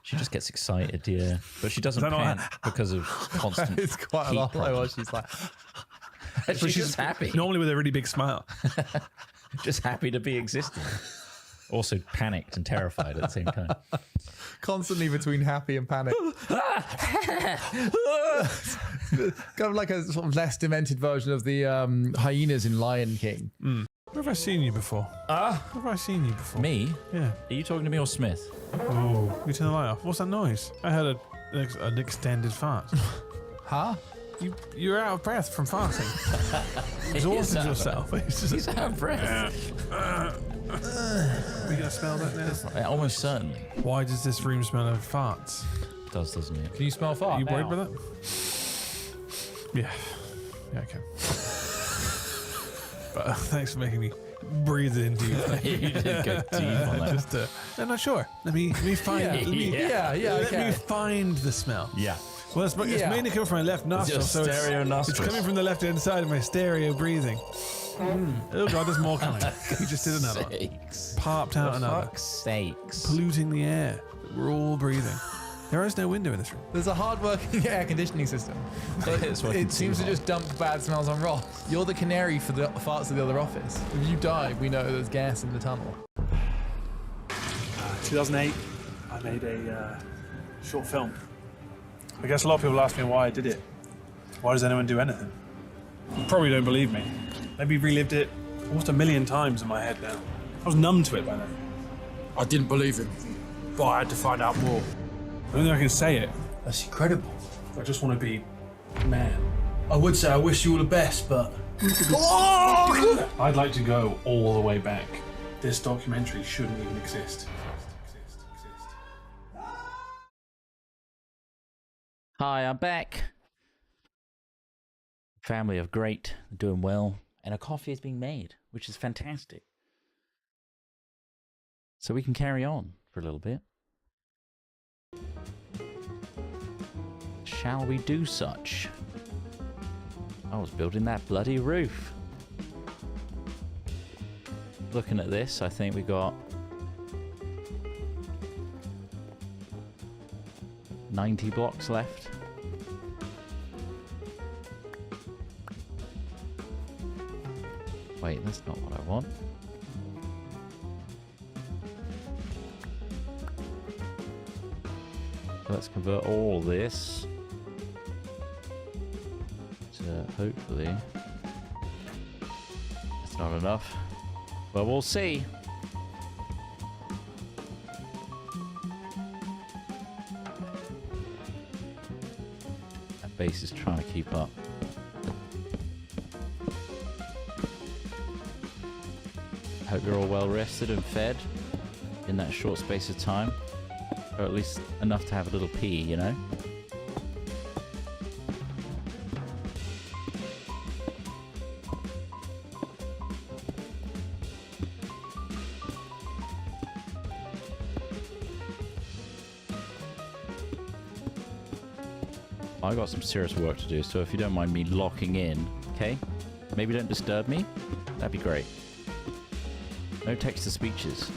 She just gets excited, yeah. But she doesn't
that not-
pant because of constant
It's quite a
heat
lot. Like, well,
problems.
she's like,
She's just happy.
Normally with a really big smile.
Just happy to be existing. Also panicked and terrified at the same time.
constantly between happy and panic. Kind of like a sort of less demented version of the hyenas in Lion King.
Where have I seen you before? Where have I seen you before?
Me?
Yeah.
Are you talking to me or Smith?
Oh, you turn the light off. What's that noise? I heard an extended fart.
Huh?
You're out of breath from farting. Exhausted yourself. It's just,
He's out of breath.
we gonna smell that now?
Almost certainly.
Why does this room smell of farts?
It does, doesn't it?
Can you smell fart?
Are you worried
now?
about that? Yeah. Yeah, I can. But thanks for making me breathe in deep.
You did go deep on that.
Just, I'm not sure. Let me find.
Yeah.
Let me,
Yeah,
let me
okay.
find the smell.
Yeah.
Well, it's
Yeah.
mainly coming from my left nostril,
your
so
stereo
it's
nostrils.
coming from the left-hand side of my stereo breathing. Oh god, there's more coming. He just did another one.
Sakes.
Popped out another.
Fuck's sakes.
Polluting the air. We're all breathing. There is no window in this room.
There's a hard-working air conditioning system, but
It's working
it seems
too
to just dump bad smells on Ross. You're the canary for the farts of the other office. If you die, we know there's gas in the tunnel.
2008, I made a short film. I guess a lot of people ask me why I did it. Why does anyone do anything? You probably don't believe me. Maybe relived it almost 1 million times in my head now. I was numb to it by then.
I didn't believe him, but I had to find out more.
I don't think I can say it.
That's incredible.
I just want to be a man.
I would say I wish you all the best, but
I'd like to go all the way back. This documentary shouldn't even exist.
Hi, I'm back. Family are great, doing well, and a coffee is being made, which is fantastic. So we can carry on for a little bit. Shall we do such? I was building that bloody roof. Looking at this, I think we got
90 blocks left. Wait, that's not what I want. Let's convert all this to hopefully. That's not enough. But we'll see. That base is trying to keep up. Hope you're all well rested and fed in that short space of time. Or at least enough to have a little pee, you know? I got some serious work to do, so if you don't mind me locking in, okay? Maybe don't disturb me. That'd be great. No text-to-speeches.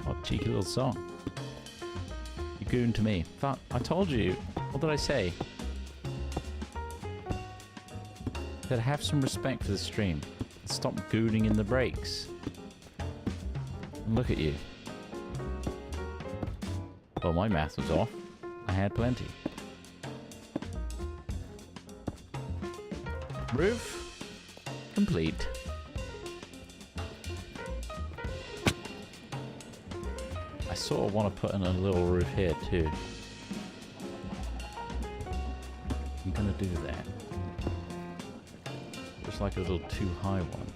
What cheeky little song. You goon to me. Fuck, I told you. What did I say? That have some respect for the stream. Stop gooning in the breaks. And look at you. Well, my math was off. I had plenty. Roof complete. I sort of want to put in a little roof here too. I'm gonna do that. Just like a little too high one.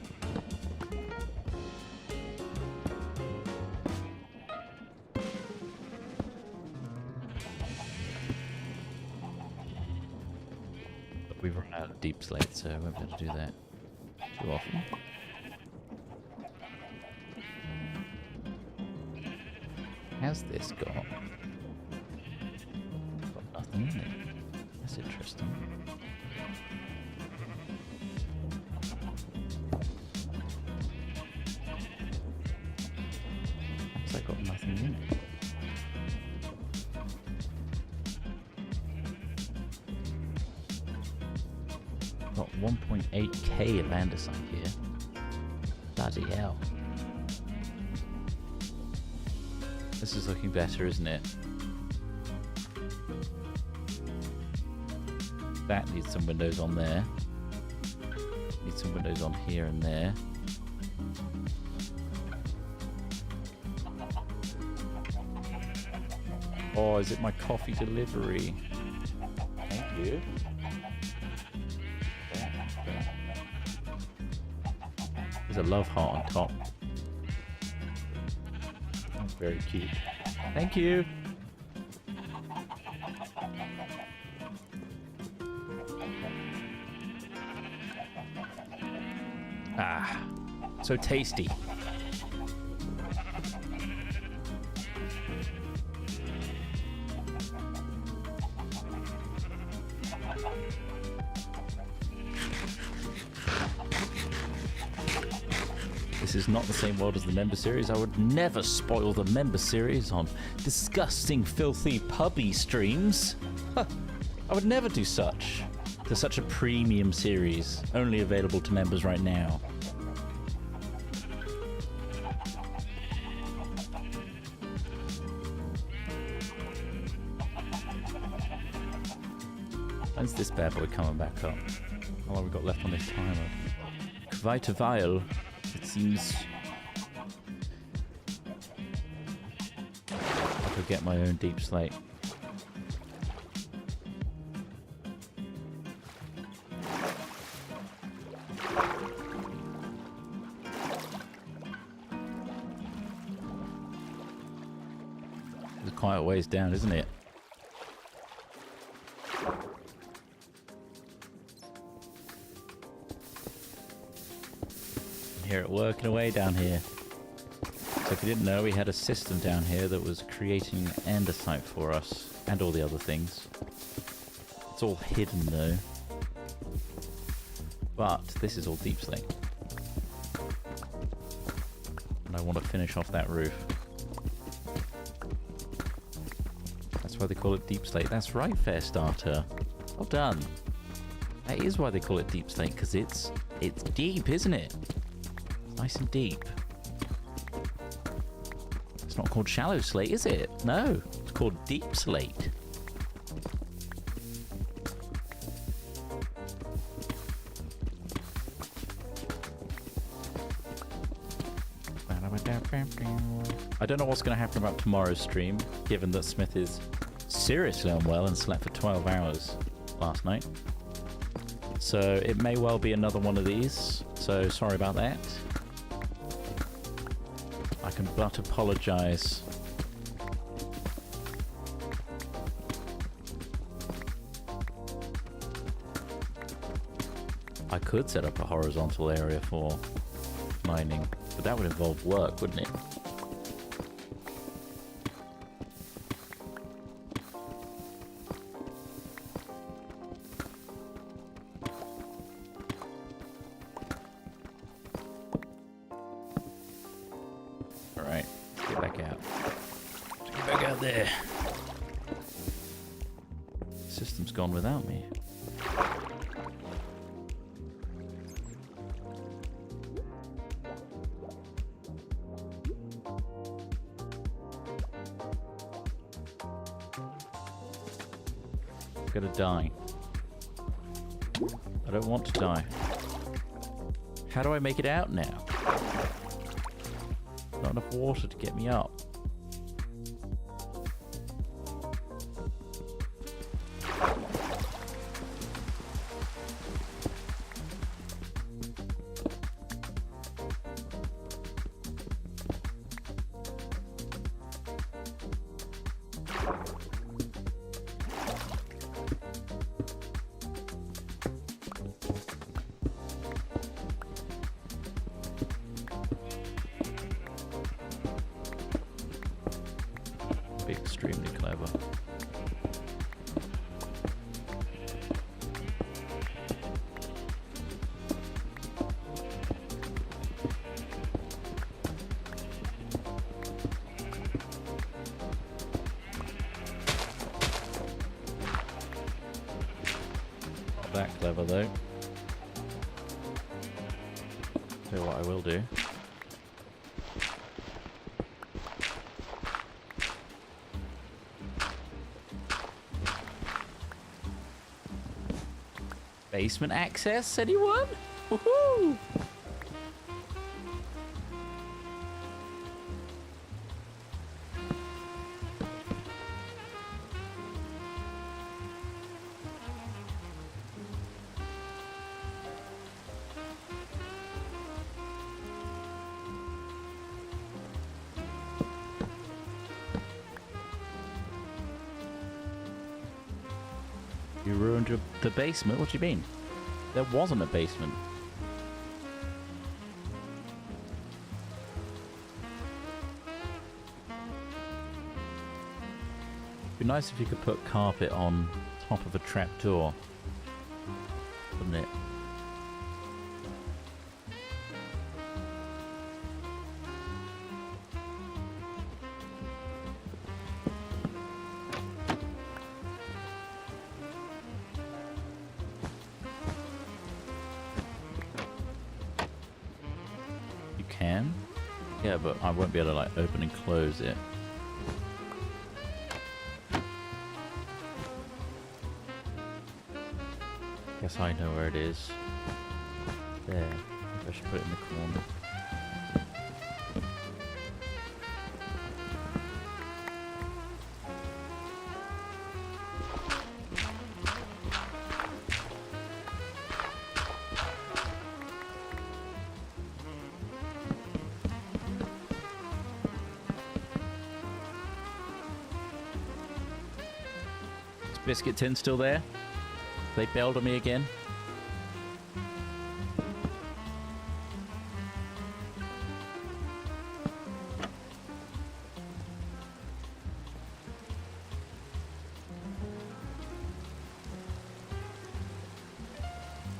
We've run out of deep slate, so I won't be able to do that too often. How's this got? Got nothing in it. That's interesting. Has that got nothing in it? Got 1.8k of andesite here. Bloody hell. This is looking better, isn't it? That needs some windows on there. Needs some windows on here and there. Oh, is it my coffee delivery? Thank you. There's a love heart on top. That's very cute. Thank you. Ah, so tasty. This is not the same world as the member series. I would never spoil the member series on disgusting, filthy, pubby streams. Huh. I would never do such to such a premium series, only available to members right now. When's this bad boy coming back up? How long have we got left on this timer? Quite a while. It seems I could get my own deep slate. It's quite a ways down, isn't it? Hear it working away down here. So if you didn't know, we had a system down here that was creating andesite for us and all the other things. It's all hidden though. But this is all deep slate. And I want to finish off that roof. That's why they call it deep slate. That's right, Fair Starter. Well done. That is why they call it deep slate, because it's deep, isn't it? It's nice and deep. It's not called shallow slate, is it? No, it's called deep slate. I don't know what's going to happen about tomorrow's stream, given that Smith is seriously unwell and slept for 12 hours last night. So it may well be another one of these, so sorry about that. I can but apologize. I could set up a horizontal area for mining, but that would involve work, wouldn't it? Alright, get back out. Get back out there. The system's gone without me. I'm gonna die. I don't want to die. How do I make it out now? Not enough water to get me up. Be extremely clever. Not that clever though. Tell you what I will do. Basement access, anyone? Woohoo! You ruined the basement? What do you mean? There wasn't a basement. It'd be nice if you could put carpet on top of a trapdoor, wouldn't it? Can? Yeah, but I won't be able to like open and close it. Guess I know where it is. There. Maybe I should put it in the corner. Biscuit tin still there? They bailed on me again.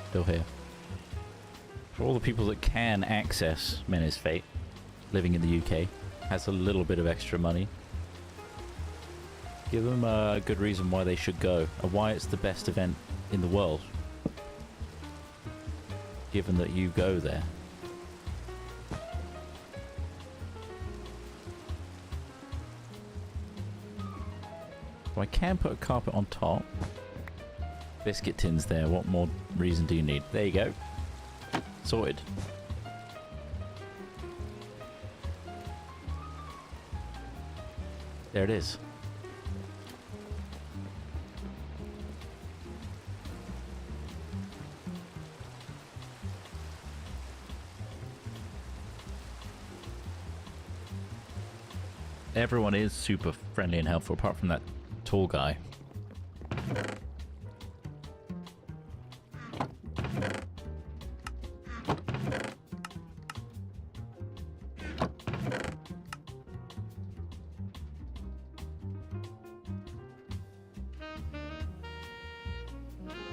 Still here. For all the people that can access Menace Fate, living in the UK, has a little bit of extra money, give them a good reason why they should go, and why it's the best event in the world, given that you go there. So I can put a carpet on top. Biscuit tins there, what more reason do you need? There you go. Sorted. There it is. Everyone is super friendly and helpful apart from that tall guy.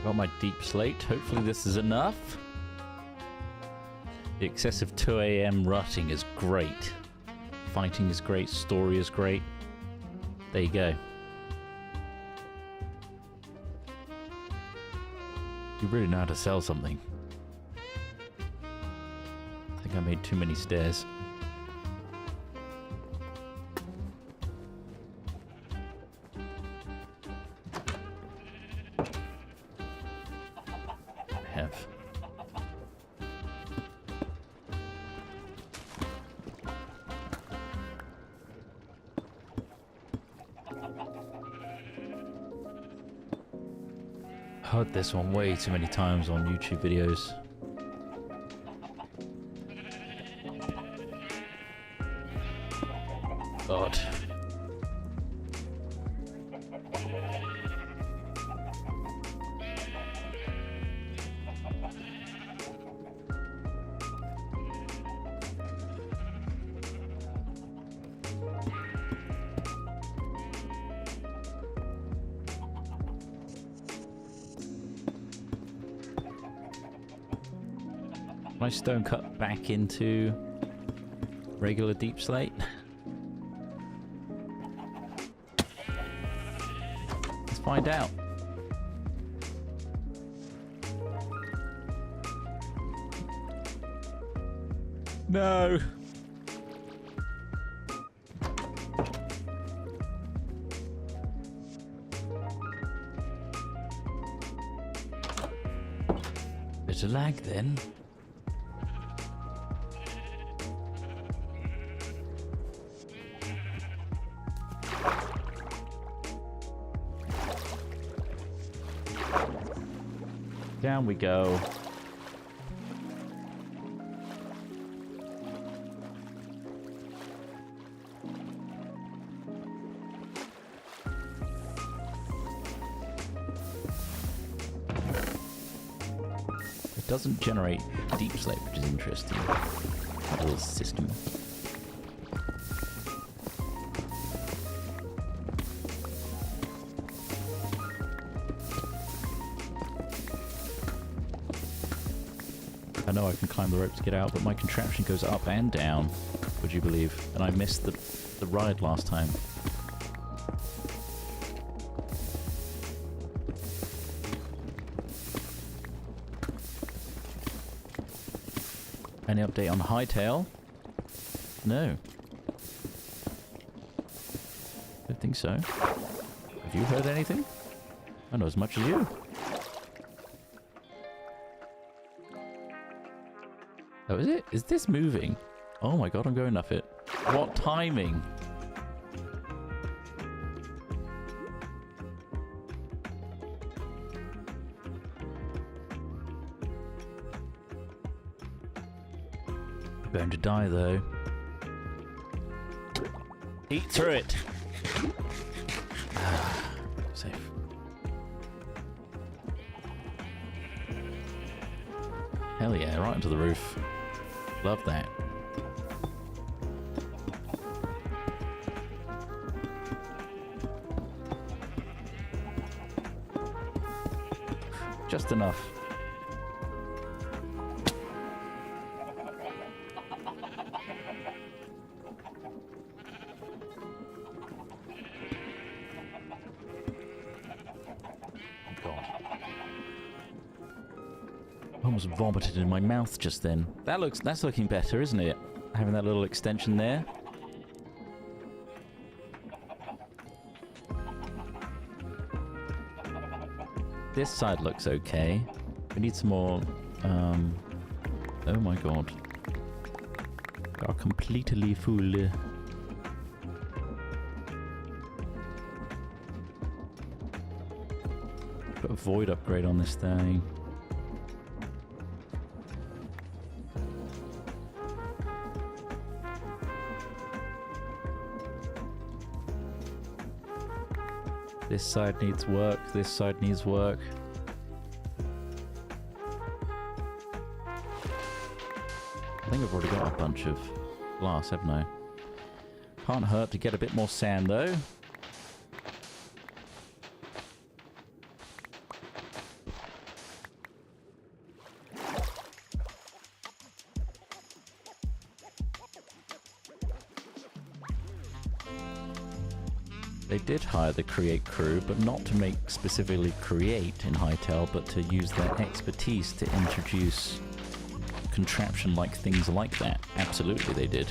Got my deep slate. Hopefully this is enough. The excessive 2 a.m. rutting is great. Fighting is great. Story is great. There you go. You really know how to sell something. I think I made too many stairs. Heard this one way too many times on YouTube videos. God. Can I stone cut back into regular deep slate? Let's find out. No. Bit of lag then. Down we go. It doesn't generate deep slate, which is interesting. That little system. I know I can climb the rope to get out, but my contraption goes up and down, would you believe? And I missed the ride last time. Any update on Hightail? No. Don't think so. Have you heard anything? I know as much as you. Oh, is it? Is this moving? Oh my god, I'm going up it. What timing? I'm going to die though. Eat through it. Safe. Hell yeah, right onto the roof. Love that. Just enough. almost vomited in my mouth just then. That's looking better, isn't it? Having that little extension there. This side looks okay. We need some more, oh my god. Got completely full. Put a void upgrade on this thing. This side needs work, this side needs work. I think I've already got a bunch of glass, haven't I? Can't hurt to get a bit more sand though. They did hire the Create crew, but not to make specifically Create in Hytale, but to use their expertise to introduce contraption-like things like that. Absolutely they did.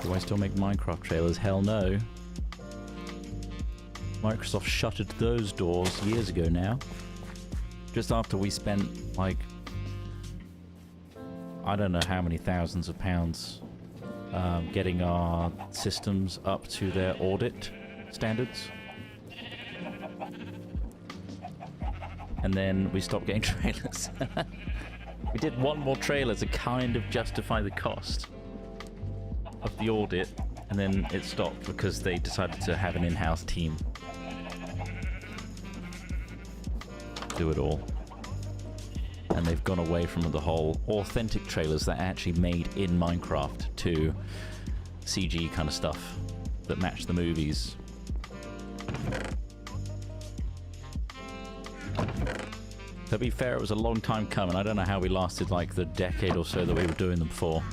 Do I still make Minecraft trailers? Hell no. Microsoft shuttered those doors years ago now. Just after we spent, like, I don't know how many thousands of pounds getting our systems up to their audit standards. And then we stopped getting trailers. We did one more trailer to kind of justify the cost of the audit, and then it stopped because they decided to have an in-house team do it all. And they've gone away from the whole authentic trailers that are actually made in Minecraft to CG kind of stuff that match the movies. To be fair, it was a long time coming. I don't know how we lasted like the decade or so that we were doing them for.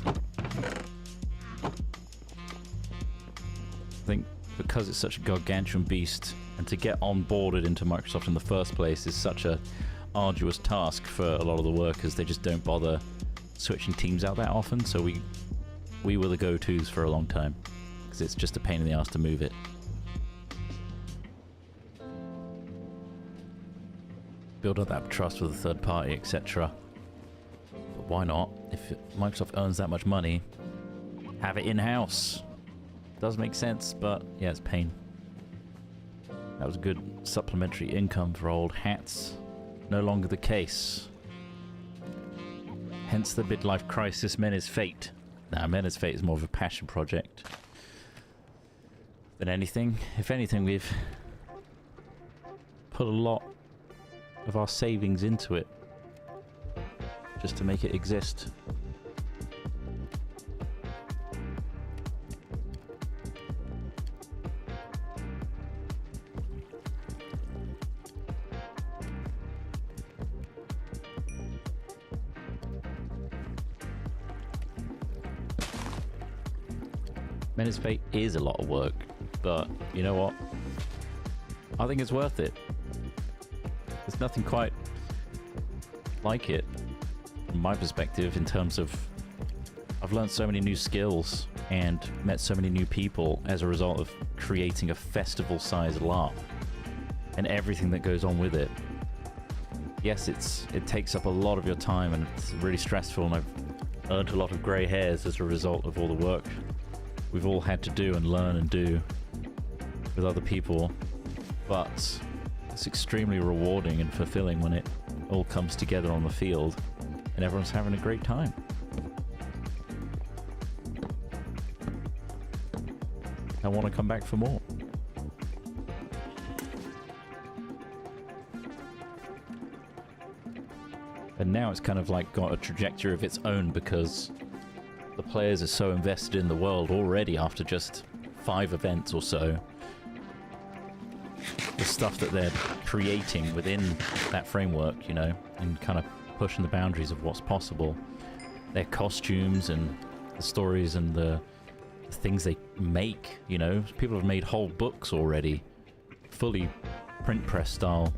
I think because it's such a gargantuan beast, and to get onboarded into Microsoft in the first place is such a arduous task for a lot of the workers. They just don't bother switching teams out that often, so we were the go-tos for a long time, because it's just a pain in the ass to move it. Build up that trust with a third party, etc. But why not? If Microsoft earns that much money, have it in-house. Does make sense, but yeah, it's pain. That was a good supplementary income for old hats. No longer the case. Hence the midlife crisis, Mena's Fate. Nah, Mena's Fate is more of a passion project than anything. If anything, we've put a lot of our savings into it just to make it exist. Mena's Fate is a lot of work, but you know what? I think it's worth it. There's nothing quite like it, from my perspective, in terms of I've learned so many new skills and met so many new people as a result of creating a festival-sized LARP and everything that goes on with it. Yes, it takes up a lot of your time and it's really stressful, and I've earned a lot of grey hairs as a result of all the work we've all had to do and learn and do with other people, but it's extremely rewarding and fulfilling when it all comes together on the field and everyone's having a great time. I want to come back for more. And now it's kind of like got a trajectory of its own because the players are so invested in the world already after just 5 events or so. stuff that they're creating within that framework, you know, and kind of pushing the boundaries of what's possible. Their costumes and the stories and the things they make, you know. People have made whole books already, fully print press style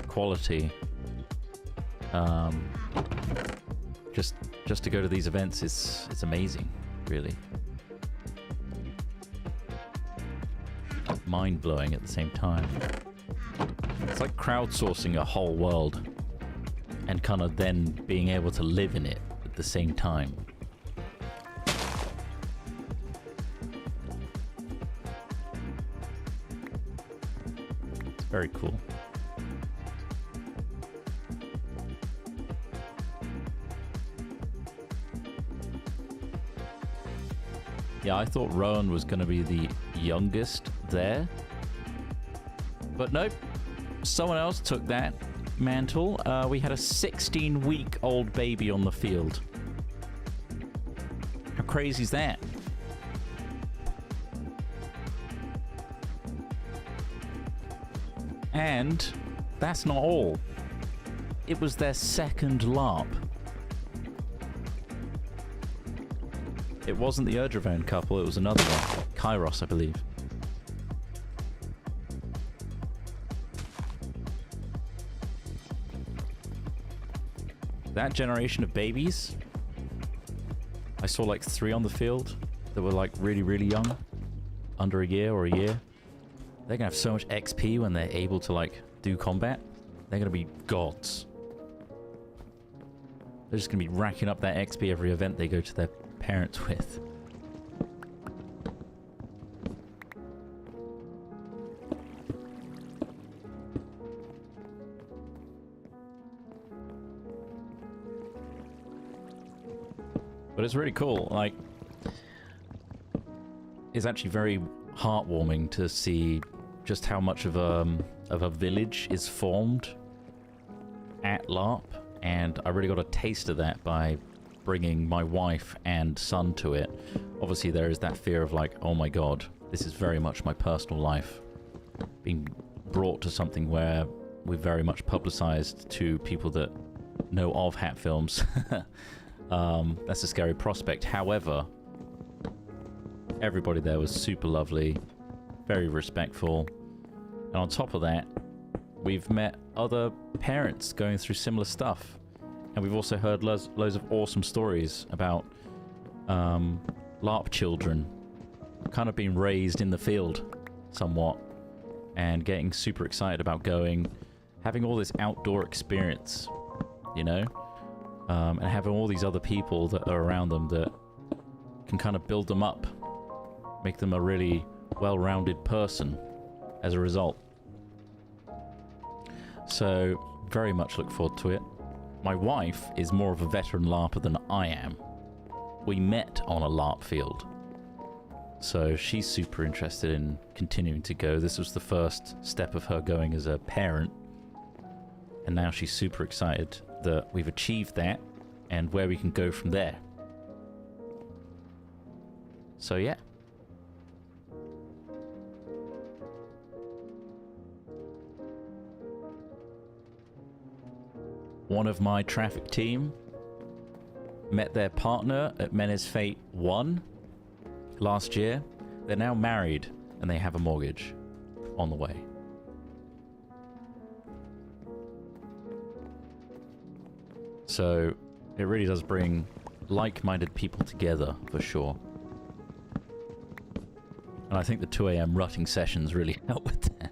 quality. Just to go to these events it's amazing, really. Mind-blowing at the same time. It's like crowdsourcing a whole world and kind of then being able to live in it at the same time. It's very cool. Yeah, I thought Rowan was going to be the youngest there. But nope. Someone else took that mantle. We had a 16-week-old baby on the field. How crazy is that? And that's not all. It was their second LARP. It wasn't the Erdravone couple, it was another one. Kairos, I believe. That generation of babies, I saw like 3 on the field that were like really, really young. Under a year or a year. They're gonna have so much XP when they're able to like do combat. They're gonna be gods. They're just gonna be racking up that XP every event they go to their parents with. But it's really cool. Like, it's actually very heartwarming to see just how much of a village is formed at LARP, and I really got a taste of that by bringing my wife and son to it. Obviously there is that fear of like, oh my god, this is very much my personal life being brought to something where we're very much publicized to people that know of hat films. That's a scary prospect. However, everybody there was super lovely, very respectful, and on top of that, we've met other parents going through similar stuff. And we've also heard loads of awesome stories about LARP children kind of being raised in the field somewhat and getting super excited about going, having all this outdoor experience, you know, and having all these other people that are around them that can kind of build them up, make them a really well-rounded person as a result. So very much look forward to it. My wife is more of a veteran LARPer than I am. We met on a LARP field. So she's super interested in continuing to go. This was the first step of her going as a parent. And now she's super excited that we've achieved that and where we can go from there. So yeah. One of my traffic team met their partner at Menace Fate 1 last year. They're now married and they have a mortgage on the way. So it really does bring like-minded people together for sure. And I think the 2 AM rutting sessions really help with that.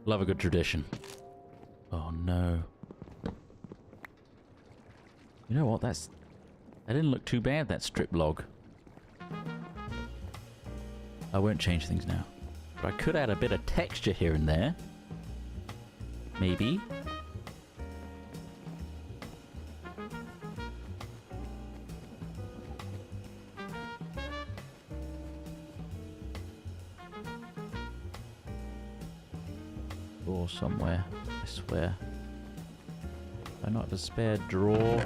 Love a good tradition. Oh no. You know what? That didn't look too bad, that strip log. I won't change things now. But I could add a bit of texture here and there. Maybe. Or somewhere, I swear. I not have a spare drawer?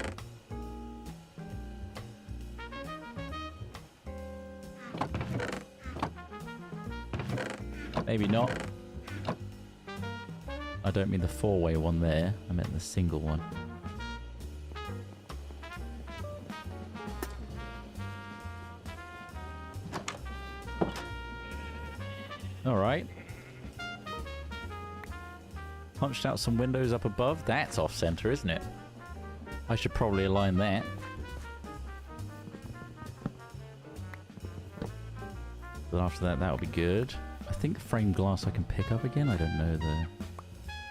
Maybe not. I don't mean the four-way one there. I meant the single one. Alright. Punched out some windows up above. That's off-center, isn't it? I should probably align that. But after that, that'll be good. I think framed glass I can pick up again. I don't know the...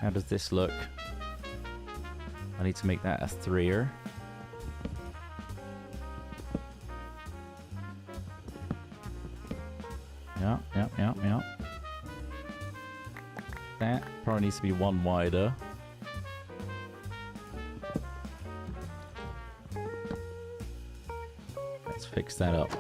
How does this look? I need to make that a 3-er. Yeah. That probably needs to be one wider. Let's fix that up.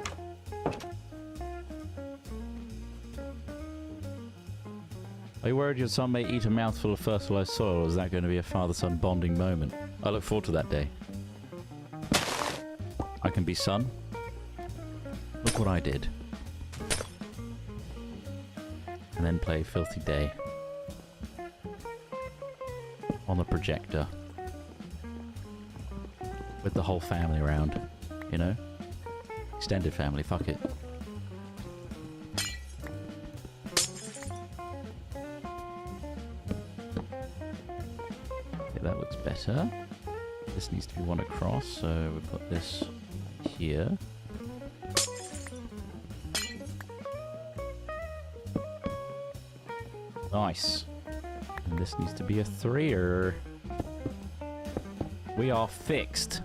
Are you worried your son may eat a mouthful of fertilized soil, or is that going to be a father-son bonding moment? I look forward to that day. I can be son. Look what I did. And then play Filthy Day. On the projector. With the whole family around. You know? Extended family, fuck it. That looks better. This needs to be one across, so we put this here. Nice. And this needs to be a 3-er. We are fixed.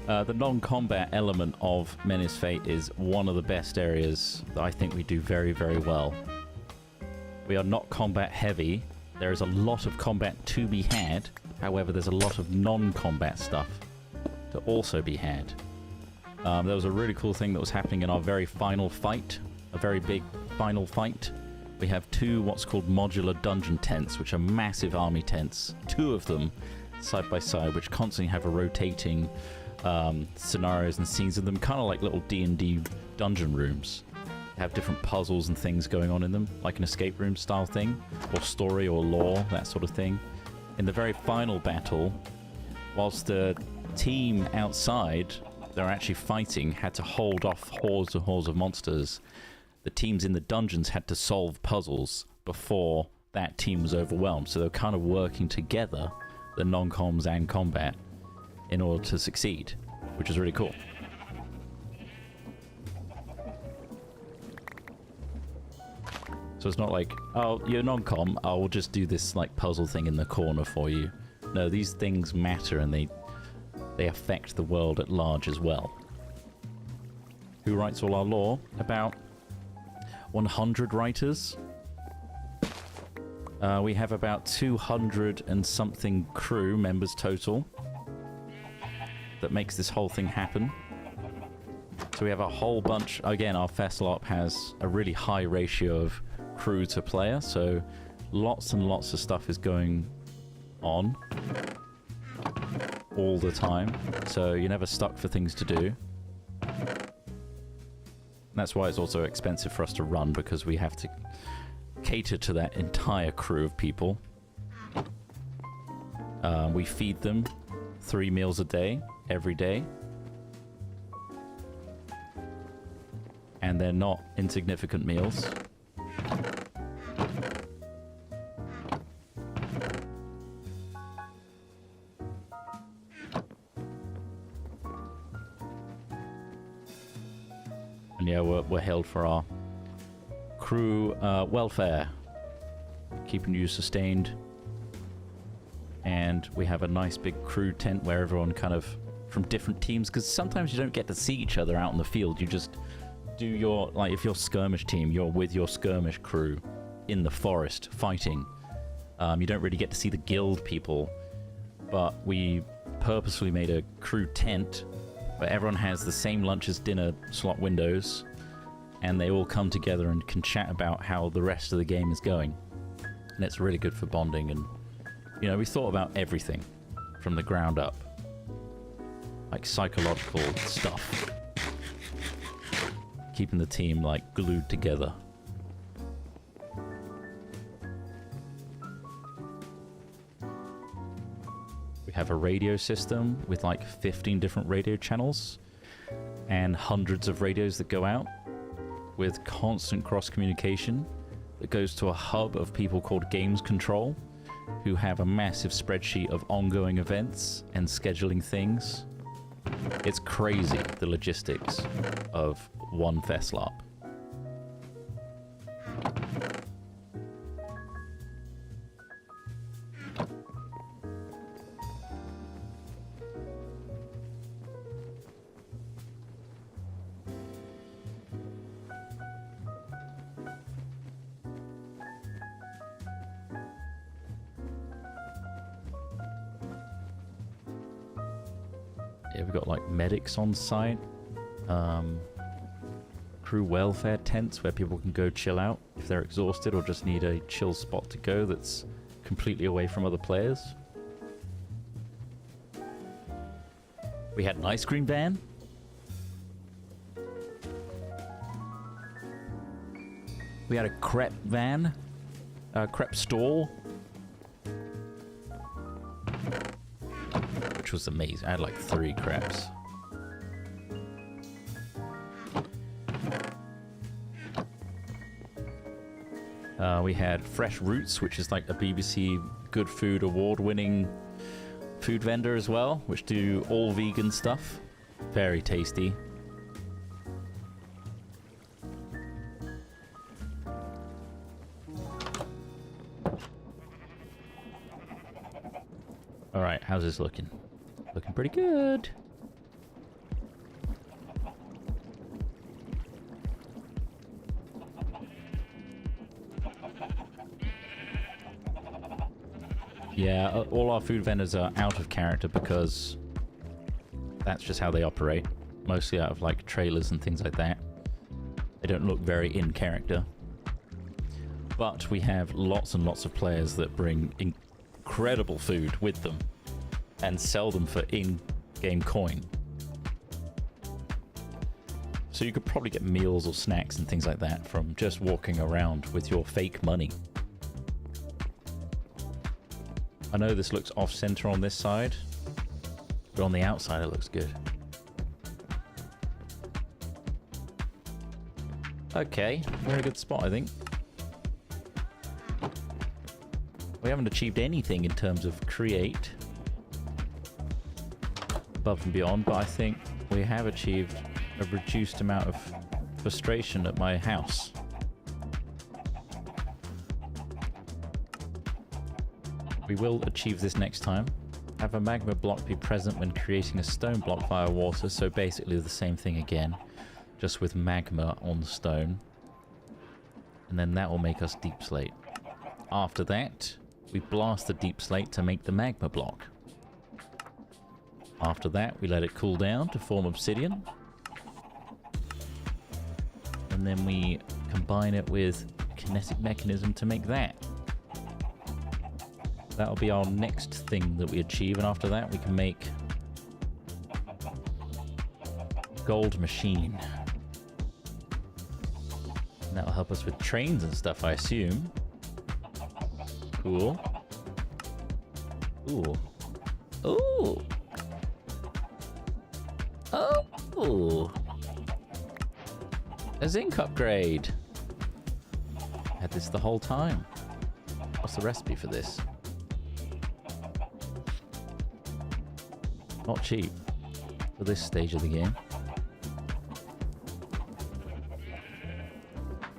The non-combat element of Menace Fate is one of the best areas that I think we do very, very well. We are not combat heavy. There is a lot of combat to be had. However, there's a lot of non-combat stuff to also be had. There was a really cool thing that was happening in our very final fight. A very big final fight. We have 2 what's called modular dungeon tents, which are massive army tents. 2 of them side by side, which constantly have a rotating scenarios and scenes in them. Kind of like little D&D dungeon rooms. Have different puzzles and things going on in them, like an escape room style thing, or story or lore, that sort of thing. In the very final battle, whilst the team outside, they're actually fighting, had to hold off hordes and hordes of monsters, the teams in the dungeons had to solve puzzles before that team was overwhelmed. So they're kind of working together, the non-coms and combat, in order to succeed, which is really cool. So it's not like, oh, you're non-com, I will just do this like puzzle thing in the corner for you. No, these things matter and they affect the world at large as well. Who writes all our lore? About 100 writers. We have about 200 and something crew members total that makes this whole thing happen. So we have a whole bunch. Again, our Festlop has a really high ratio of crew to player, so lots and lots of stuff is going on all the time, so you're never stuck for things to do. And that's why it's also expensive for us to run, because we have to cater to that entire crew of people. We feed them 3 meals a day, every day. And they're not insignificant meals. And yeah, we're held for our crew welfare, keeping you sustained. And we have a nice big crew tent where everyone kind of from different teams, because sometimes you don't get to see each other out in the field. You just do your, like, if you're skirmish team, you're with your skirmish crew in the forest fighting. You don't really get to see the guild people, but we purposefully made a crew tent where everyone has the same lunches, dinner slot windows, and they all come together and can chat about how the rest of the game is going. And it's really good for bonding, and you know, we thought about everything from the ground up. Like psychological stuff. Keeping the team like glued together. We have a radio system with like 15 different radio channels and hundreds of radios that go out with constant cross communication that goes to a hub of people called Games Control, who have a massive spreadsheet of ongoing events and scheduling things. It's crazy, the logistics of one Veslarp. Yeah, we've got like medics on site, crew welfare tents where people can go chill out if they're exhausted or just need a chill spot to go that's completely away from other players. We had an ice cream van. We had a crepe van, a crepe stall. Which was amazing. I had like 3 crepes. We had Fresh Roots, which is like a BBC Good Food award-winning food vendor as well, which do all vegan stuff. Very tasty. Alright, how's this looking? Looking pretty good. Yeah, all our food vendors are out of character because that's just how they operate. Mostly out of like trailers and things like that. They don't look very in character. But we have lots and lots of players that bring incredible food with them and sell them for in-game coin. So you could probably get meals or snacks and things like that from just walking around with your fake money. I know this looks off-center on this side, but on the outside it looks good. Okay, we're in a good spot, I think. We haven't achieved anything in terms of create above and beyond, but I think we have achieved a reduced amount of frustration at my house. We will achieve this next time. Have a magma block be present when creating a stone block via water, so basically the same thing again, just with magma on stone. And then that will make us deep slate. After that, we blast the deep slate to make the magma block. After that, we let it cool down to form obsidian. And then we combine it with kinetic mechanism to make that. That'll be our next thing that we achieve, and after that we can make gold machine. And that'll help us with trains and stuff, I assume. Cool. Ooh. Ooh. Oh. A zinc upgrade. Had this the whole time. What's the recipe for this? Not cheap for this stage of the game.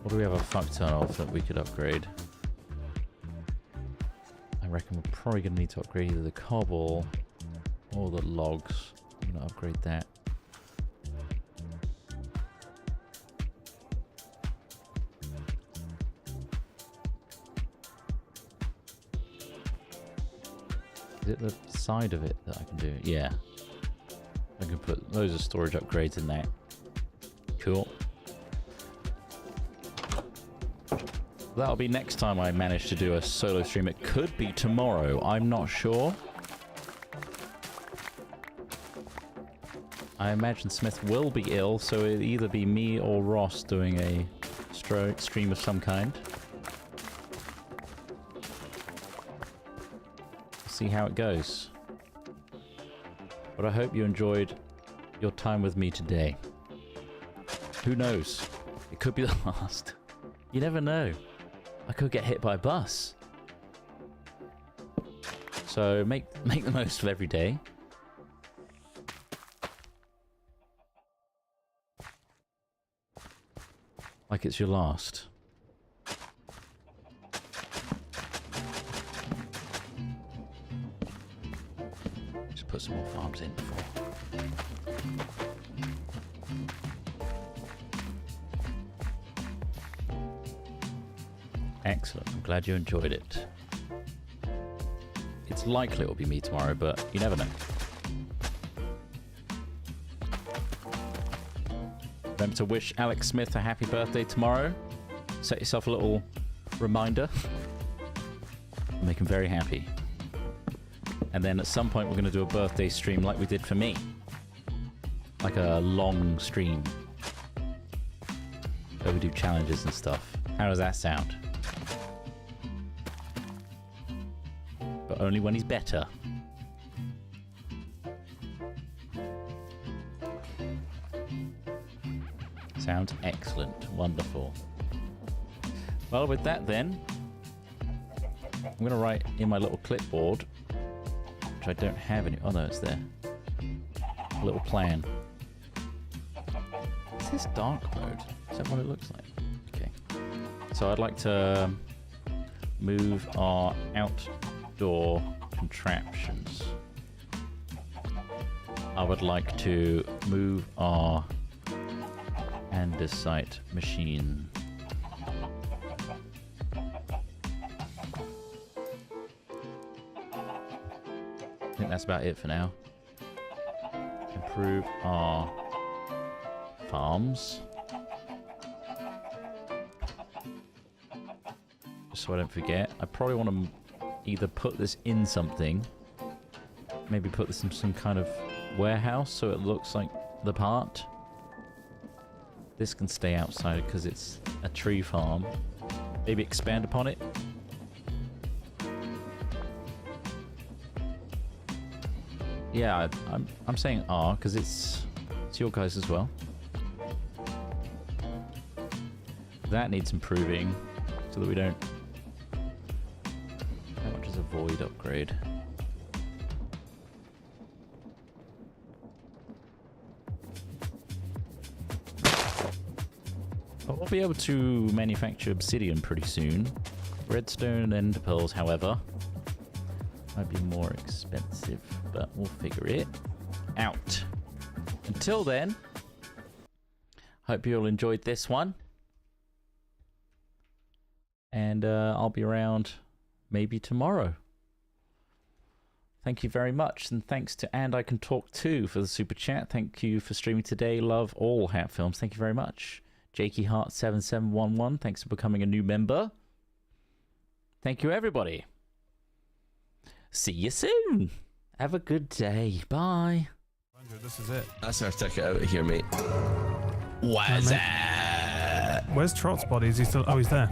What do we have a fuck ton of that we could upgrade? I reckon we're probably going to need to upgrade either the cobble or the logs. I'm going to upgrade that. Is it the side of it that I can do? Yeah. I can put loads of storage upgrades in there. Cool. That'll be next time I manage to do a solo stream. It could be tomorrow. I'm not sure. I imagine Smith will be ill, so it'll either be me or Ross doing a stream of some kind. See how it goes. But I hope you enjoyed your time with me today. Who knows? It could be the last. You never know. I could get hit by a bus. So make the most of every day. Like it's your last. Just put some more farms in before. Excellent. I'm glad you enjoyed it. It's likely it will be me tomorrow, but you never know. Remember to wish Alex Smith a happy birthday tomorrow. Set yourself a little reminder. Make him very happy. And then at some point we're going to do a birthday stream like we did for me. Like a long stream. Where we do challenges and stuff. How does that sound? But only when he's better. Sounds excellent. Wonderful. Well, with that then, I'm going to write in my little clipboard, which I don't have any. Oh no, it's there. A little plan. Is this dark mode? Is that what it looks like? Okay. So I'd like to move our outdoor contraptions. I would like to move our andesite machine. I think that's about it for now. Improve our farms. Just so I don't forget. I probably want to either put this in something. Maybe put this in some kind of warehouse so it looks like the part. This can stay outside because it's a tree farm. Maybe expand upon it. Yeah, I'm saying R because it's your guys as well. That needs improving so that we don't. How much is a void upgrade? We'll be able to manufacture obsidian pretty soon. Redstone and ender pearls, however, might be more expensive, but we'll figure it out. Until then, hope you all enjoyed this one. And I'll be around maybe tomorrow. Thank you very much, and thanks to And I Can Talk Too for the super chat. Thank you for streaming today. Love all Hat Films. Thank you very much. Jakey Hart 7711, thanks for becoming a new member. Thank you, everybody. See you soon. Have a good day. Bye.
This is it.
That's our ticket out of here, mate. What's that?
Where's Trott's body? Is he still? Oh, he's there.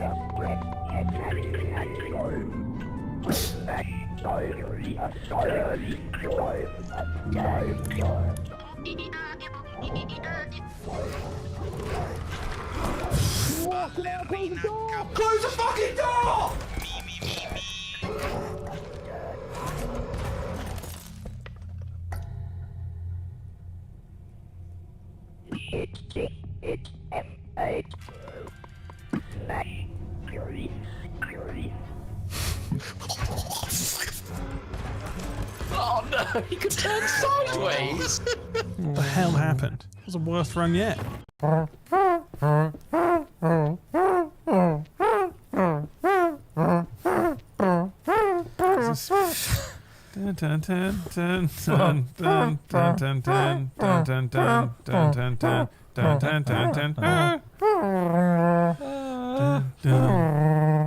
Close the fucking door!
Oh no, he could turn sideways.
What the hell happened? It was the worst run yet. Dun, dun, dun, dun, dun, dun, dun, dun, dun, dun, dun, dun, dun, dun, dun, dun, dun, dun, dun.